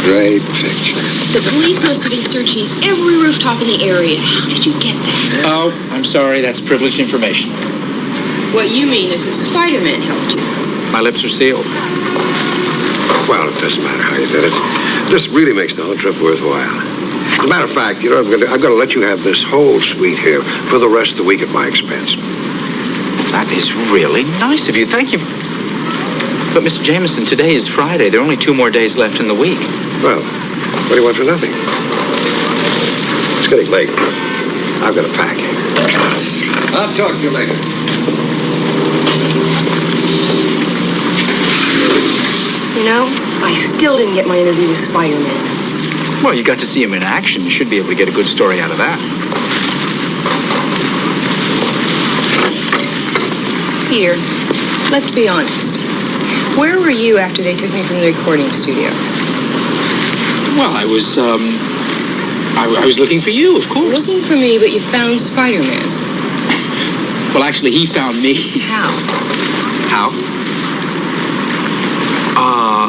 Great picture. The police must have been searching every rooftop in the area. How did you get that? Oh, I'm sorry. That's privileged information. What you mean is that Spider-Man helped you. My lips are sealed. Well, it doesn't matter how you did it. This really makes the whole trip worthwhile. As a matter of fact, you know, I'm going to let you have this whole suite here for the rest of the week at my expense. That is really nice of you. Thank you. But, Mr. Jameson, today is Friday. There are only 2 more days left in the week. Well, what do you want for nothing? It's getting late. I've got to pack. I'll talk to you later. You know, I still didn't get my interview with Spider-Man. Well, you got to see him in action. You should be able to get a good story out of that. Peter, let's be honest. Where were you after they took me from the recording studio? Well, I was looking for you, of course. Looking for me, but you found Spider-Man. Well, actually, he found me. How? How?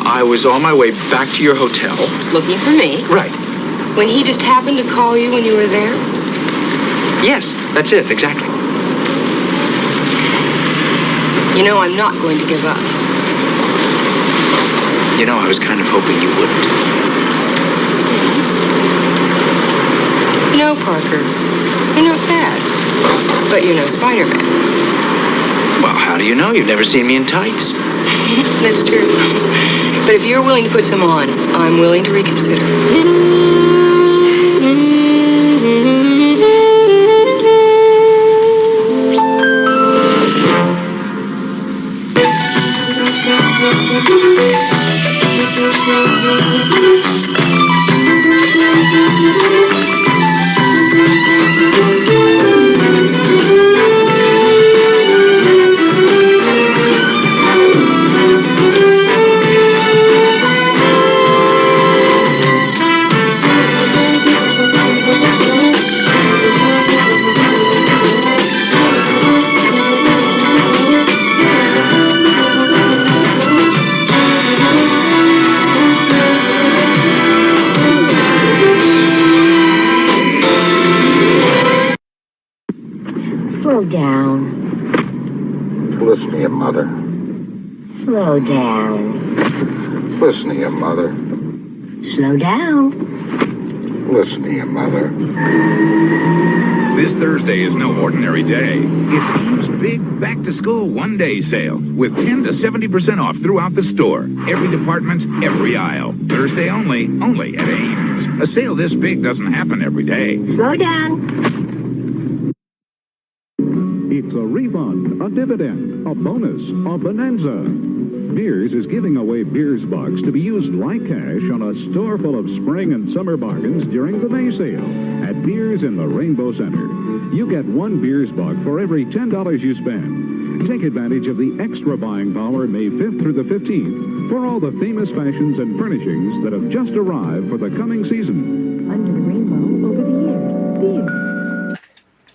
I was on my way back to your hotel. Looking for me? Right. When he just happened to call you when you were there? Yes, that's it, exactly. You know, I'm not going to give up. You know, I was kind of hoping you wouldn't. You know, Parker, you're not bad. But you're no Spider-Man. Well, how do you know? You've never seen me in tights. That's true. But if you're willing to put some on, I'm willing to reconsider. Slow down. Listen to your mother. Slow down. Listen to your mother. Slow down. Listen to your mother. This Thursday is no ordinary day. It's Ames' big back-to-school one-day sale with 10 to 70% off throughout the store. Every department, every aisle. Thursday only at Ames. A sale this big doesn't happen every day. Slow down. It's a refund, a dividend, a bonus, a bonanza. Beers is giving away Beers Bucks to be used like cash on a store full of spring and summer bargains during the May sale at Beers in the Rainbow Center. You get 1 Beers Buck for every $10 you spend. Take advantage of the extra buying power May 5th through the 15th for all the famous fashions and furnishings that have just arrived for the coming season. Under the rainbow over the years. Beers.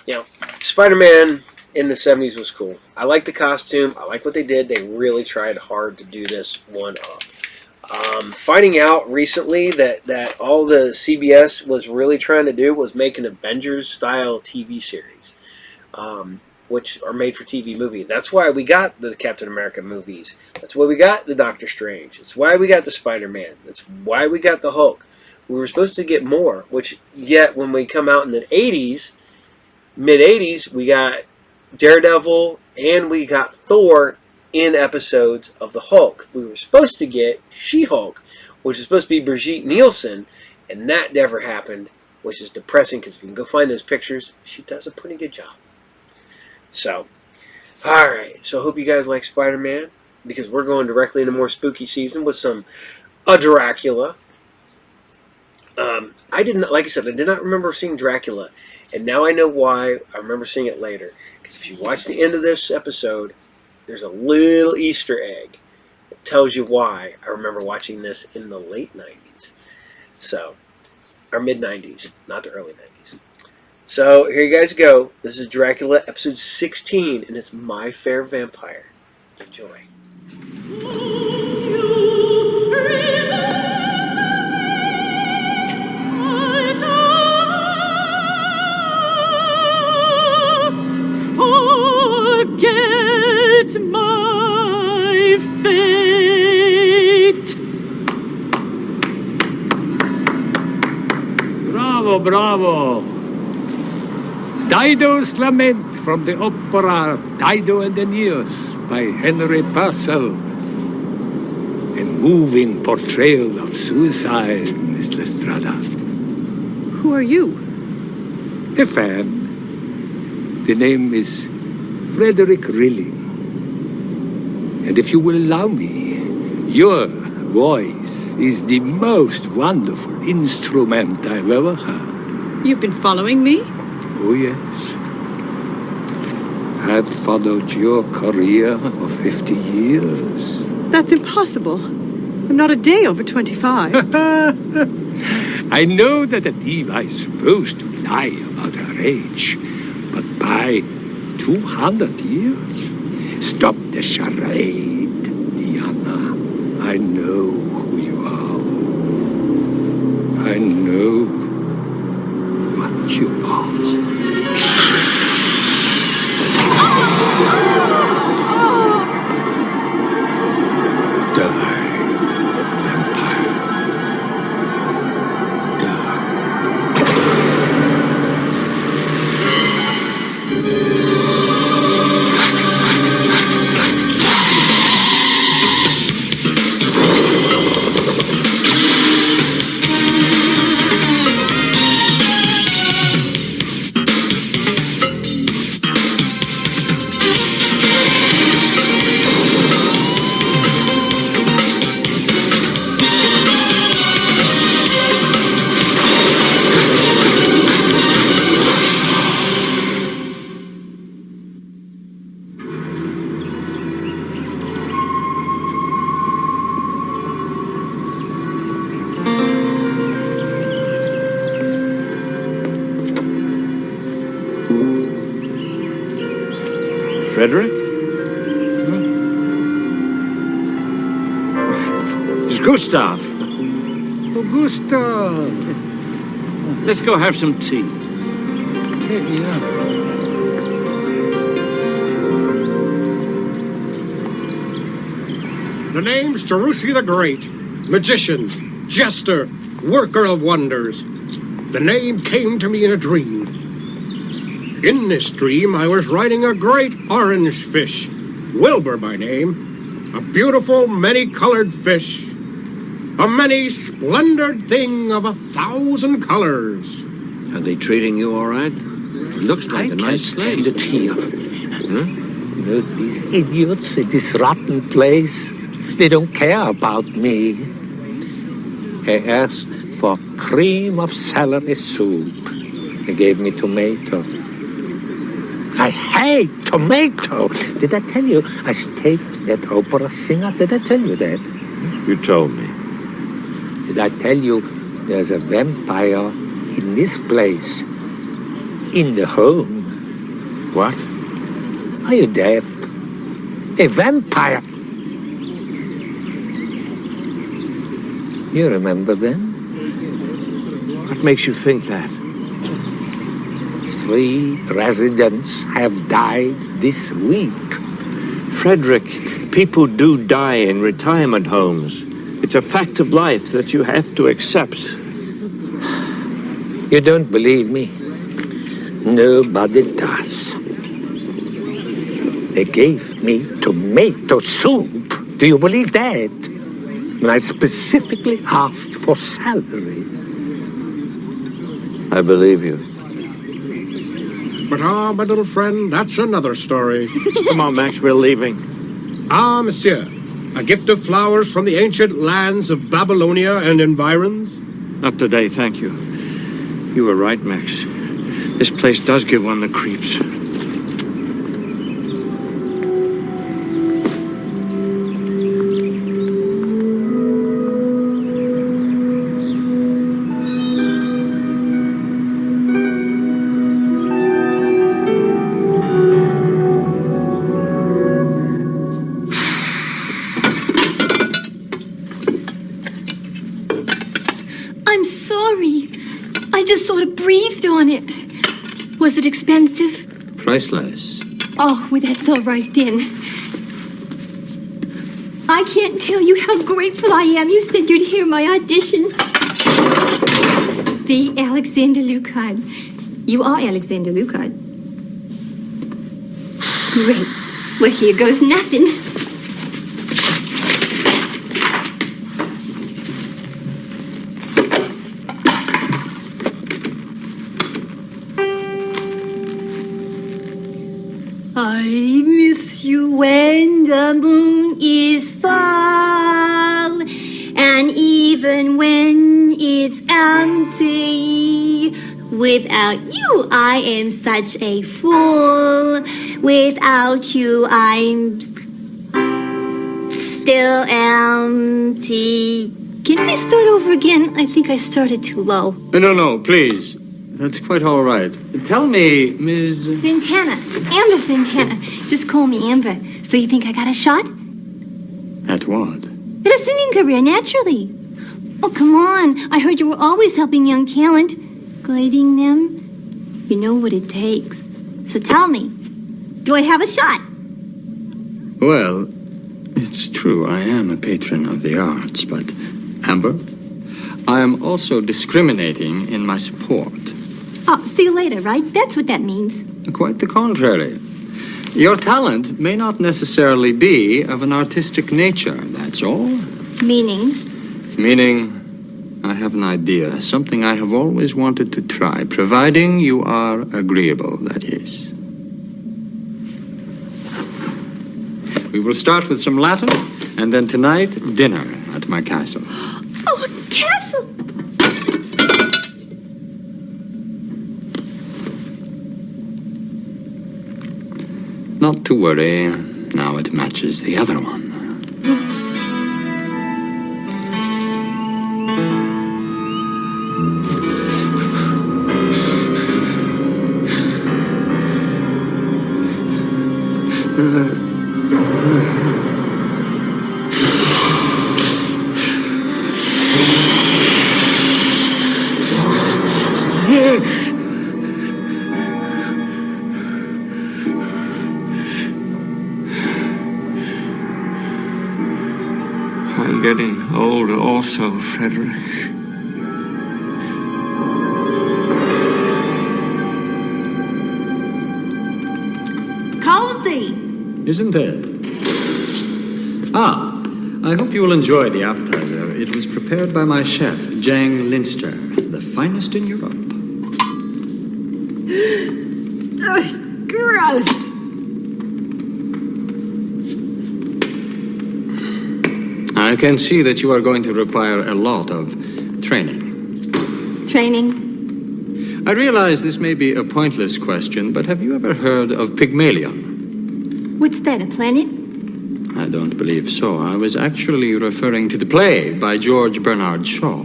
You know, Spider-Man in the 70s was cool. I like the costume. I like what they did. They really tried hard to do this one up. Finding out recently that all the CBS was really trying to do was make an Avengers-style TV series, which are made for TV movie. That's why we got the Captain America movies. That's why we got the Doctor Strange. That's why we got the Spider-Man. That's why we got the Hulk. We were supposed to get more, which yet when we come out in the 80s, mid-80s, we got Daredevil and we got Thor in episodes of the Hulk. We were supposed to get She-Hulk, which is supposed to be Brigitte Nielsen, and that never happened, which is depressing because if you can go find those pictures, she does a pretty good job. So, alright, so I hope you guys like Spider-Man, because we're going directly into more spooky season with some Dracula. I did not, like I said, I did not remember seeing Dracula, and now I know why. I remember seeing it later. Because if you watch the end of this episode, there's a little Easter egg that tells you why I remember watching this in the late 90s. So, or mid-90s, not the early 90s. So, here you guys go. This is Dracula, episode 16, and it's My Fair Vampire. Enjoy. Bravo, bravo. Dido's Lament from the opera Dido and Aeneas by Henry Purcell. A moving portrayal of suicide, Miss Lestrada. Who are you? A fan. The name is Frederick Rilling. And if you will allow me, your voice is the most wonderful instrument I've ever heard. You've been following me? Oh, yes. I've followed your career for 50 years. That's impossible. I'm not a day over 25. I know that a diva is supposed to lie about her age, but by 200 years? Stop the charade, Diana. I know who you are. I know what you are. Frederick? It's Gustav. Oh, Gustav. Let's go have some tea. Yeah. The name's Jerusi the Great, magician, jester, worker of wonders. The name came to me in a dream. In this dream, I was riding a great orange fish, Wilbur by name, a beautiful, many-colored fish, a many-splendored thing of 1,000 colors. Are they treating you all right? It looks like a nice place. I can't stand it here. You know, these idiots at this rotten place, they don't care about me. I asked for cream of celery soup. They gave me tomato. I hate tomato. Did I tell you I staked that opera singer? Did I tell you that? You told me. Did I tell you there's a vampire in this place? In the home. What? Are you deaf? A vampire. You remember them? What makes you think that? 3 residents have died this week. Frederick, people do die in retirement homes. It's a fact of life that you have to accept. You don't believe me? Nobody does. They gave me tomato soup. Do you believe that? And I specifically asked for salary. I believe you. But my little friend, that's another story. Come on, Max, we're leaving. Monsieur, a gift of flowers from the ancient lands of Babylonia and environs? Not today, thank you. You were right, Max. This place does give one the creeps. I'm sorry. I just sort of breathed on it. Was it expensive? Priceless. Oh, well, that's all right then. I can't tell you how grateful I am you said you'd hear my audition. The Alexander Lucard. You are Alexander Lucard. Great. Well, here goes nothing. I miss you when the moon is full, and even when it's empty. Without you, I am such a fool. Without you, I'm still empty. Can we start over again? I think I started too low. No, please. That's quite all right. Tell me, Ms. Santana. Amber Santana. Just call me Amber. So you think I got a shot? At what? At a singing career, naturally. Oh, come on. I heard you were always helping young talent. Guiding them. You know what it takes. So tell me, do I have a shot? Well, it's true. I am a patron of the arts, but, Amber, I am also discriminating in my support. Oh, see you later, right? That's what that means. Quite the contrary. Your talent may not necessarily be of an artistic nature, that's all. Meaning? Meaning, I have an idea, something I have always wanted to try, providing you are agreeable, that is. We will start with some Latin, and then tonight, dinner at my castle. Oh, a castle! Not to worry, now it matches the other one. I'm getting old also, Frederick. Cozy! Isn't it? I hope you will enjoy the appetizer. It was prepared by my chef, Jang Linster, the finest in Europe. Ugh, gross! I can see that you are going to require a lot of training. Training? I realize this may be a pointless question, but have you ever heard of Pygmalion? What's that, a planet? I don't believe so. I was actually referring to the play by George Bernard Shaw.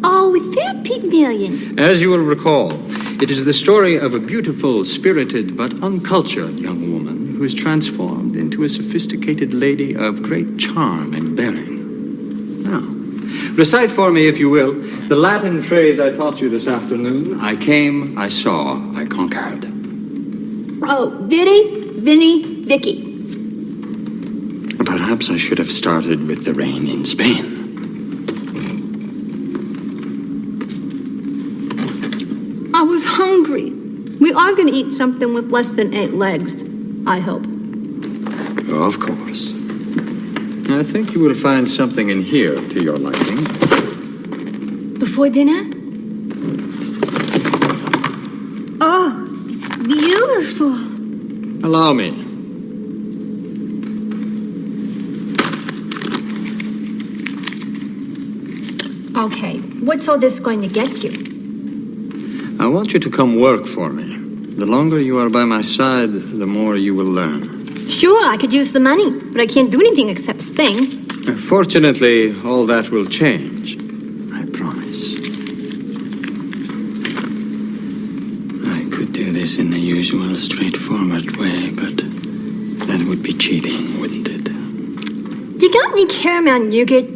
Oh, that Pygmalion. As you will recall, it is the story of a beautiful, spirited, but uncultured young woman who is transformed into a sophisticated lady of great charm and bearing. Now, recite for me, if you will, the Latin phrase I taught you this afternoon. I came, I saw, I conquered. Oh, Vinny, Vicky. Perhaps I should have started with the rain in Spain. I was hungry. We are going to eat something with less than 8 legs, I hope. Of course. I think you will find something in here to your liking. Before dinner? Oh, it's beautiful. Allow me. Okay, what's all this going to get you? I want you to come work for me. The longer you are by my side, the more you will learn. Sure, I could use the money, but I can't do anything except sing. Fortunately, all that will change. I promise. I could do this in the usual straightforward way, but that would be cheating, wouldn't it? You got any caramel nougat?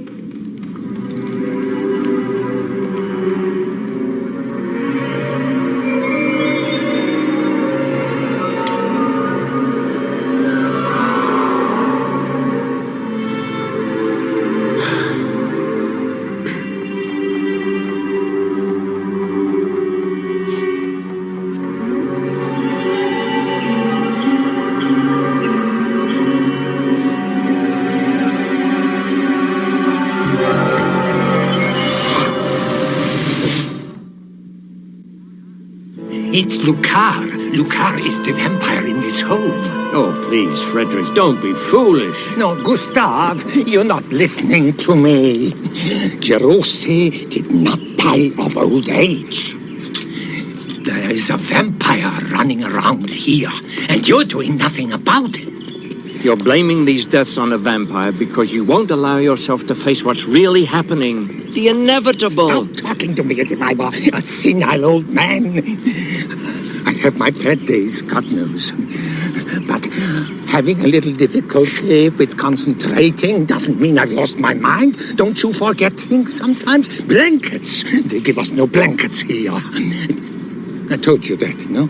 It's Lucar. Lucar is the vampire in this home. Oh, please, Frederick, don't be foolish. No, Gustav, you're not listening to me. Jerosi did not die of old age. There is a vampire running around here, and you're doing nothing about it. You're blaming these deaths on a vampire because you won't allow yourself to face what's really happening. The inevitable. Stop talking to me as if I were a senile old man. I have my bad days, God knows. But having a little difficulty with concentrating doesn't mean I've lost my mind. Don't you forget things sometimes? Blankets. They give us no blankets here. I told you that, no?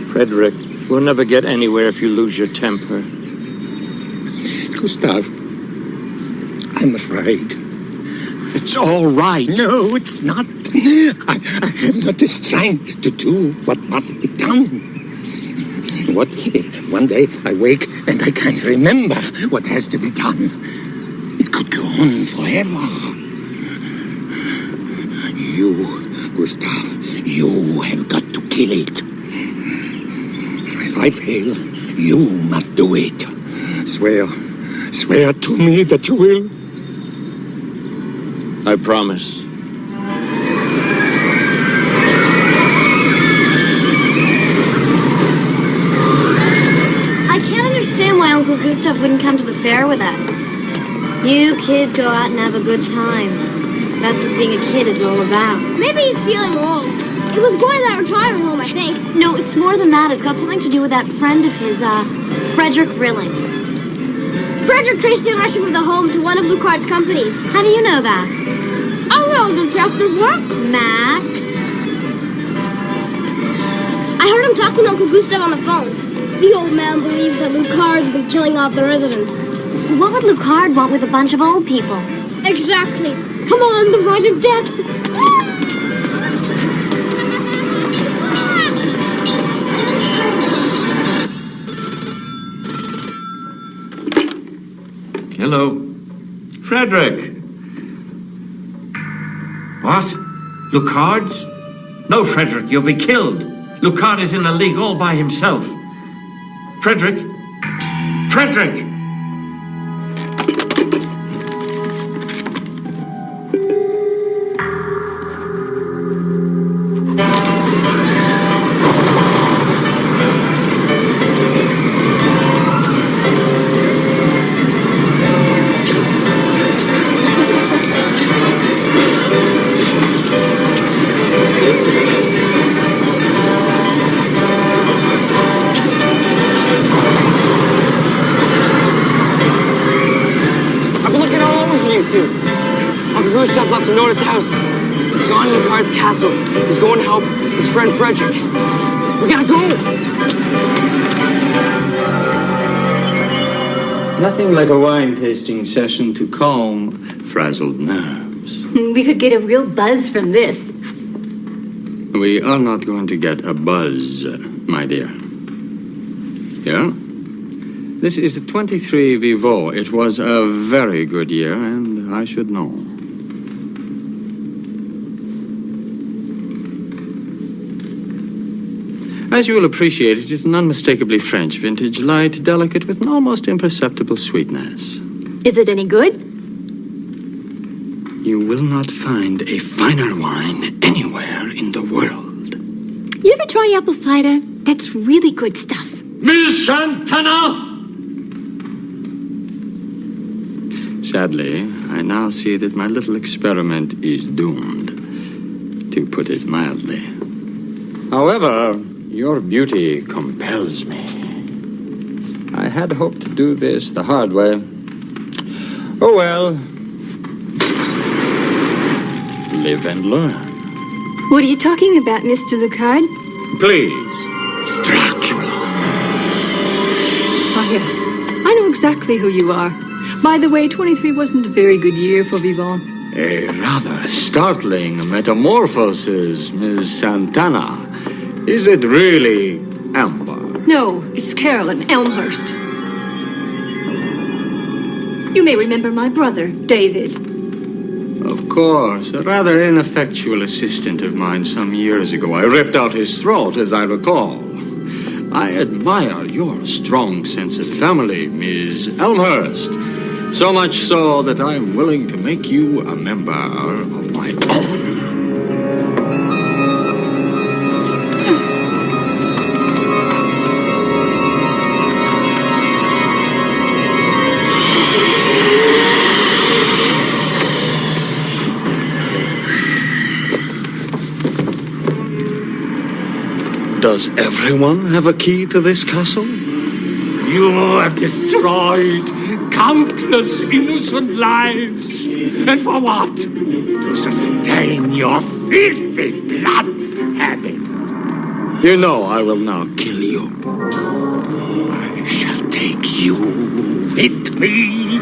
Frederick, we'll never get anywhere if you lose your temper. Gustav, I'm afraid. It's all right. No, it's not. I have not the strength to do what must be done. What if one day I wake and I can't remember what has to be done? It could go on forever. You, Gustav, you have got to kill it. If I fail, you must do it. Swear to me that you will. I promise. I can't understand why Uncle Gustav wouldn't come to the fair with us. You kids go out and have a good time. That's what being a kid is all about. Maybe he's feeling old. It was going to that retirement home, I think. No, it's more than that. It's got something to do with that friend of his, Frederick Rilling. Frederick traced the ownership of the home to one of Lucard's companies. How do you know that? Oh, well, detective work. Max? I heard him talking to Uncle Gustav on the phone. The old man believes that Lucard's been killing off the residents. What would Lucard want with a bunch of old people? Exactly. Come on, the rite of death. Hello. Frederick. What? Lucard's? No, Frederick, you'll be killed. Lucard is in a league all by himself. Frederick? Frederick! Gustav left a note at the house. He's gone to Lucard's castle. He's going to help his friend Frederick. We gotta go! Nothing like a wine tasting session to calm frazzled nerves. We could get a real buzz from this. We are not going to get a buzz, my dear. Yeah? This is 23 Vivo. It was a very good year, and I should know. As you will appreciate, it is an unmistakably French vintage, light, delicate, with an almost imperceptible sweetness. Is it any good? You will not find a finer wine anywhere in the world. You ever try apple cider? That's really good stuff. Miss Santana! Sadly, I now see that my little experiment is doomed, to put it mildly. However, your beauty compels me. I had hoped to do this the hard way. Oh well. Live and learn. What are you talking about, Mr. Lucard? Please. Dracula. Ah, yes. I know exactly who you are. By the way, 23 wasn't a very good year for Vivant. A rather startling metamorphosis, Miss Santana. Is it really Amber? No, it's Carolyn Elmhurst. You may remember my brother, David. Of course. A rather ineffectual assistant of mine some years ago. I ripped out his throat, as I recall. I admire your strong sense of family, Miss Elmhurst. So much so that I'm willing to make you a member of my own. Does everyone have a key to this castle? You have destroyed countless innocent lives. And for what? To sustain your filthy blood habit. You know I will now kill you. I shall take you with me.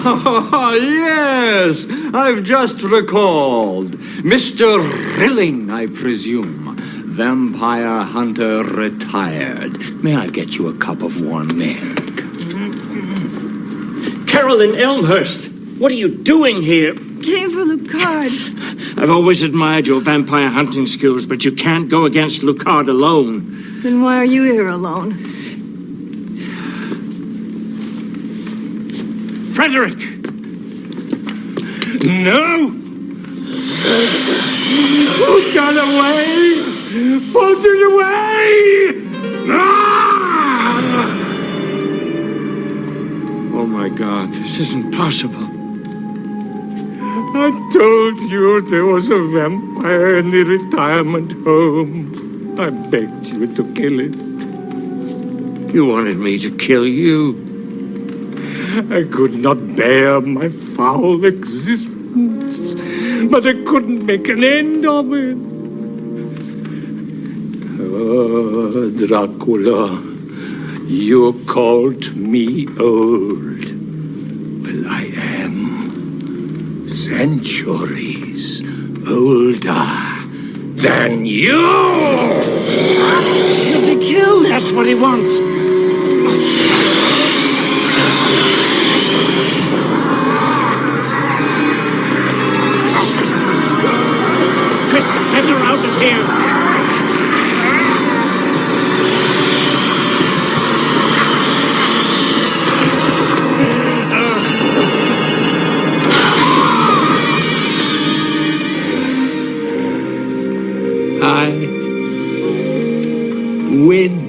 Oh, yes! I've just recalled. Mr. Rilling, I presume. Vampire hunter retired. May I get you a cup of warm milk? Carolyn Elmhurst, what are you doing here? Came for Lucard. I've always admired your vampire hunting skills, but you can't go against Lucard alone. Then why are you here alone? Frederick! No! Put that away! Put it away! Ah! Oh my God, this isn't possible. I told you there was a vampire in the retirement home. I begged you to kill it. You wanted me to kill you. I could not bear my foul existence, but I couldn't make an end of it. Oh, Dracula, you called me old. Well, I am centuries older than you! He'll be killed! That's what he wants! Get her out of here! I win.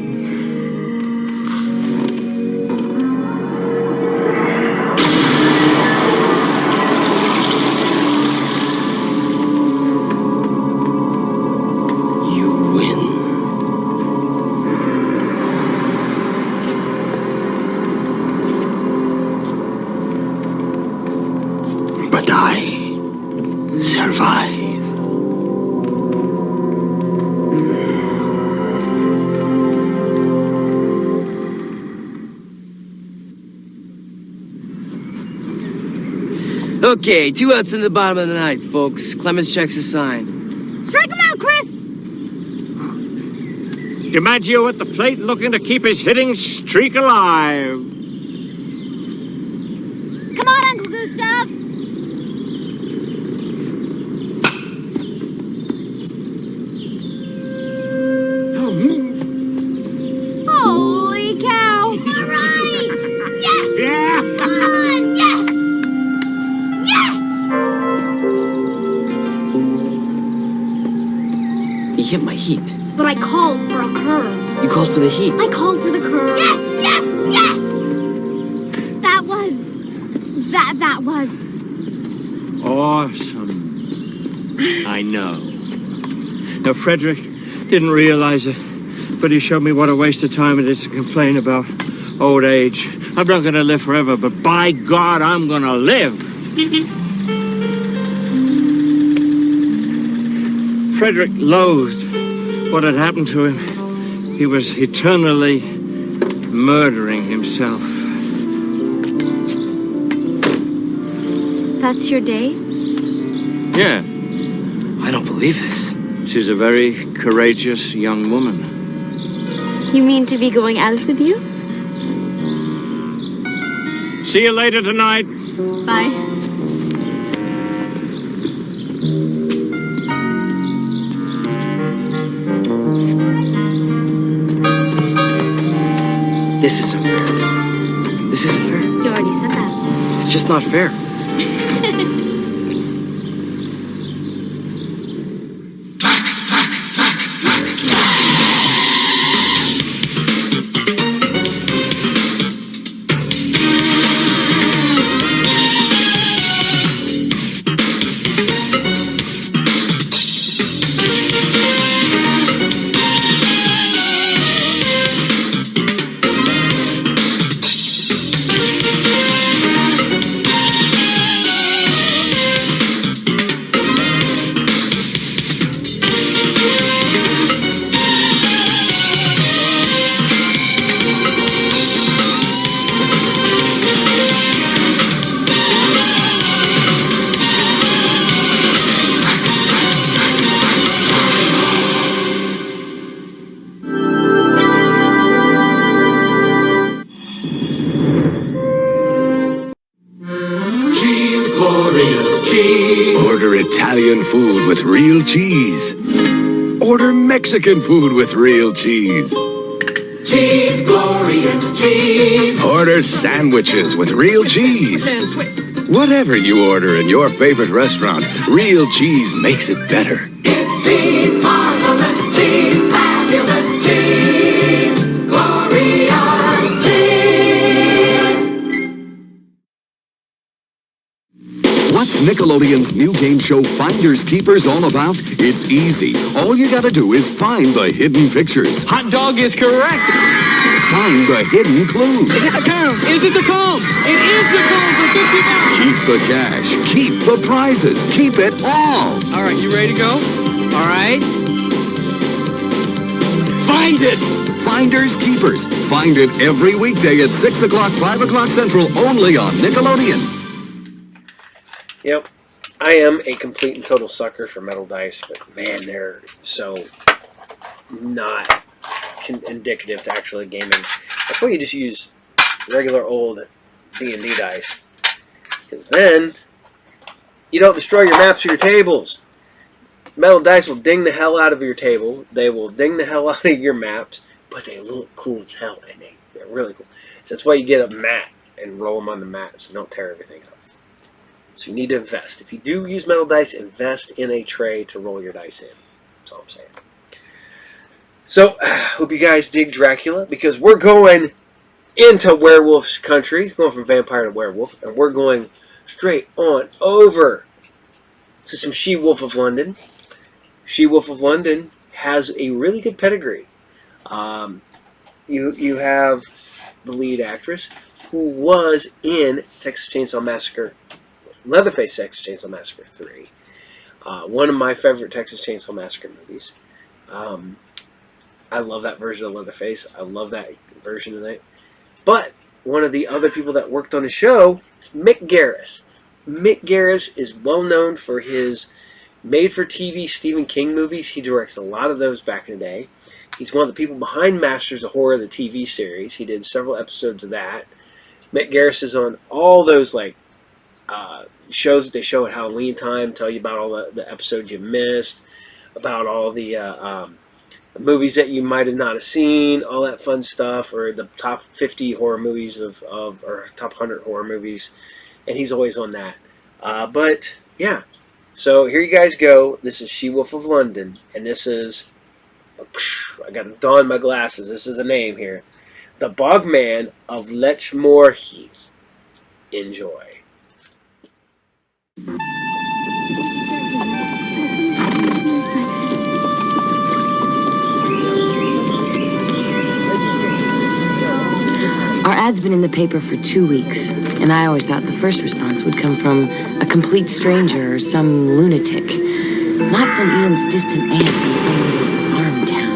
But I survive. Okay, 2 outs in the bottom of the ninth, folks. Clemens checks his sign. Strike him out, Chris! DiMaggio at the plate looking to keep his hitting streak alive. Come on, Uncle Gustav! Holy cow! All right! Yes! Yeah! Come on! Yes! Yes! You hit my heat. But I called for a curve. You called for the heat. I called for the curve. Yes! Yes! Yes! That was... That was... Awesome. I know. Now, Frederick didn't realize it, but he showed me what a waste of time it is to complain about old age. I'm not going to live forever, but by God, I'm going to live. Frederick loathed what had happened to him. He was eternally murdering himself. That's your day? Yeah. I don't believe this. She's a very courageous young woman. You mean to be going out with you? See you later tonight. Bye. This isn't fair. This isn't fair. You already said that. It's just not fair. Order Italian food with real cheese. Order Mexican food with real cheese. Cheese, glorious cheese. Order sandwiches with real cheese. Whatever you order in your favorite restaurant, real cheese makes it better. It's cheese, marvelous cheese, fabulous cheese, glorious cheese. What's Nickelodeon's new game show Finders Keepers all about? It's easy. All you gotta do is find the hidden pictures. Hot dog is correct. Find the hidden clues. Is it the comb? Is it the comb? It is the comb for $50. Keep the cash. Keep the prizes. Keep it all. All right, you ready to go? All right. Find it. Finders Keepers. Find it every weekday at 6 o'clock, 5 o'clock Central, only on Nickelodeon. Yep, I am a complete and total sucker for metal dice, but man, they're so not indicative to actually gaming. That's why you just use regular old D&D dice, because then you don't destroy your maps or your tables. Metal dice will ding the hell out of your table. They will ding the hell out of your maps, but they look cool as hell, and they're really cool. So that's why you get a mat and roll them on the mat so they don't tear everything up. So you need to invest. If you do use metal dice, invest in a tray to roll your dice in. That's all I'm saying. So, hope you guys dig Dracula, because we're going into werewolf country, going from vampire to werewolf, and we're going straight on over to some She-Wolf of London. She-Wolf of London has a really good pedigree. You have the lead actress who was in Texas Chainsaw Massacre, Leatherface Texas Chainsaw Massacre 3. One of my favorite Texas Chainsaw Massacre movies. I love that version of Leatherface. I love that version of that. But one of the other people that worked on the show is Mick Garris. Mick Garris is well known for his made-for-TV Stephen King movies. He directed a lot of those back in the day. He's one of the people behind Masters of Horror, the TV series. He did several episodes of that. Mick Garris is on all those shows that they show at Halloween time, tell you about all the episodes you missed, about all the movies that you might have not seen, all that fun stuff, or the top 50 horror movies or top 100 horror movies, and he's always on that. But yeah, so here you guys go. This is She-Wolf of London, and this is, I got to don my glasses. This is a name here, the Bogman of Letchmore Heath. Enjoy. Our ad's been in the paper for 2 weeks, and I always thought the first response would come from a complete stranger or some lunatic, not from Ian's distant aunt in some little farm town.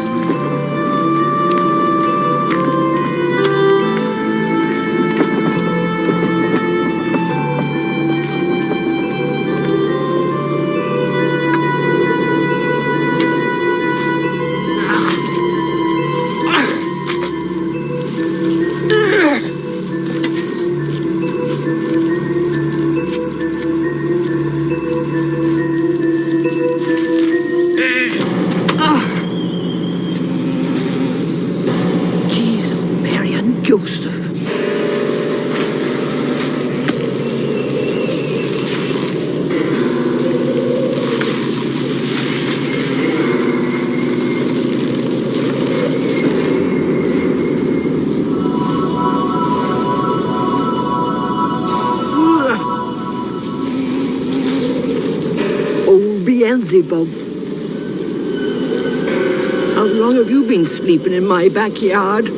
ladybug. How long have you been sleeping in my backyard?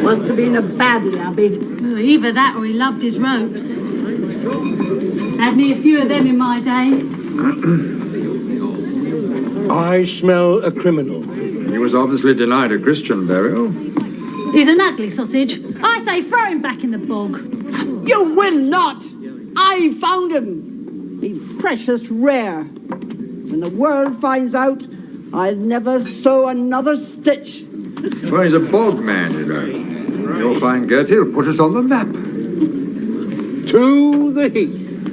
Must have been a baddie, Abby. Either that or he loved his ropes. Had me a few of them in my day. I smell a criminal. He was obviously denied a Christian burial. He's an ugly sausage. I say throw him back in the bog. You will not! I found him! He's precious rare. When the world finds out, I'll never sew another stitch. Well, he's a bog man, you know. You'll find Gertie will put us on the map. To the heath.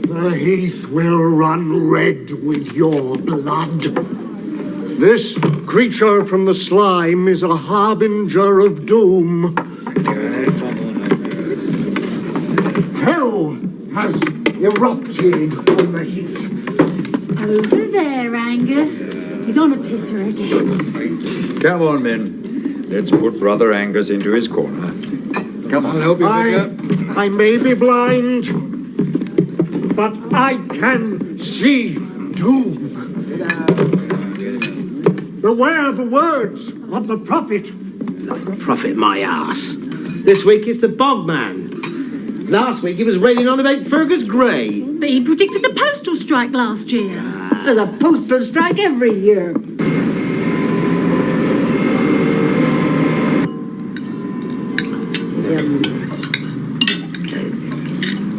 The heath will run red with your blood. This creature from the slime is a harbinger of doom. Hell has erupted on the heath. Over there, Angus. He's on a pisser again. Come on, men. Let's put Brother Angus into his corner. Come on, help you pick up. I may be blind, but I can see doom. Beware the words of the prophet. Prophet my ass. This week it's the Bogman. Last week he was railing on about Fergus Gray. But he predicted the postal strike last year. There's a postal strike every year.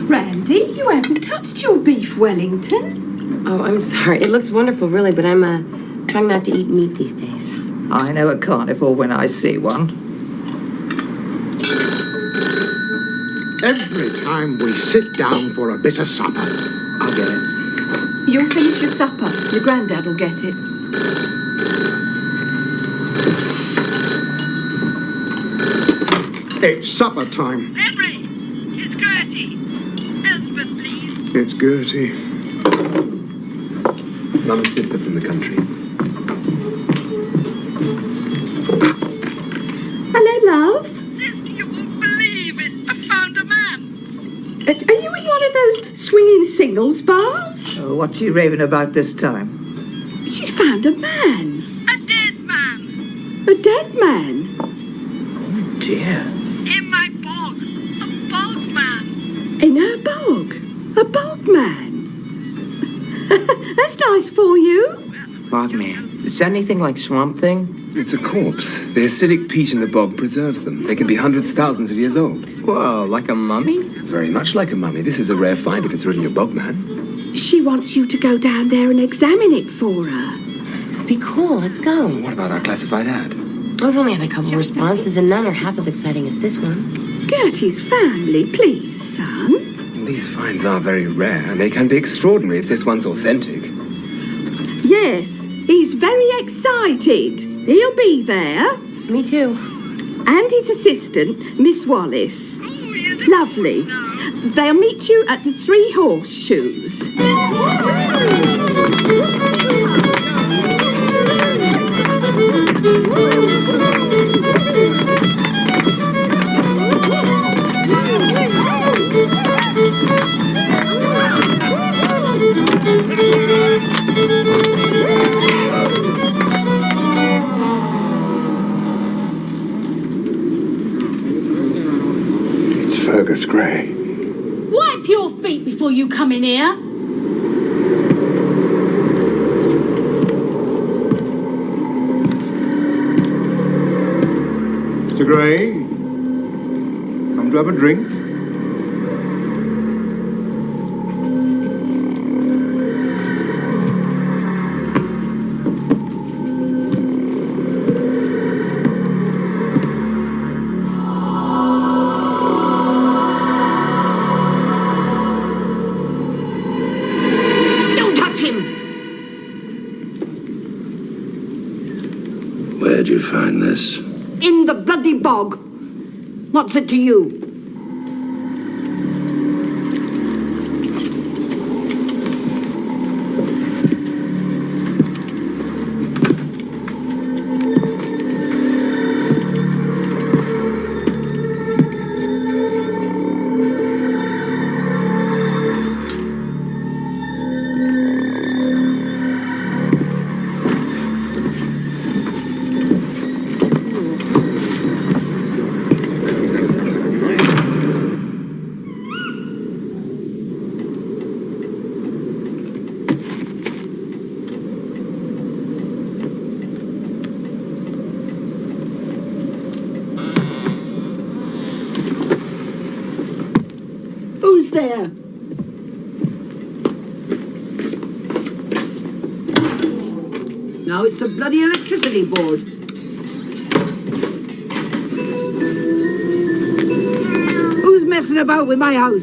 Randy, you haven't touched your beef Wellington. Oh, I'm sorry. It looks wonderful, really, but I'm trying not to eat meat these days. I know a carnivore when I see one. Every time we sit down for a bit of supper, I'll get it. You'll finish your supper. Your granddad will get it. It's supper time. Henry, it's Gertie. Elspeth, please. It's Gertie. Mum's sister from the country. Hello, love. Sis, you won't believe it. I found a man. Are you in one of those swinging singles bars? Oh, what's she raving about this time? She's found a man. A dead man. A dead man? Oh, dear. In my bog. A bog man. In her bog? A bog man? That's nice for you. Bog man. Is that anything like Swamp Thing? It's a corpse. The acidic peat in the bog preserves them. They can be hundreds, thousands of years old. Whoa, like a mummy? Very much like a mummy. This is a rare find if it's really a bog man. She wants you to go down there and examine it for her. Be cool, let's go. What about our classified ad? I've only had a couple responses, and none are half as exciting as this one. Gertie's family, please, son. Well, these finds are very rare, and they can be extraordinary if this one's authentic. Yes, he's very excited. He'll be there. Me too. And his assistant, Miss Wallace. Lovely. They'll meet you at the Three Horseshoes. Angus Gray. Wipe your feet before you come in here. Mr. Gray, come to have a drink? Don't touch him! Where'd you find this? In the bloody bog. What's it to you? Who's there? Now it's the bloody electricity board. Who's messing about with my house?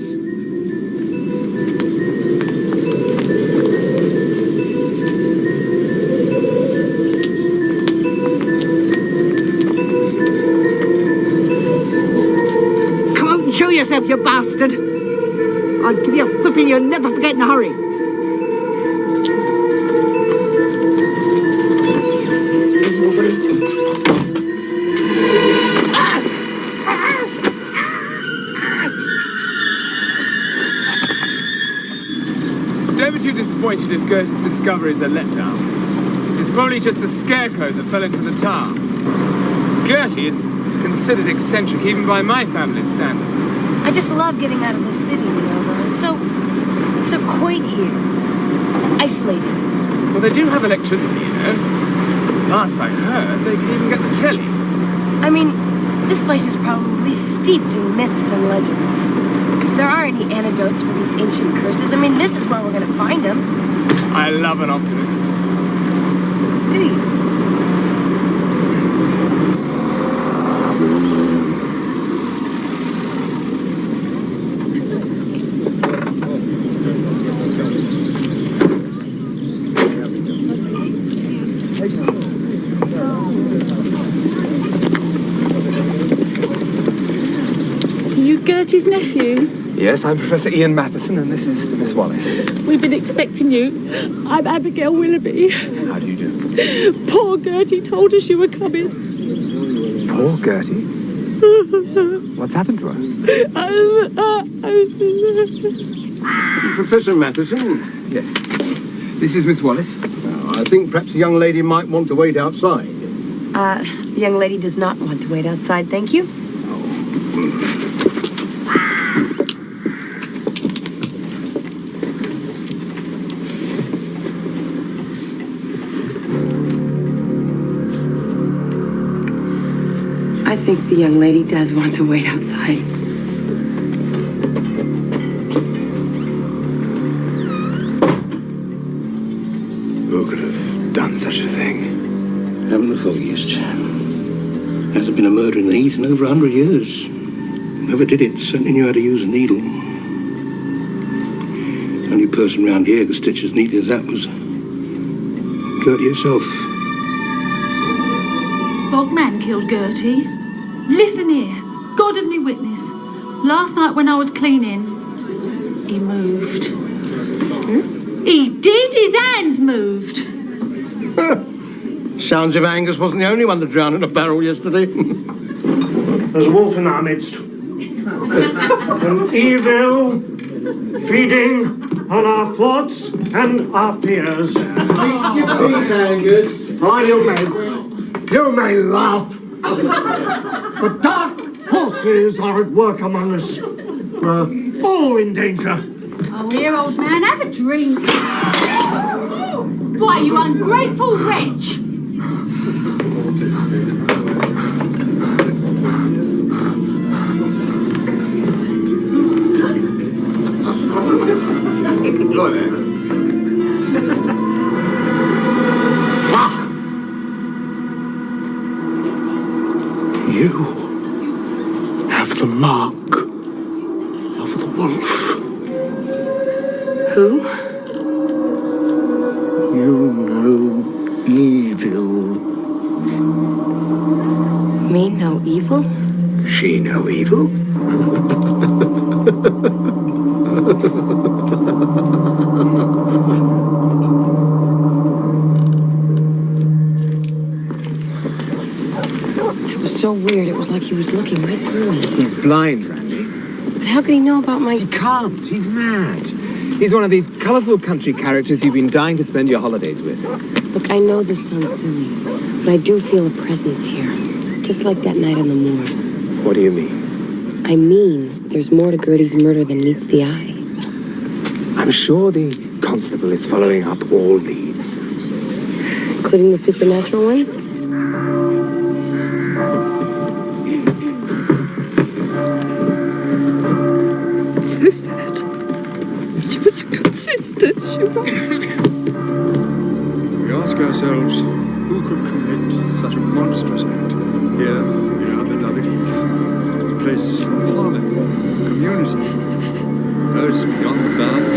Come out and show yourself, you bastard! I'll give you a whipping you'll never forget in a hurry. Don't be too disappointed if Gertie's discovery is a letdown. It's probably just the scarecrow that fell into the tower. Gertie is considered eccentric even by my family's standards. I just love getting out of the city, you know. It's so quaint here. Isolated. Well, they do have electricity, you know. Last I heard, they can even get the telly. I mean, this place is probably steeped in myths and legends. If there are any antidotes for these ancient curses, I mean, this is where we're gonna find them. I love an optimist. Do you? Gertie's nephew? Yes, I'm Professor Ian Matheson, and this is Miss Wallace. We've been expecting you. I'm Abigail Willoughby. How do you do? Poor Gertie told us you were coming. Poor Gertie? What's happened to her? Professor Matheson? Yes. This is Miss Wallace. I think perhaps the young lady might want to wait outside. The young lady does not want to wait outside, thank you. I think the young lady does want to wait outside. Who could have done such a thing? Haven't the foggiest. Hasn't been a murder in the Heath in over 100 years. Whoever did it certainly knew how to use a needle. The only person round here who could stitch as neatly as that was Gertie herself. Bogman killed Gertie. Listen here, God is me witness. Last night when I was cleaning, he moved. He did, his hands moved. Sounds if Angus wasn't the only one that drowned in a barrel yesterday. There's a wolf in our midst. An evil feeding on our thoughts and our fears. Peace, Angus. Oh, you may laugh. But dark forces are at work among us. We're all in danger. Oh, here, old man, have a drink. Why, you ungrateful wretch! You have the mark of the wolf. Who? You know evil. Me know evil? She know evil? That was so weird. It was like he was looking right through me. He's blind, Randy. But how could he know about my... He can't. He's mad. He's one of these colourful country characters you've been dying to spend your holidays with. Look, I know this sounds silly, but I do feel a presence here. Just like that night on the moors. What do you mean? I mean, there's more to Gertie's murder than meets the eye. I'm sure the constable is following up all leads. Including the supernatural ones? So sad. She was a good sister, she was. We ask ourselves, who could commit such a monstrous act? Here, we are the loving Heath, a place of harmony, community. Oh, it's beyond bounds.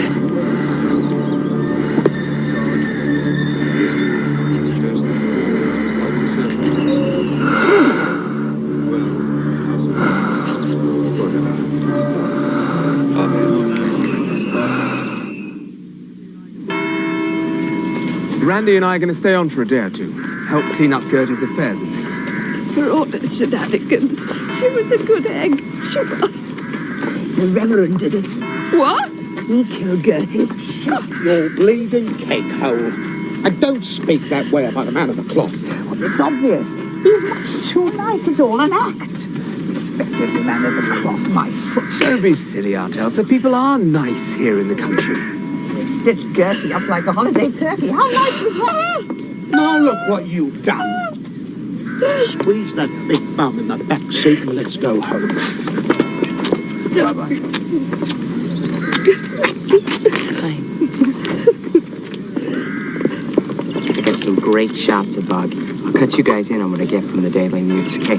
Randy and I are going to stay on for a day or two. Help clean up Gertie's affairs and things. For all her shenanigans, she was a good egg. She was. The Reverend did it. What? He killed Gertie. Shut your bleeding cake hole. And don't speak that way about a man of the cloth. Well, it's obvious. He's much too nice. It's all an act. Respected the man of the cloth, my foot. Don't be silly, Artelsa. People are nice here in the country. They stitched Gertie up like a holiday turkey. How nice was that? Now look what you've done. Squeeze that big bum in the back seat and let's go home. Bye-bye. I got some great shots of Bug. I'll cut you guys in on what I get from the Daily News. Okay.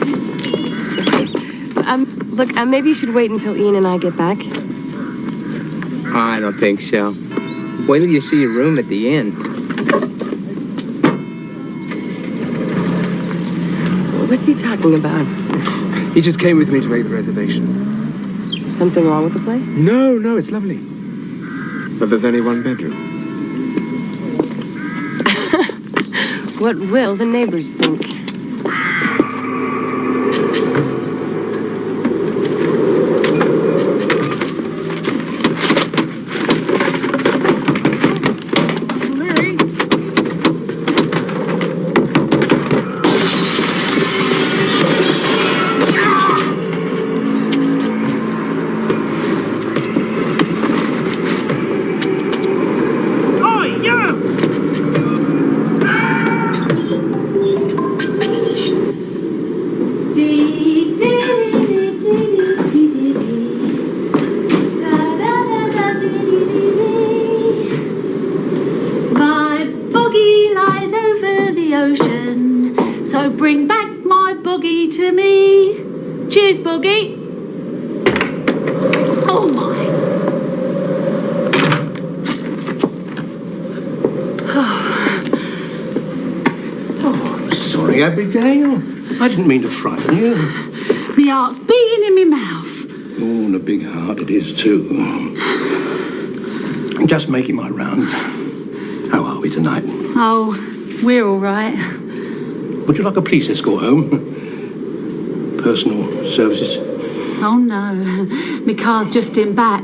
Look, maybe you should wait until Ian and I get back. I don't think so. Wait till you see your room at the inn. What's he talking about? He just came with me to make the reservations. Something wrong with the place? No, it's lovely. But there's only one bedroom. What will the neighbors think? Bring back my buggy to me. Cheers, buggy. Oh, my. Oh, sorry, Abigail. I didn't mean to frighten you. Me heart's beating in me mouth. Oh, and a big heart it is, too. Just making my rounds. How are we tonight? Oh, we're all right. Would you like a police escort home? Personal services? Oh, no. My car's just in back.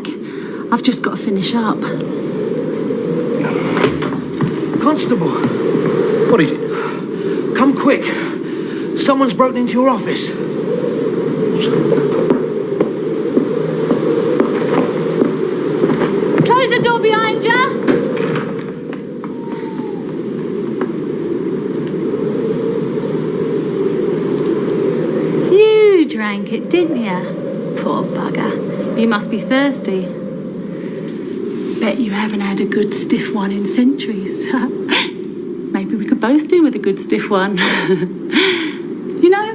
I've just got to finish up. Constable. What is it? Come quick. Someone's broken into your office. drank it, didn't you? Poor bugger. You must be thirsty. Bet you haven't had a good stiff one in centuries. Maybe we could both do with a good stiff one. You know,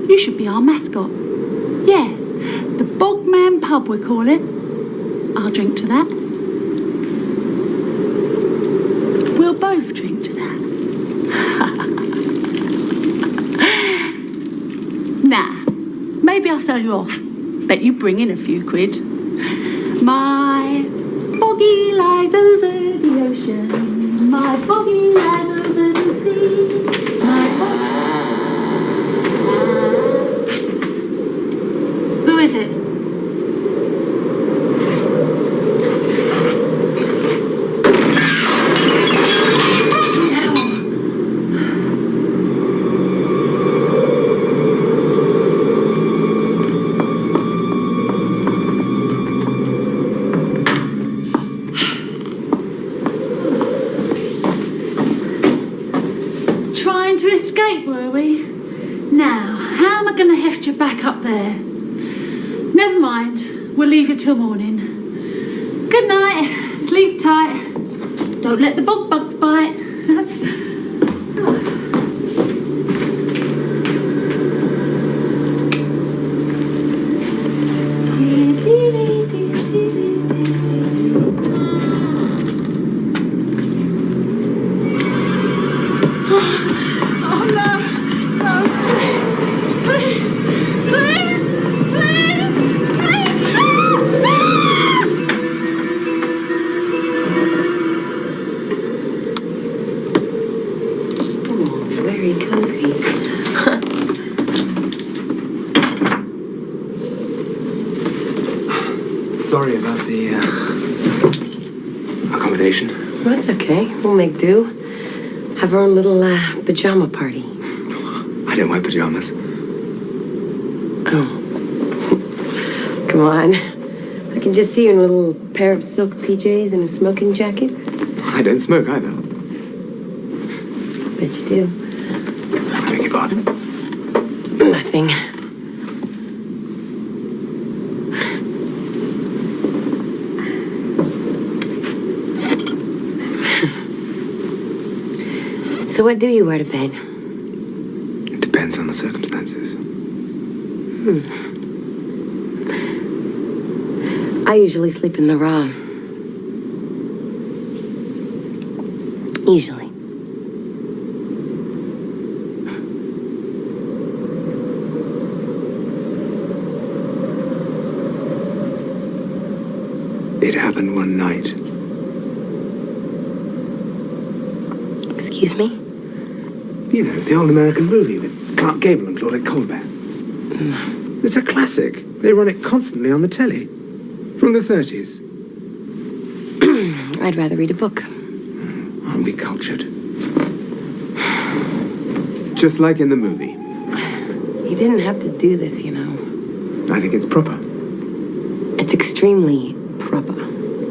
you should be our mascot. Yeah, the Bogman Pub, we call it. I'll drink to that. We'll both drink to that. Nah, maybe I'll sell you off. Bet you bring in a few quid. My boggy lies over the ocean. My boggy lies over the sea. My Who is it? Trying to escape, were we? Now, how am I going to heft you back up there? Never mind, we'll leave you till morning. Good night, sleep tight. Don't let the bog bugs bite. Oh no, no, please, please, Very cozy. Sorry about the accommodation. Well, that's okay. We'll make do. Have our own little pajama party. I don't wear pajamas. Oh. Come on. I can just see you in a little pair of silk PJs and a smoking jacket. I don't smoke either. Bet you do. I beg your pardon? Nothing. So what do you wear to bed? It depends on the circumstances. I usually sleep in the raw. Usually. It happened one night. Excuse me? You know, the old American movie with Clark Gable and Claudette Colbert. It's a classic. They run it constantly on the telly. From the 30s. I'd rather read a book. Aren't we cultured? Just like in the movie. You didn't have to do this, you know. I think it's proper. It's extremely proper.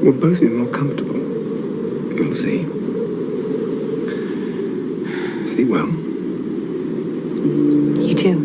We'll both be more comfortable. You'll see. Sleep well. You too.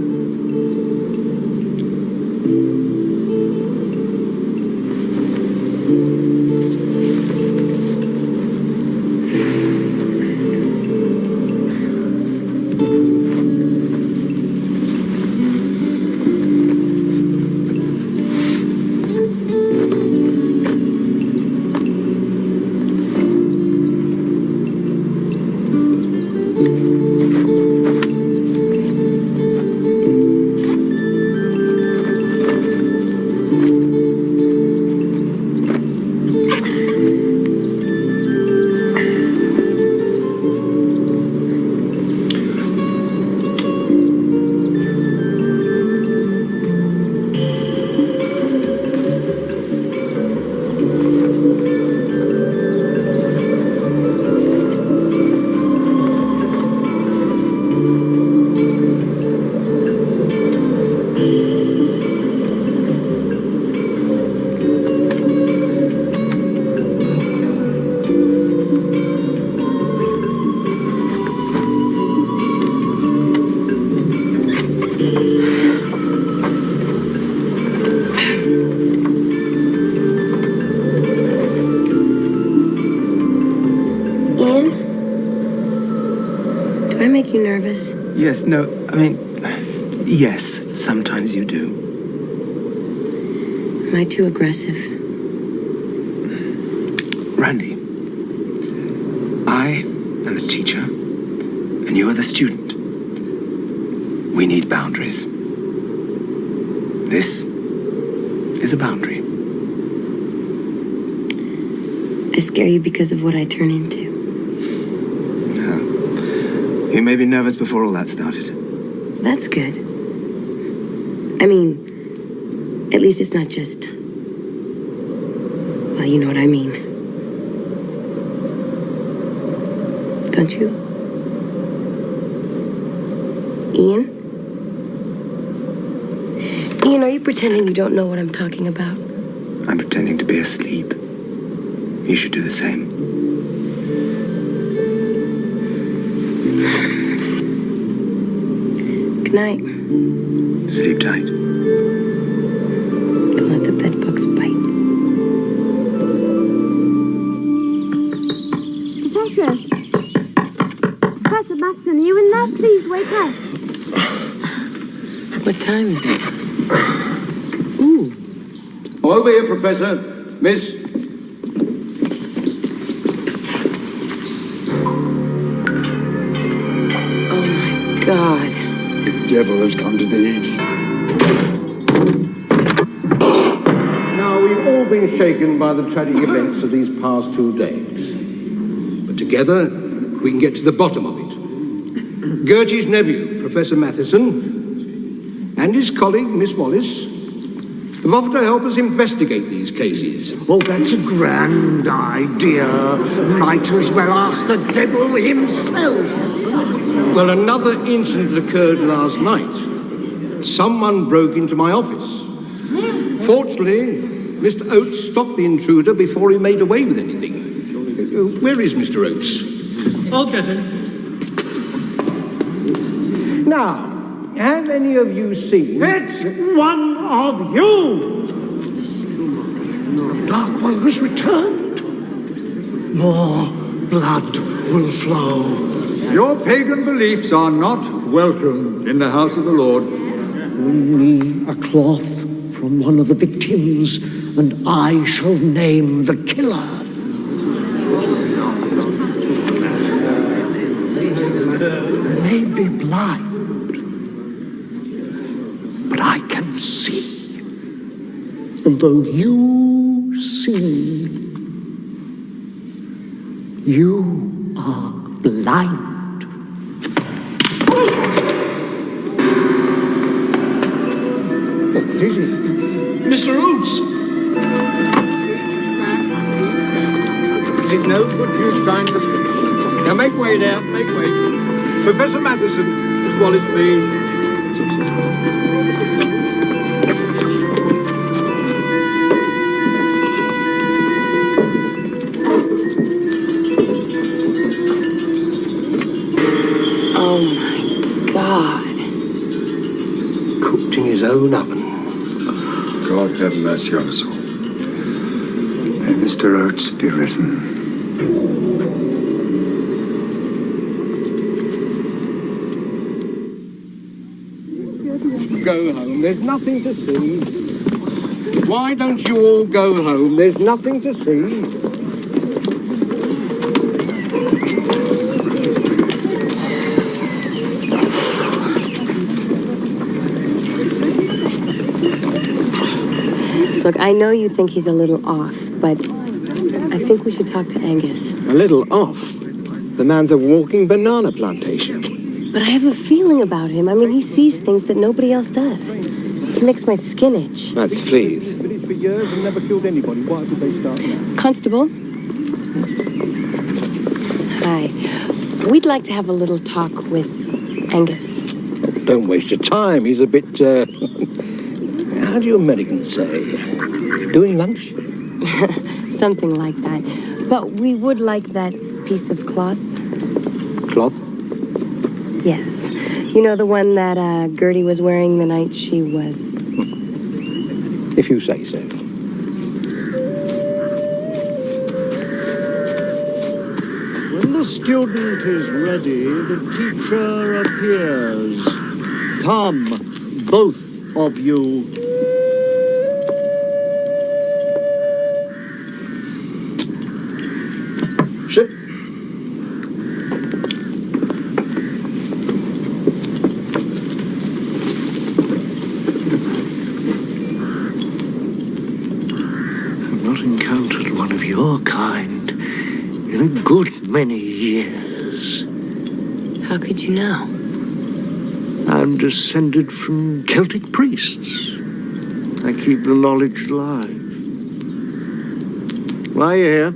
you nervous? Yes, no, I mean, yes, sometimes you do. Am I too aggressive? Randy, I am the teacher, and you are the student. We need boundaries. This is a boundary. I scare you because of what I turn into. You may be nervous before all that started. That's good. I mean, at least it's not just... Well, you know what I mean. Don't you? Ian? Ian, are you pretending you don't know what I'm talking about? I'm pretending to be asleep. You should do the same. Good night. Sleep tight. Don't let the bed bugs bite. Professor Matson, are you in there? Please, wake up. What time is it? Ooh. Oh, over here, Professor. Miss. Oh, my God. The devil has come to the east. Now, we've all been shaken by the tragic events of these past 2 days. But together, we can get to the bottom of it. Gertie's nephew, Professor Matheson, and his colleague, Miss Wallace, have offered to help us investigate these cases. Oh, that's a grand idea. Might as well ask the devil himself. Well, another incident occurred last night. Someone broke into my office. Fortunately, Mr. Oates stopped the intruder before he made away with anything. Where is Mr. Oates? I'll get him. Now, have any of you seen... It's one of you! The Dark One has returned. More blood will flow. Your pagan beliefs are not welcome in the house of the Lord. Bring me a cloth from one of the victims, and I shall name the killer. I may be blind, but I can see. And though you see, you are blind. What is it? Mr. Oates! There's no good use trying to... Now make way now, make way. Professor Matheson, Miss Wallace, please. Oh, my God. Cooked in his own oven. God have mercy on us all. May Mr. Oates be risen. Go home, there's nothing to see. Why don't you all go home? There's nothing to see. Look, I know you think he's a little off, but I think we should talk to Angus. A little off. The man's a walking banana plantation. But I have a feeling about him. I mean, he sees things that nobody else does. He makes my skin itch. That's fleas. For years and never killed anybody. Why did they start now? Constable? Hi. We'd like to have a little talk with Angus. Don't waste your time. He's a bit, how do you Americans say? Doing lunch? Something like that. But we would like that piece of cloth. Cloth? Yes. You know, the one that Gertie was wearing the night she was... If you say so. When the the student is ready, the teacher appears. Come, both of you. Sit. I've not encountered one of your kind in a good many years. How could you know? I'm descended from Celtic priests. I keep the knowledge alive. Why are you here?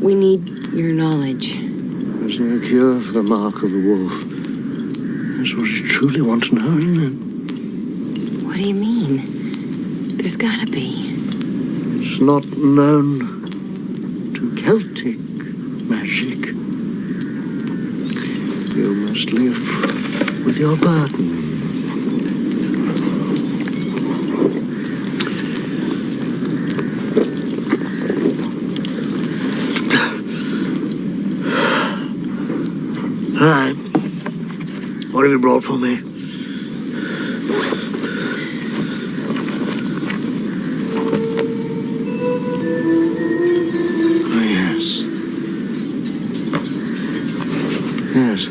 We need your knowledge. There's no cure for the mark of the wolf. That's what you truly want to know, isn't it? What do you mean? There's gotta be. It's not known to Celtic magic. You must live with your burden. Hi. What have you brought for me? Oh, yes. Yes.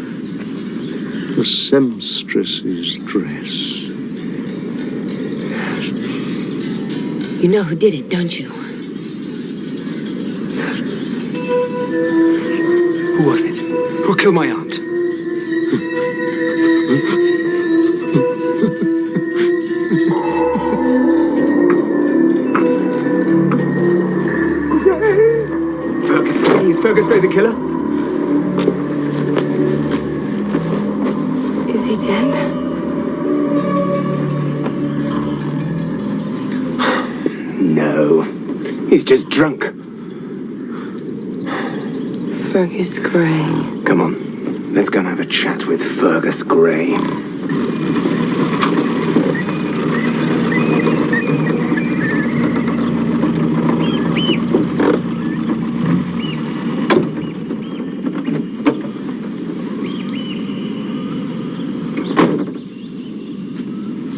The seamstress's dress. Yes. You know who did it, don't you? Who was it? Who killed my aunt? Fergus Gray? Is Fergus Gray the killer? Is he dead? No. He's just drunk. Fergus Gray. Come on. Let's go and have a chat with Fergus Gray.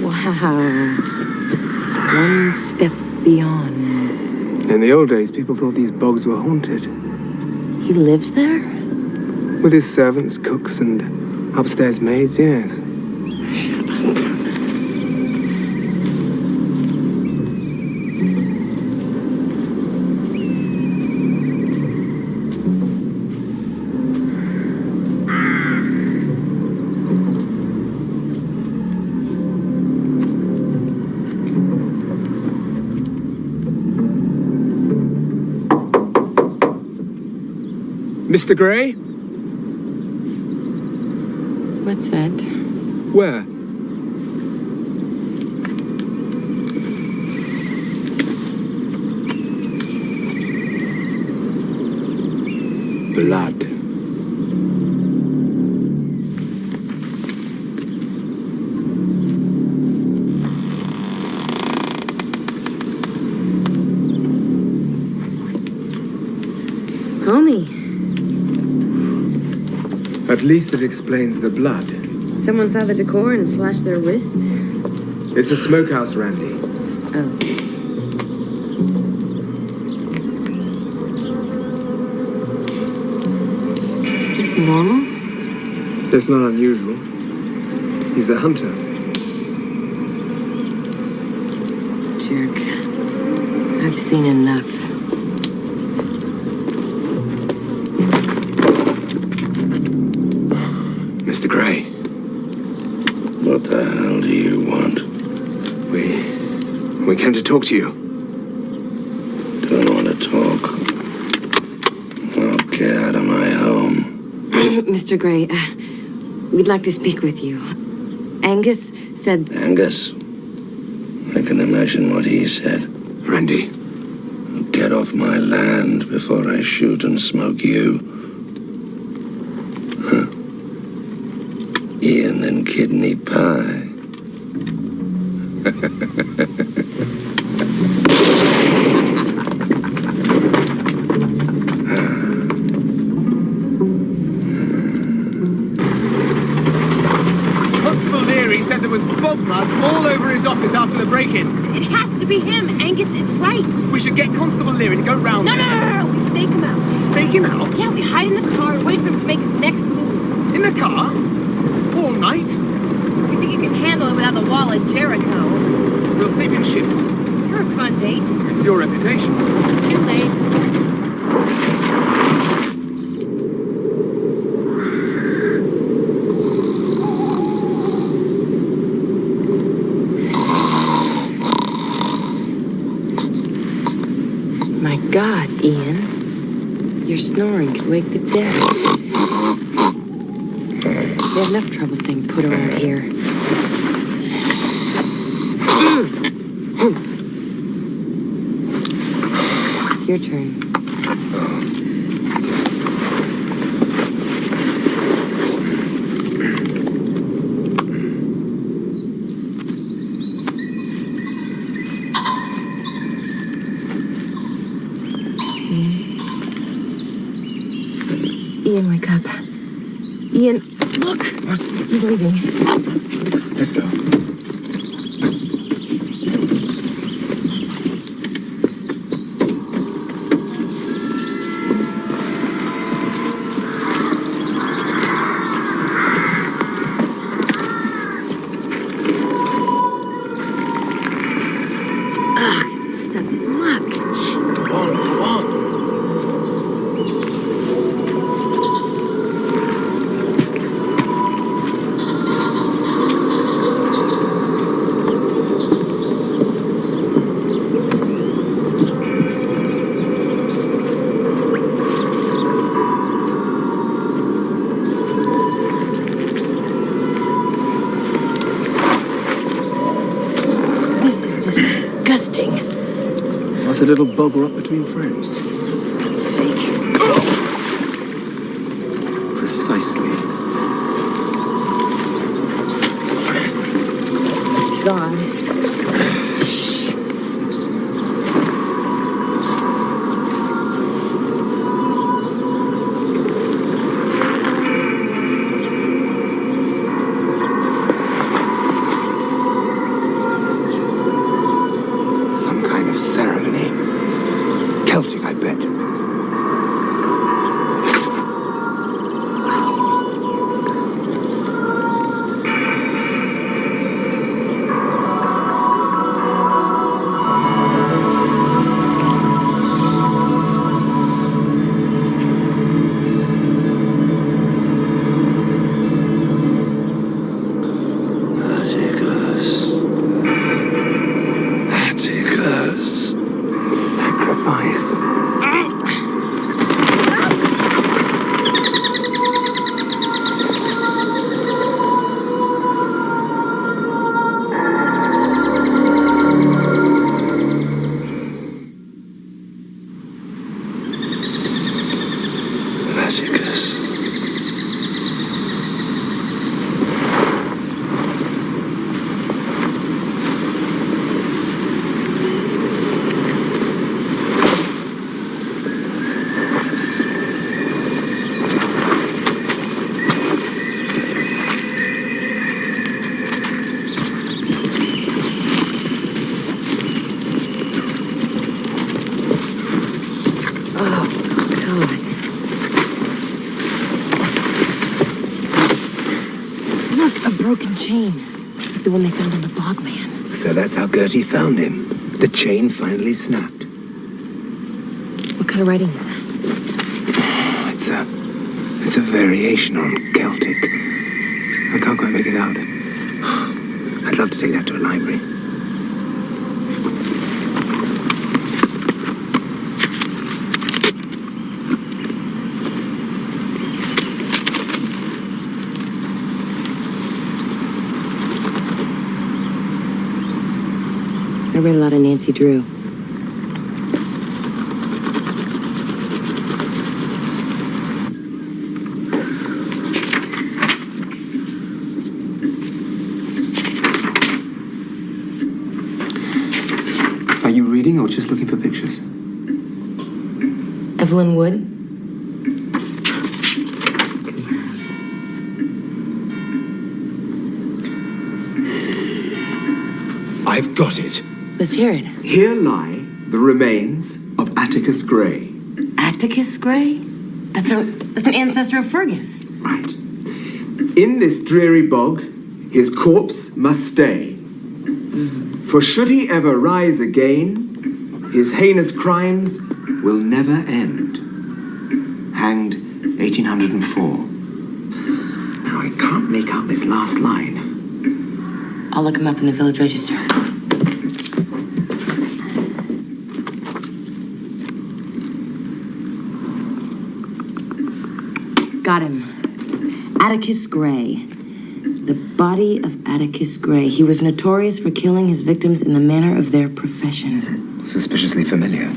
Wow. One step beyond. In the old days, people thought these bogs were haunted. He lives there? With his servants, cooks, and upstairs maids, yes. Mr. Gray? What's that? Where? Blood. Homie, At least it explains the blood. someone saw the decor and slashed their wrists? It's a smokehouse, Randy. Oh. Is this normal? It's not unusual. He's a hunter. Jerk. I've seen enough. Mr. Gray. What the hell do you want? We came to talk to you. Don't want to talk. Well, get out of my home. Mr. Gray, we'd like to speak with you. Angus said... Angus? I can imagine what he said. Randy. Get off my land before I shoot and smoke you. Huh. Ian and kidney pie. bog mud all over his office after the break-in. It has to be him. Angus is right. We should get Constable Leary to go round No, there. no. We stake him out. Stake him out? Yeah, we hide in the car and wait for him to make his next move. In the car? All night? If you think you can handle it without the wall at Jericho. We'll sleep in shifts. You're a fun date. It's your reputation. Too late. My God, Ian. Your snoring could wake the dead. You have enough trouble staying put around here. Your turn. Ian, wake up. Ian, look! What? He's leaving. Let's go. Stuff is muck. Go on, go on. This is disgusting. What's a little bogger up between friends? For God's sake. Precisely. God. Some kind of ceremony. Celtic, I bet. Atticus. Atticus. Sacrifice. Atticus. Look, a broken chain. The one they found on the bog man. So that's how Gertie found him. The chain finally snapped. What kind of writing is that? It's a variation on Celtic. I can't quite make it out. I'd love to take that to a library. I read a lot of Nancy Drew. Are you reading or just looking for pictures? Evelyn Wood? I've got it. Let's hear it. Here lie the remains of Atticus Grey. Atticus Grey? That's an ancestor of Fergus. Right. In this dreary bog, his corpse must stay. For should he ever rise again, his heinous crimes will never end. Hanged 1804. Now, I can't make out this last line. I'll look him up in the village register. Got him. Atticus Grey. The body of Atticus Grey. He was notorious for killing his victims in the manner of their profession. Suspiciously familiar.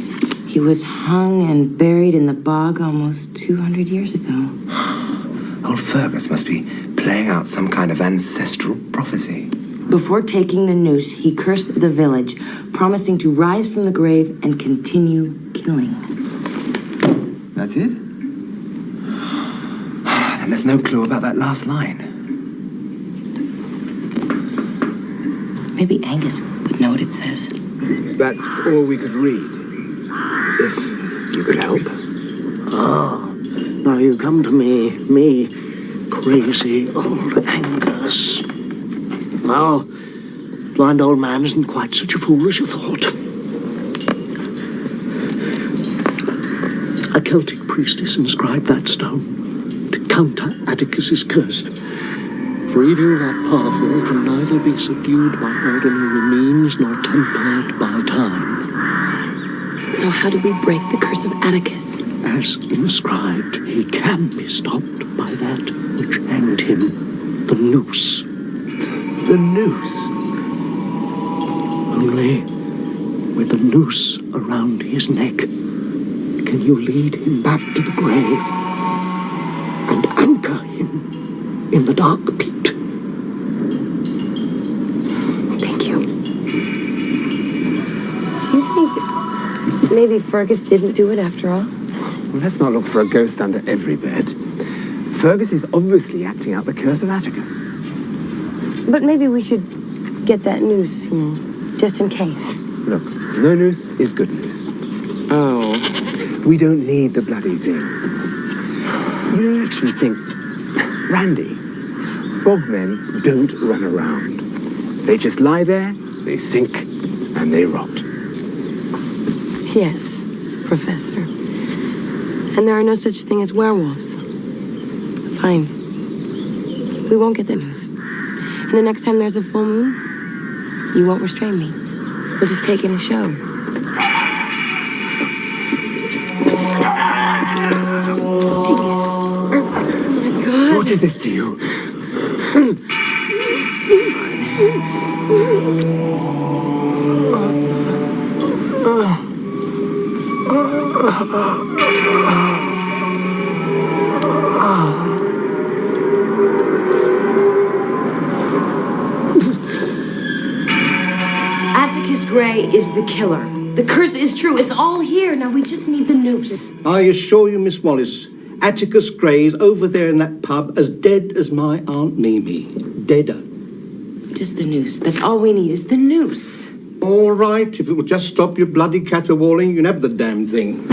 He was hung and buried in the bog almost 200 years ago. Old Fergus must be playing out some kind of ancestral prophecy. Before taking the noose, he cursed the village, promising to rise from the grave and continue killing. That's it? And there's no clue about that last line. Maybe Angus would know what it says. That's all we could read. If you could help. Ah, now you come to me, crazy old Angus. Well, blind old man isn't quite such a fool as you thought. A Celtic priestess inscribed that stone to counter Atticus's curse. For evil that powerful can neither be subdued by ordinary means nor tempered by time. So how do we break the curse of Atticus? As inscribed, he can be stopped by that which hanged him, the noose. The noose? Only with the noose around his neck can you lead him back to the grave and anchor him in the dark pit. Thank you. Do you think maybe Fergus didn't do it after all? Well, let's not look for a ghost under every bed. Fergus is obviously acting out the curse of Atticus. But maybe we should get that noose, just in case. Look, no noose is good news. Oh. We don't need the bloody thing. You don't actually think... Randy, bogmen don't run around. They just lie there, they sink, and they rot. Yes, Professor. And there are no such thing as werewolves. Fine. We won't get the news. And the next time there's a full moon, you won't restrain me. We'll just take in a show. Who did this to you? Atticus Grey is the killer. The curse is true. It's all here. Now we just need the noose. I assure you, Miss Wallace, Atticus Grey is over there in that pub as dead as my Aunt Mimi. Deader. Just the noose. That's all we need is the noose. All right, if it will just stop your bloody caterwauling, you can have the damn thing.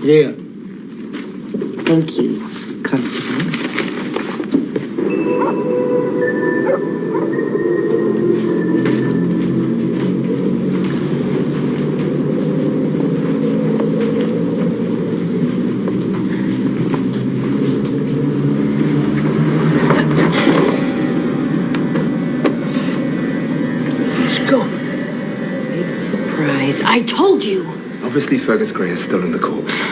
Here. Thank you, Constable. I told you. Obviously, Fergus Grey has stolen the corpse.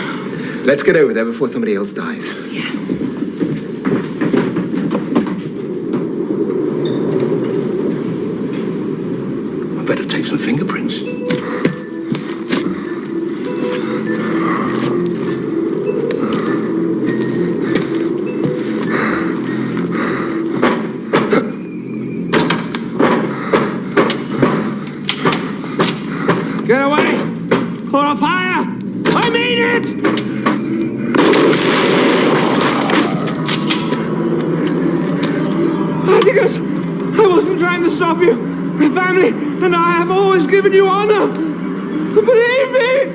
Let's get over there before somebody else dies. Yeah. I better take some fingerprints. Get away! Or a fire! I mean it! Atticus! I wasn't trying to stop you. My family and I have always given you honor. Believe me.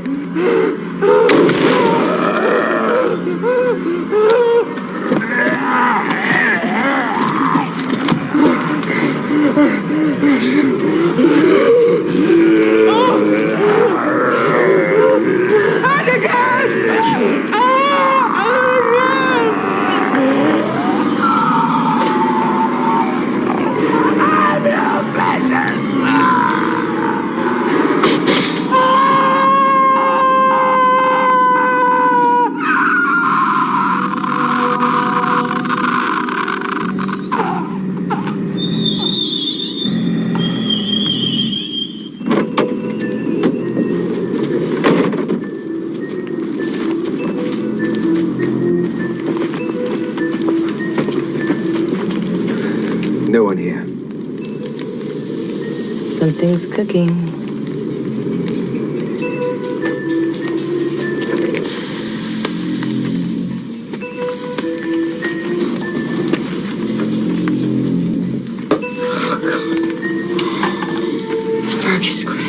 No one here. Something's cooking. It's Fergus Gray.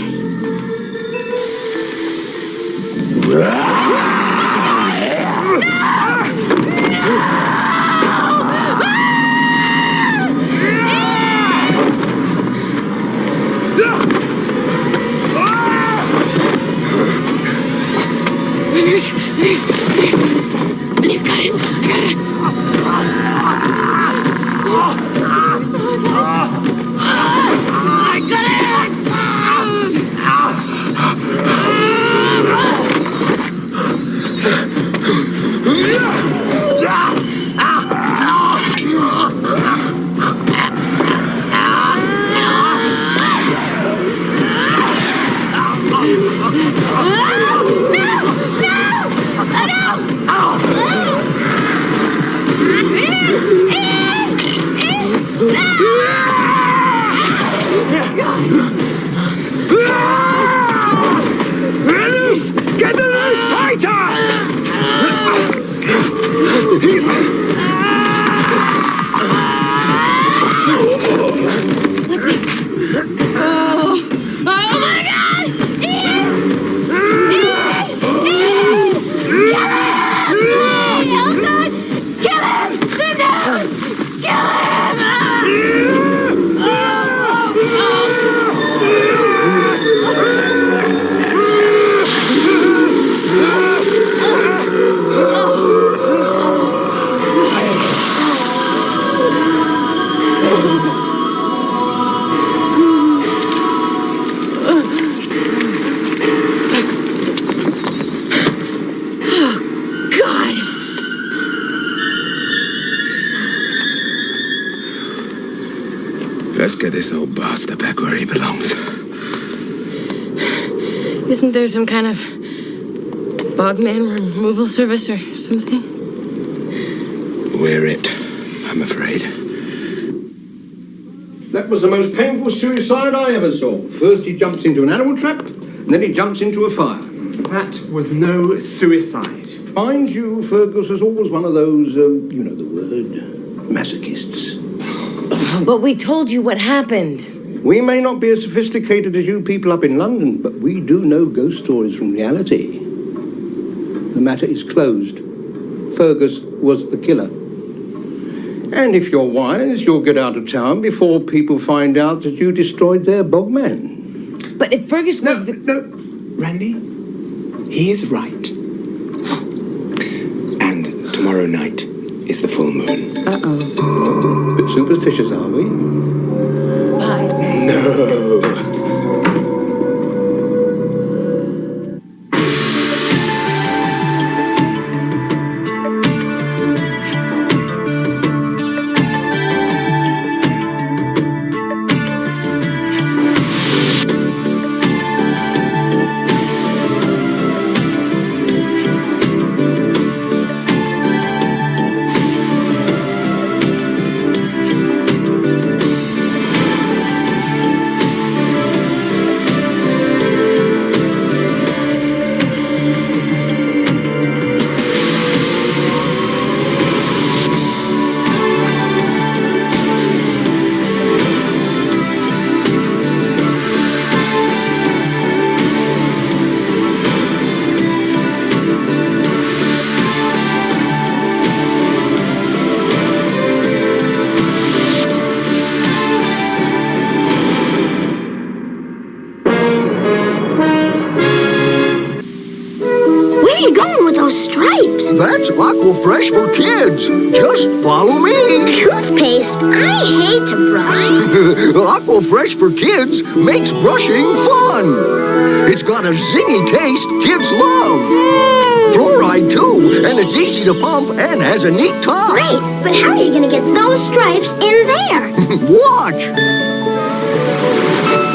He's got it. Get the noose tighter! Let's get this old bastard back where he belongs. Isn't there some kind of bogman removal service or something? We're it, I'm afraid. That was the most painful suicide I ever saw. First he jumps into an animal trap, and then he jumps into a fire. That was no suicide. Mind you, Fergus was always one of those, you know the word, masochists. But we told you what happened. We may not be as sophisticated as you people up in London, but we do know ghost stories from reality. The matter is closed. Fergus was the killer. And if you're wise, you'll get out of town before people find out that you destroyed their bogman. But if Fergus was No, Randy, he is right. And tomorrow night is the full moon. Uh-oh. Bit superstitious, are we? Bye. No. Aquafresh for kids. Just follow me. Toothpaste? I hate to brush. Aquafresh for kids makes brushing fun. It's got a zingy taste kids love. Fluoride too, and it's easy to pump and has a neat top. Great, but how are you going to get those stripes in there? Watch.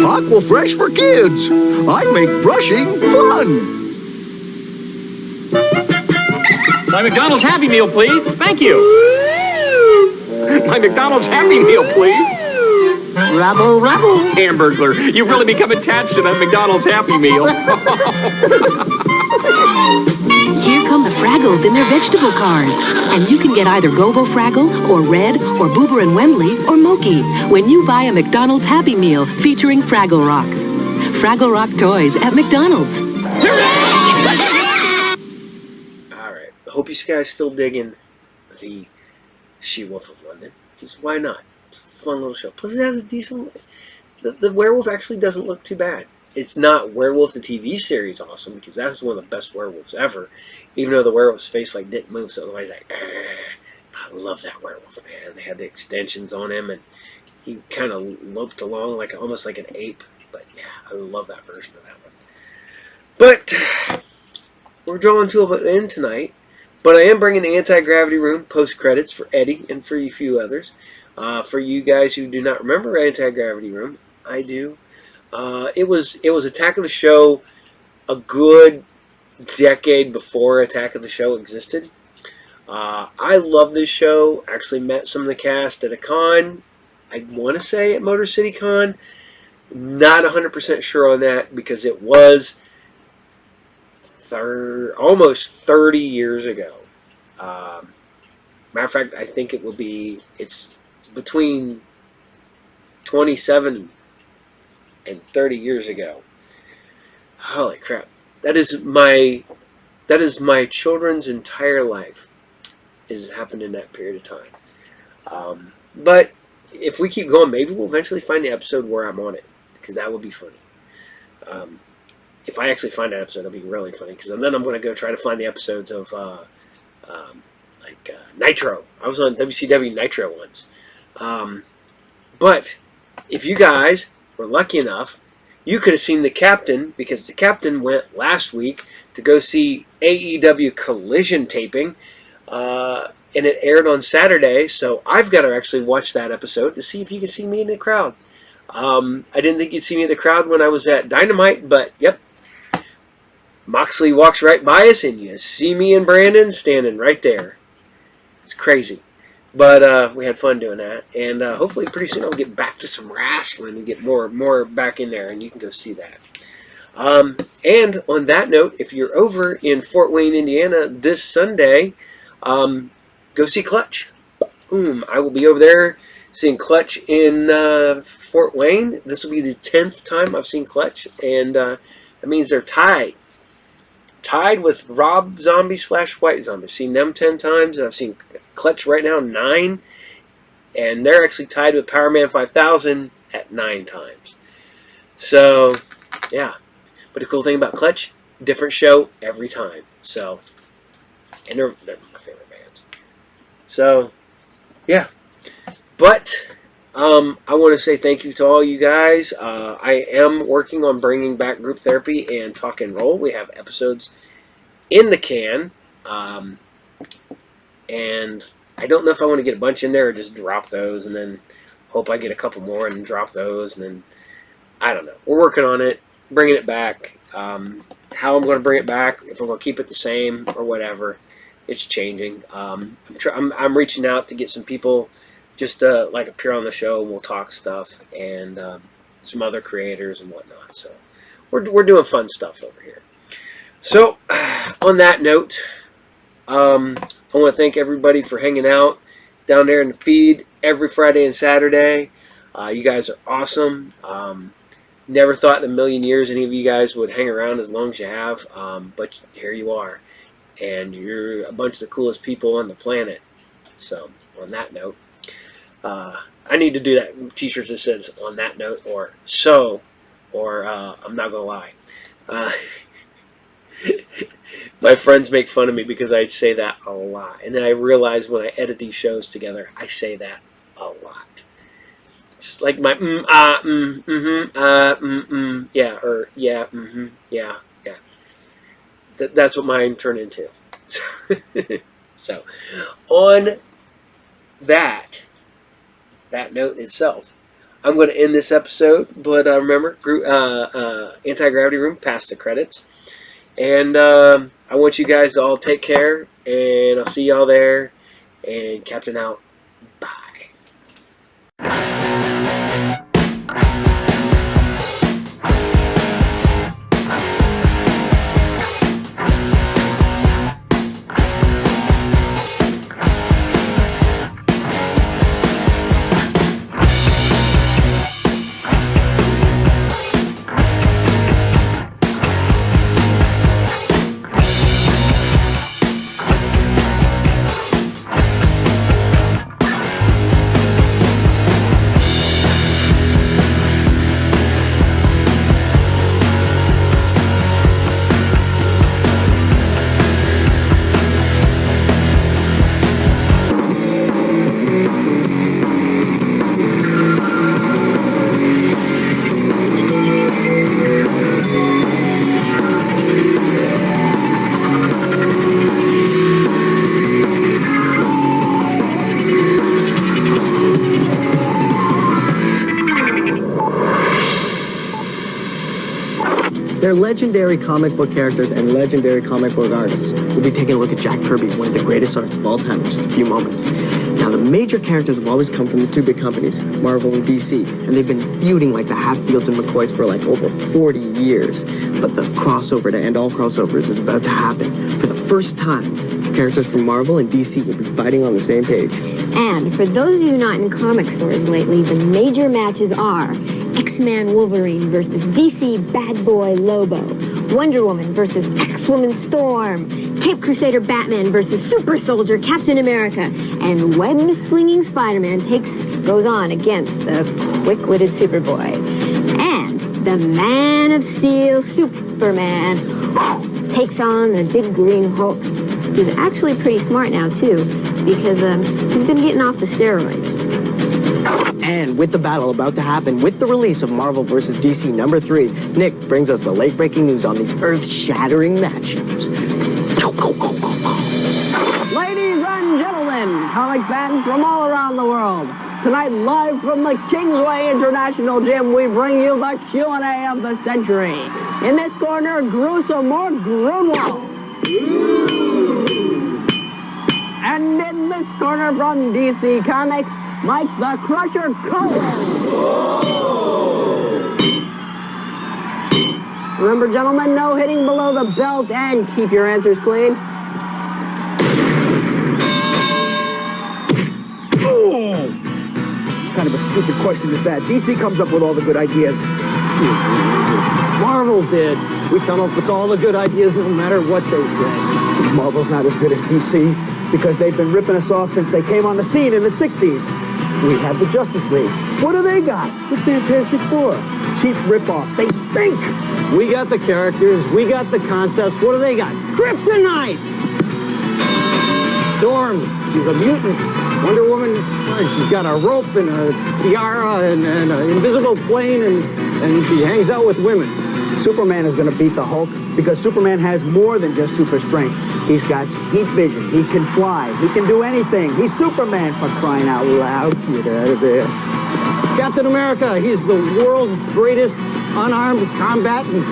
Aquafresh for kids. I make brushing fun. My McDonald's Happy Meal, please. Thank you. My McDonald's Happy Meal, please. Rabble, rabble. Hamburglar, you've really become attached to that McDonald's Happy Meal. Here come the Fraggles in their vegetable cars. And you can get either Gobo Fraggle, or Red, or Boober and Wembley, or Moki when you buy a McDonald's Happy Meal featuring Fraggle Rock. Fraggle Rock toys at McDonald's. Alright, I hope you guys still digging the She-Wolf of London, because why not? It's a fun little show. Plus it has a decent... The werewolf actually doesn't look too bad. It's not Werewolf the TV series awesome, because that's one of the best werewolves ever, even though the werewolf's face like didn't move, so otherwise like, I love that werewolf, man. They had the extensions on him, and he kind of loped along like almost like an ape. But yeah, I love that version of that one. But we're drawing to an end tonight. But I am bringing the Anti-Gravity Room post-credits for Eddie and for a few others. For you guys who do not remember Anti-Gravity Room, I do. It was Attack of the Show a good decade before Attack of the Show existed. I love this show. Actually met some of the cast at a con. I want to say at Motor City Con. Not 100% sure on that because it was almost 30 years ago. Matter of fact, I think it's between 27 and 30 years ago. Holy crap. That is my children's entire life has happened in that period of time. But if we keep going, maybe we'll eventually find the episode where I'm on it, because that would be funny. If I actually find that episode, it'll be really funny, because then I'm going to go try to find the episodes of Nitro. I was on WCW Nitro once. But if you guys were lucky enough, you could have seen the Captain, because the Captain went last week to go see AEW Collision taping, and it aired on Saturday, so I've got to actually watch that episode to see if you can see me in the crowd. I didn't think you'd see me in the crowd when I was at Dynamite, but yep. Moxley walks right by us, and you see me and Brandon standing right there. It's crazy. But we had fun doing that, and hopefully pretty soon I'll get back to some wrestling and get more back in there, and you can go see that. And on that note, if you're over in Fort Wayne, Indiana this Sunday, go see Clutch. Boom! I will be over there seeing Clutch in Fort Wayne. This will be the 10th time I've seen Clutch, and that means they're tied with Rob Zombie / White Zombie. I've seen them 10 times, and I've seen Clutch right now 9, and they're actually tied with Power Man 5000 at 9 times. So, yeah. But the cool thing about Clutch, different show every time. So, and they're my favorite bands. So, yeah. But I want to say thank you to all you guys. I am working on bringing back group therapy and talk and roll. We have episodes in the can. And I don't know if I want to get a bunch in there or just drop those and then hope I get a couple more and drop those. And then, I don't know. We're working on it, bringing it back. How I'm going to bring it back, if I'm going to keep it the same or whatever, it's changing. I'm reaching out to get some people just to like appear on the show, and we'll talk stuff, and some other creators and whatnot. So we're doing fun stuff over here. So on that note, I want to thank everybody for hanging out down there in the feed every Friday and Saturday. You guys are awesome. Never thought in a million years any of you guys would hang around as long as you have, but here you are, and you're a bunch of the coolest people on the planet. So on that note, I need to do that t-shirts that says on that note, or so, or I'm not gonna lie. My friends make fun of me because I say that a lot. And then I realize when I edit these shows together, I say that a lot. It's like my yeah, or yeah, yeah, yeah. That's what mine turn into. So, on that note itself, I'm going to end this episode. But remember, Anti-Gravity Room, past the credits. And I want you guys to all take care. And I'll see y'all there. And Captain out. They're legendary comic book characters and legendary comic book artists. We'll be taking a look at Jack Kirby, one of the greatest artists of all time, in just a few moments. Now, the major characters have always come from the two big companies, Marvel and DC, and they've been feuding like the Hatfields and McCoys for like over 40 years. But the crossover to end all crossovers is about to happen. For the first time, characters from Marvel and DC will be fighting on the same page. And for those of you not in comic stores lately, the major matches are X-Man Wolverine versus DC Bad Boy Lobo, Wonder Woman versus X-Woman Storm, Cape Crusader Batman versus Super Soldier Captain America, and web-slinging Spider-Man goes on against the quick-witted Superboy. And the Man of Steel Superman takes on the big green Hulk, who's actually pretty smart now, too, because he's been getting off the steroids. And with the battle about to happen, with the release of Marvel vs. DC #3, Nick brings us the late-breaking news on these earth-shattering matchups. Ladies and gentlemen, comic fans from all around the world, tonight live from the Kingsway International Gym, we bring you the Q&A of the century. In this corner, gruesome or Grunwald. And in this corner from DC Comics, Mike the Crusher Cullen. Remember, gentlemen, no hitting below the belt, and keep your answers clean. Oh! What kind of a stupid question is that? DC comes up with all the good ideas. Marvel did. We come up with all the good ideas no matter what they say. Marvel's not as good as DC because they've been ripping us off since they came on the scene in the 60s. We have the Justice League. What do they got? The Fantastic Four. Cheap rip-offs. They stink. We got the characters. We got the concepts. What do they got? Kryptonite! Storm. She's a mutant. Wonder Woman. She's got a rope and a tiara and an invisible plane, and she hangs out with women. Superman is going to beat the Hulk because Superman has more than just super strength. He's got heat vision. He can fly. He can do anything. He's Superman, for crying out loud. Get out of there. Captain America, he's the world's greatest unarmed combatant.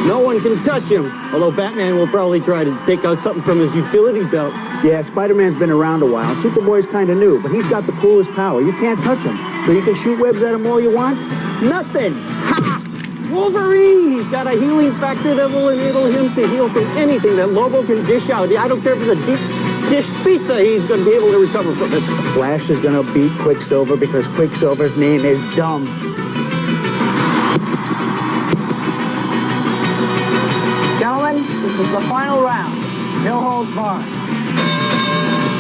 No one can touch him. Although Batman will probably try to take out something from his utility belt. Yeah, Spider-Man's been around a while. Superboy's kind of new, but he's got the coolest power. You can't touch him. So you can shoot webs at him all you want? Nothing. Ha! Wolverine! He's got a healing factor that will enable him to heal from anything that Lobo can dish out. I don't care if it's a deep dish pizza, he's going to be able to recover from it. Flash is going to beat Quicksilver because Quicksilver's name is dumb. Gentlemen, this is the final round. No holds barred.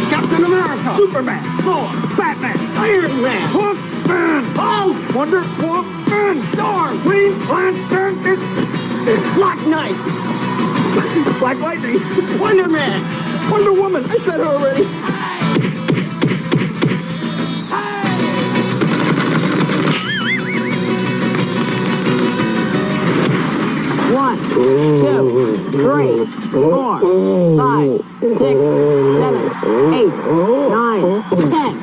Captain America! Superman! Thor! Batman! Iron Man! Hulkman! Hulk! Wonder Woman! Storm! Green Lantern! Black Knight! Black Lightning. Wonder Man. Wonder Woman. I said her already. One, 2, 3, 4, 5, 6, 7, 8, 9, 10.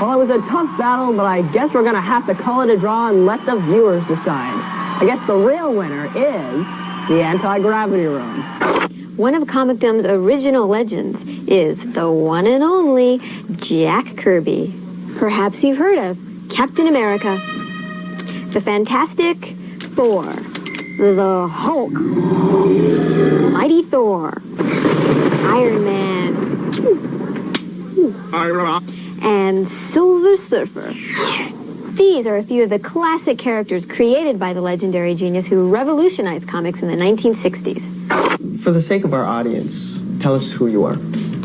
Well, it was a tough battle, but I guess we're going to have to call it a draw and let the viewers decide. I guess the real winner is the anti-gravity room. One of Comicdom's original legends is the one and only Jack Kirby. Perhaps you've heard of Captain America, the Fantastic Four, the Hulk, Mighty Thor, Iron Man, and Silver Surfer. These are a few of the classic characters created by the legendary genius who revolutionized comics in the 1960s. For the sake of our audience, tell us who you are.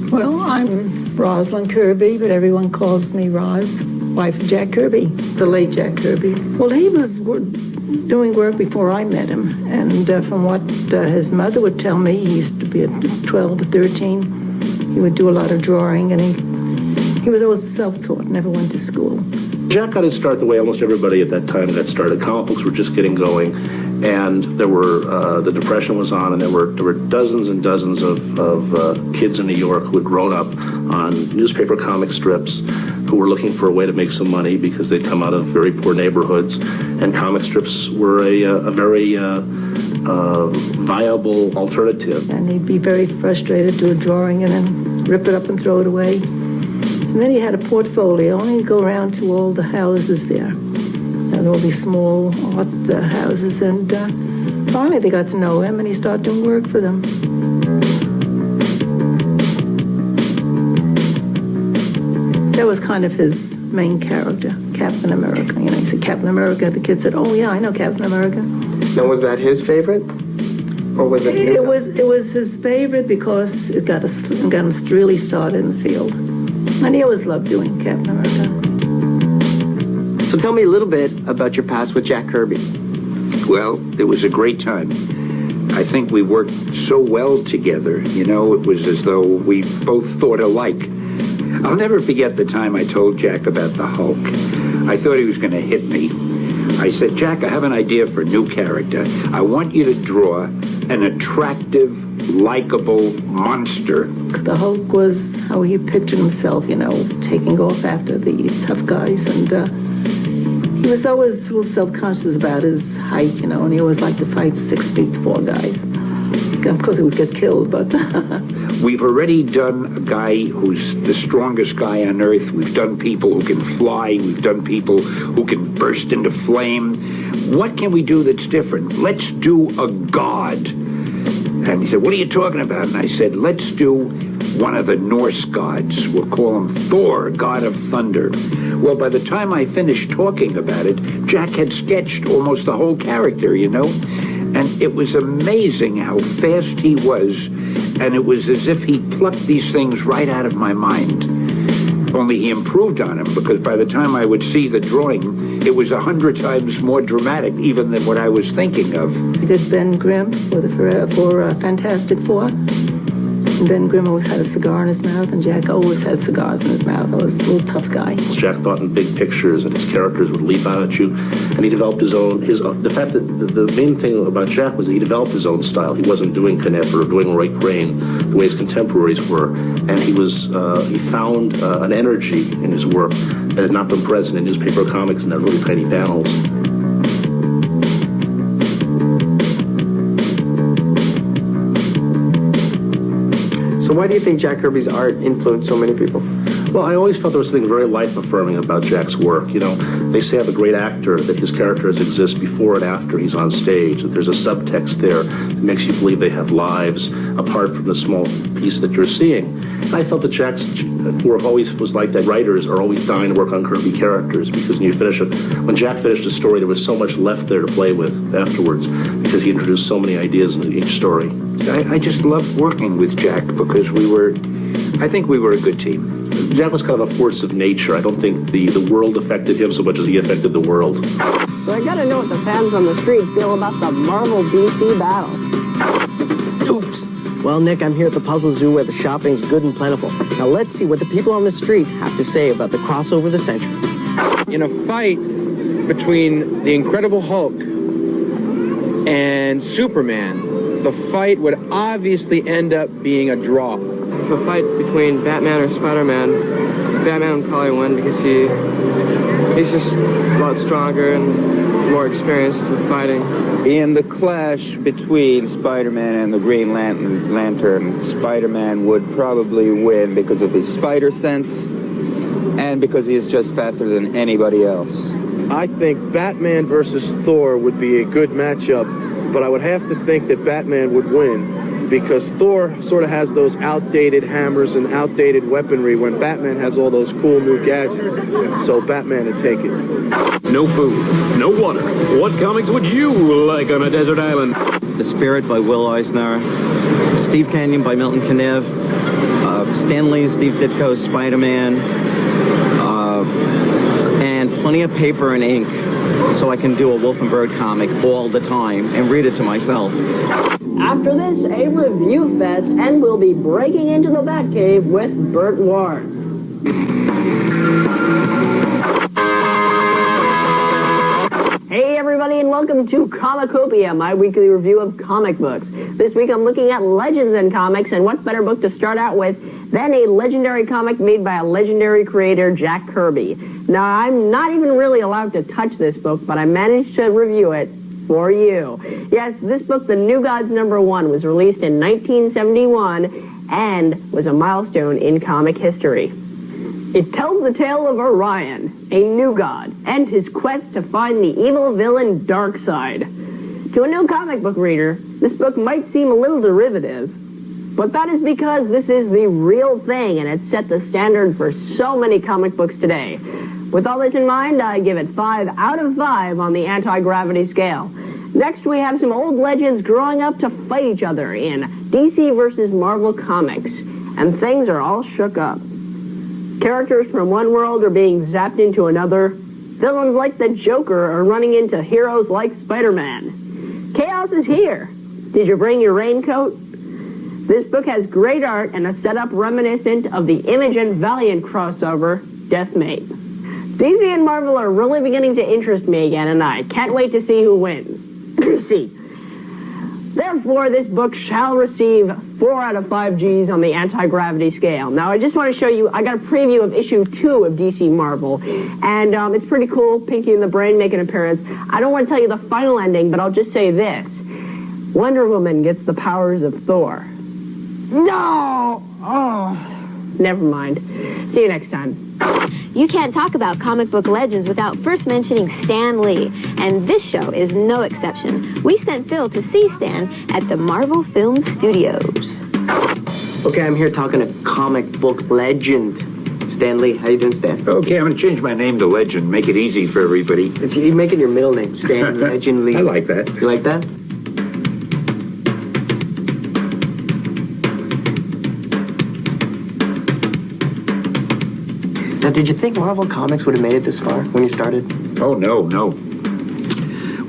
Well, I'm Rosalind Kirby, but everyone calls me Roz, wife of Jack Kirby, the late Jack Kirby. Well, he was doing work before I met him, and from what his mother would tell me, he used to be at 12 to 13. He would do a lot of drawing, and he was always self-taught, never went to school. Jack got his start the way almost everybody at that time got started. Comic books were just getting going, and there were the Depression was on, and there were dozens and dozens of kids in New York who had grown up on newspaper comic strips, who were looking for a way to make some money because they'd come out of very poor neighborhoods, and comic strips were a very viable alternative. And he'd be very frustrated, do a drawing, and then rip it up and throw it away. And then he had a portfolio, and he'd go around to all the houses there, and all these small art houses, and finally they got to know him, and he started doing work for them. That was kind of his main character, Captain America. You know, he said Captain America. The kid said, "Oh yeah, I know Captain America." Now, was that his favorite, or was it? It was his favorite because it got him really started in the field, and he always loved doing Captain America. So tell me a little bit about your past with Jack Kirby. Well, it was a great time. I think we worked so well together. You know, it was as though we both thought alike. I'll never forget the time I told Jack about the Hulk. I thought he was going to hit me. I said, Jack, I have an idea for a new character. I want you to draw an attractive, likable monster. The Hulk was how he pictured himself, you know, taking off after the tough guys, and he was always a little self-conscious about his height, you know, and he always liked to fight 6 feet 4 guys. Of course, he would get killed, but... We've already done a guy who's the strongest guy on Earth. We've done people who can fly. We've done people who can burst into flame. What can we do that's different? Let's do a god. And he said, what are you talking about? And I said, let's do one of the Norse gods. We'll call him Thor, god of thunder. Well, by the time I finished talking about it, Jack had sketched almost the whole character, you know? And it was amazing how fast he was, and it was as if he plucked these things right out of my mind. Only he improved on them, because by the time I would see the drawing, it was 100 times more dramatic even than what I was thinking of. He did Ben Grimm for Fantastic Four. And Ben Grimm always had a cigar in his mouth, and Jack always had cigars in his mouth. He was a little tough guy. Jack thought in big pictures, and his characters would leap out at you, and he developed his own. The fact that the main thing about Jack was that he developed his own style. He wasn't doing Kniff or doing Roy Crane the way his contemporaries were, and he found an energy in his work that had not been present in newspaper comics and their really tiny panels. So why do you think Jack Kirby's art influenced so many people? Well, I always felt there was something very life-affirming about Jack's work. You know, they say of a great actor that his characters exist before and after he's on stage, that there's a subtext there that makes you believe they have lives apart from the small piece that you're seeing. And I felt that Jack's work always was like that. Writers are always dying to work on Kirby characters, because when Jack finished a story, there was so much left there to play with afterwards, because he introduced so many ideas into each story. I just loved working with Jack because I think we were a good team. Jack was kind of a force of nature. I don't think the world affected him so much as he affected the world. So I gotta know what the fans on the street feel about the Marvel DC battle. Oops. Well, Nick, I'm here at the Puzzle Zoo where the shopping's good and plentiful. Now let's see what the people on the street have to say about the crossover of the century. In a fight between the Incredible Hulk and Superman, the fight would obviously end up being a draw. If a fight between Batman or Spider-Man, Batman would probably win because he's just a lot stronger and more experienced with fighting. In the clash between Spider-Man and the Green Lantern, Spider-Man would probably win because of his spider sense and because he is just faster than anybody else. I think Batman versus Thor would be a good matchup, but I would have to think that Batman would win because Thor sort of has those outdated hammers and outdated weaponry when Batman has all those cool new gadgets. So Batman would take it. No food, no water. What comics would you like on a desert island? The Spirit by Will Eisner, Steve Canyon by Milton Caniff, Stan Lee and Steve Ditko's Spider-Man, and plenty of paper and ink so I can do a Wolf and Bird comic all the time and read it to myself. After this, a review fest, and we'll be breaking into the Batcave with Burt Ward. Hey everybody, and welcome to Comicopia, my weekly review of comic books. This week I'm looking at Legends in Comics, and what better book to start out with than a legendary comic made by a legendary creator, Jack Kirby. Now, I'm not even really allowed to touch this book, but I managed to review it for you. Yes, this book, The New Gods #1, was released in 1971 and was a milestone in comic history. It tells the tale of Orion, a new god, and his quest to find the evil villain Darkseid. To a new comic book reader, this book might seem a little derivative, but that is because this is the real thing, and it set the standard for so many comic books today. With all this in mind, I give it 5 out of 5 on the anti-gravity scale. Next, we have some old legends growing up to fight each other in DC versus Marvel Comics, and things are all shook up. Characters from one world are being zapped into another. Villains like the Joker are running into heroes like Spider-Man. Chaos is here. Did you bring your raincoat? This book has great art and a setup reminiscent of the Image and Valiant crossover, Deathmate. DC and Marvel are really beginning to interest me again, and I can't wait to see who wins. DC. Therefore, this book shall receive 4 out of 5 Gs on the anti-gravity scale. Now, I just want to show you, I got a preview of issue 2 of DC Marvel, and it's pretty cool. Pinky and the Brain make an appearance. I don't want to tell you the final ending, but I'll just say this. Wonder Woman gets the powers of Thor. No! Oh, never mind. See you next time. You can't talk about comic book legends without first mentioning Stan Lee, and this show is no exception. We sent Phil to see Stan at the Marvel Film Studios. Okay, I'm here talking to comic book legend. Stan Lee, how you doing, Stan? Okay, I'm going to change my name to Legend, make it easy for everybody. You make it your middle name, Stan Legend Lee. I like that. You like that? Now, did you think Marvel Comics would have made it this far when you started? Oh, no.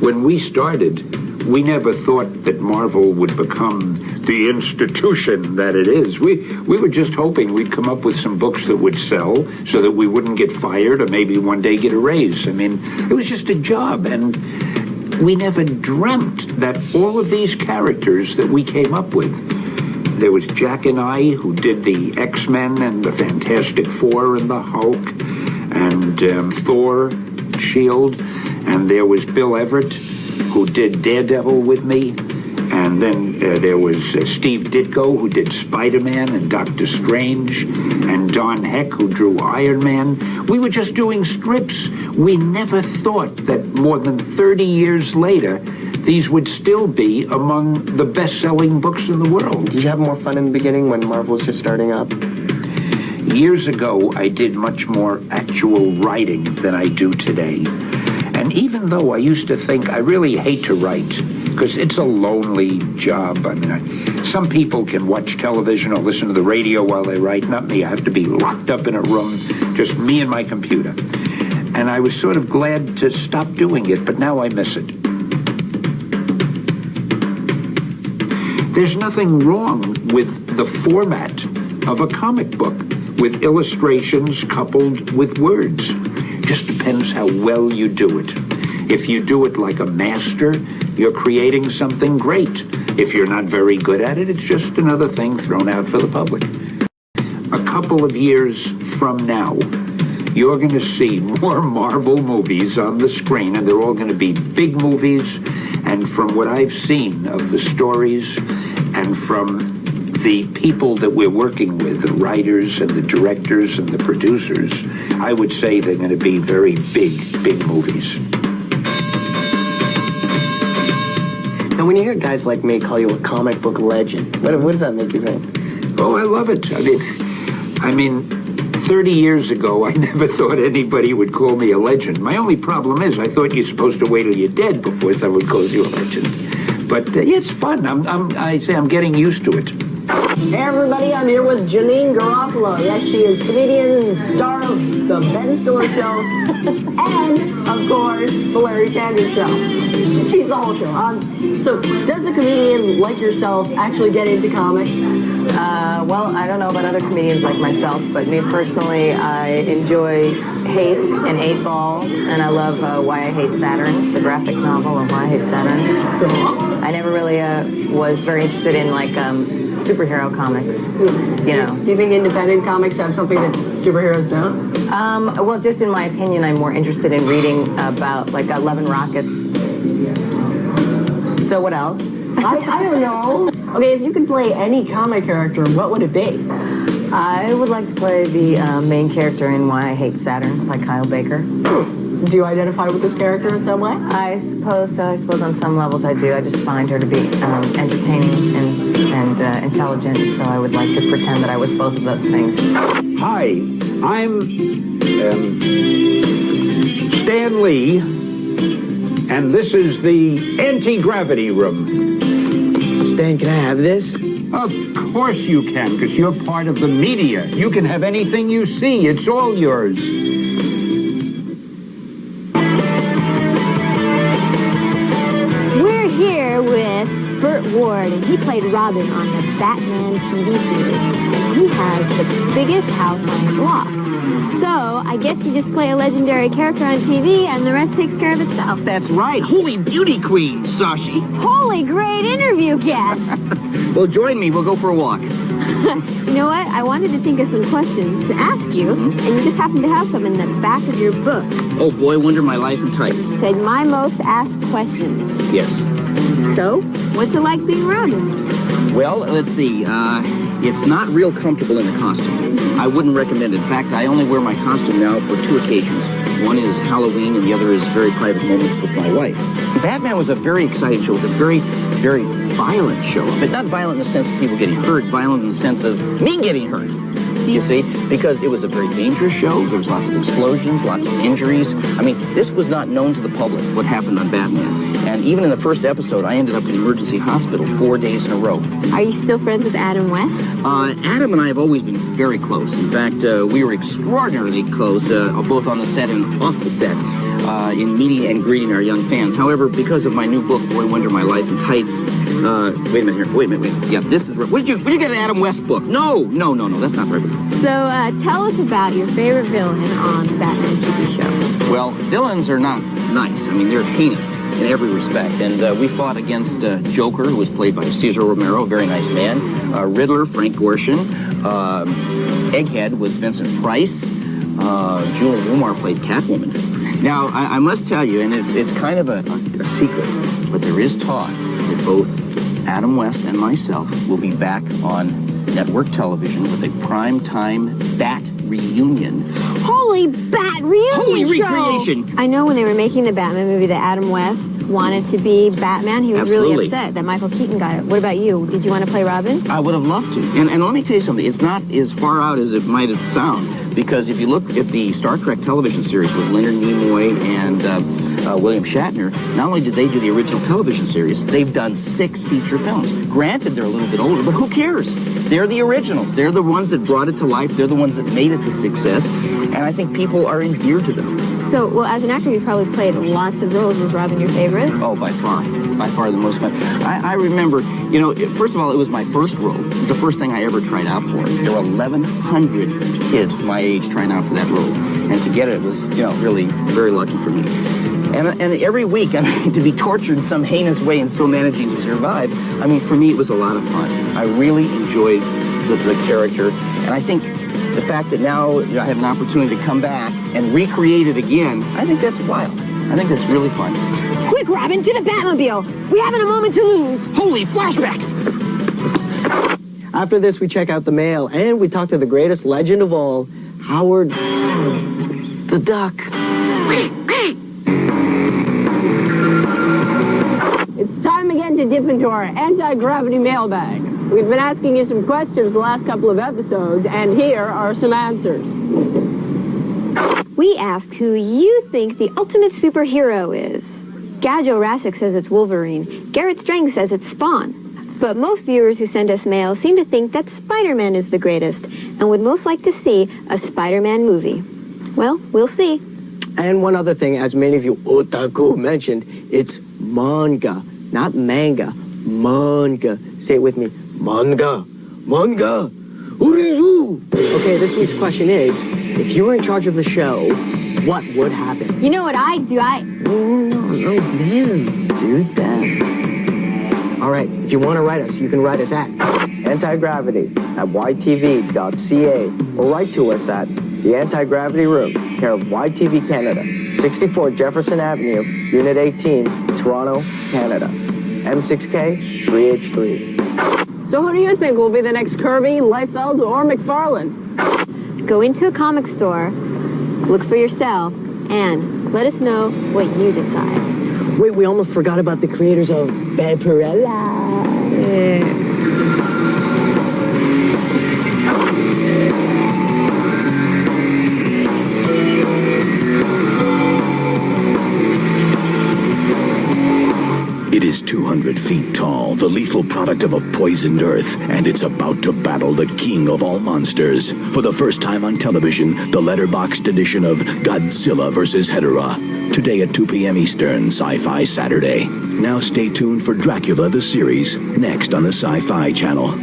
When we started, we never thought that Marvel would become the institution that it is. We were just hoping we'd come up with some books that would sell so that we wouldn't get fired or maybe one day get a raise. I mean, it was just a job, and we never dreamt that all of these characters that we came up with. There was Jack and I, who did the X-Men and the Fantastic Four and the Hulk, and Thor, S.H.I.E.L.D., and there was Bill Everett, who did Daredevil with me, and then there was Steve Ditko, who did Spider-Man and Doctor Strange, and Don Heck, who drew Iron Man. We were just doing strips. We never thought that more than 30 years later, these would still be among the best-selling books in the world. Did you have more fun in the beginning when Marvel was just starting up? Years ago, I did much more actual writing than I do today. And even though I used to think I really hate to write, because it's a lonely job. I mean, some people can watch television or listen to the radio while they write. Not me. I have to be locked up in a room, just me and my computer. And I was sort of glad to stop doing it, but now I miss it. There's nothing wrong with the format of a comic book, with illustrations coupled with words. Just depends how well you do it. If you do it like a master, you're creating something great. If you're not very good at it, it's just another thing thrown out for the public. A couple of years from now, you're going to see more Marvel movies on the screen, and they're all going to be big movies. And from what I've seen of the stories and from the people that we're working with, the writers and the directors and the producers, I would say they're going to be very big movies. Now, when you hear guys like me call you a comic book legend, what does that make you think? Oh, I love it. I mean, 30 years ago, I never thought anybody would call me a legend. My only problem is I thought you're supposed to wait till you're dead before someone calls you a legend. But yeah, it's fun. I'm getting used to it. Hey everybody, I'm here with Janine Garofalo. Yes, she is comedian, star of the Ben Stiller Show, and, of course, the Larry Sanders Show. She's the whole show. So, does a comedian like yourself actually get into comics? Well, I don't know about other comedians like myself, but me personally, I enjoy Hate and 8 Ball, and I love Why I Hate Saturn, the graphic novel of Why I Hate Saturn. Cool. I never really was very interested in, like, superhero comics, you know. Do you think independent comics have something that superheroes don't? Well, just in my opinion, I'm more interested in reading about, like, Love and Rockets. So what else? I don't know. Okay, if you could play any comic character, what would it be? I would like to play the main character in Why I Hate Saturn, like Kyle Baker. Do you identify with this character in some way? I suppose so. I suppose on some levels I do. I just find her to be entertaining and intelligent, so I would like to pretend that I was both of those things. Hi, I'm Stan Lee, and this is the anti-gravity room. Stan, can I have this? Of course you can, because you're part of the media. You can have anything you see. It's all yours. We're here with Burt Ward, and he played Robin on the Batman TV series. And he has the biggest house on the block. So, I guess you just play a legendary character on TV, and the rest takes care of itself. That's right. Holy beauty queen, Sashi. Holy great interview guest! Well, join me. We'll go for a walk. You know what? I wanted to think of some questions to ask you, and you just happen to have some in the back of your book. Oh, boy, wonder my life in tights. It said, my most asked questions. Yes. So, what's it like being Robin? Well, let's see. It's not real comfortable in the costume. I wouldn't recommend it. In fact, I only wear my costume now for 2 occasions. One is Halloween, and the other is very private moments with my wife. Batman was a very exciting show. It was a very, very violent show. But not violent in the sense of people getting hurt, violent in the sense of me getting hurt. You see? Because it was a very dangerous show. There was lots of explosions, lots of injuries. I mean, this was not known to the public, what happened on Batman. And even in the first episode, I ended up in emergency hospital 4 days in a row. Are you still friends with Adam West? Adam and I have always been very close. In fact, we were extraordinarily close, both on the set and off the set, in meeting and greeting our young fans. However, because of my new book, Boy Wonder My Life in Tights, wait a minute here, wait a minute. Yeah, this is, where did you get an Adam West book? No, that's not right. So, tell us about your favorite villain on the Batman TV show. Well, villains are not nice. I mean, they're heinous in every respect. And we fought against Joker, who was played by Cesar Romero, a very nice man. Riddler, Frank Gorshin. Egghead was Vincent Price. Julie Newmar played Catwoman. Now, I must tell you, and it's kind of a secret, but there is talk that both Adam West and myself will be back on network television with a primetime Bat reunion. Holy Bat reunion Holy show! recreation! I know when they were making the Batman movie that Adam West wanted to be Batman. He was really upset that Michael Keaton got it. What about you? Did you want to play Robin? I would have loved to. And let me tell you something. It's not as far out as it might have sounded. Because if you look at the Star Trek television series with Leonard Nimoy and William Shatner, not only did they do the original television series, they've done 6 feature films. Granted, they're a little bit older, but who cares? They're the originals. They're the ones that brought it to life. They're the ones that made it a success. and I think people are endeared to them. So, well, as an actor, you probably played lots of roles. Was Robin your favorite? Oh, by far the most fun. I remember, you know, first of all, it was my first role. It was the first thing I ever tried out for. There were 1,100 kids my age trying out for that role, and to get it was, you know, really very lucky for me. And every week, I mean, to be tortured in some heinous way and still managing to survive, I mean, for me, it was a lot of fun. I really enjoyed the character, and I think the fact that now I have an opportunity to come back and recreate it again, I think that's wild. I think that's really fun. Quick, Robin, to the Batmobile. We haven't a moment to lose. Holy flashbacks! After this, we check out the mail, and we talk to the greatest legend of all, Howard the Duck. It's time again to dip into our anti-gravity mailbag. We've been asking you some questions the last couple of episodes, and here are some answers. We asked who you think the ultimate superhero is. Gadjo Rassic says it's Wolverine. Garrett Strang says it's Spawn. But most viewers who send us mail seem to think that Spider-Man is the greatest and would most like to see a Spider-Man movie. Well, we'll see. And one other thing, as many of you otaku mentioned, it's manga, not manga. Manga. Say it with me. Manga. Manga. Okay, this week's question is, if you were in charge of the show, what would happen? You know what I'd do? No, man. Do that. All right, if you want to write us, you can write us at antigravity@ytv.ca or write to us at the Anti-Gravity Room, care of YTV Canada, 64 Jefferson Avenue, Unit 18, Toronto, Canada. M6K 3H3. So who do you think will be the next Kirby, Liefeld, or McFarlane? Go into a comic store, look for yourself, and let us know what you decide. Wait, we almost forgot about the creators of Vampirella. It is 200 feet tall, the lethal product of a poisoned earth, and it's about to battle the king of all monsters. For the first time on television, the letterboxed edition of Godzilla vs. Hedorah. Today at 2 p.m. Eastern, Sci-Fi Saturday. Now stay tuned for Dracula the series, next on the Sci-Fi channel.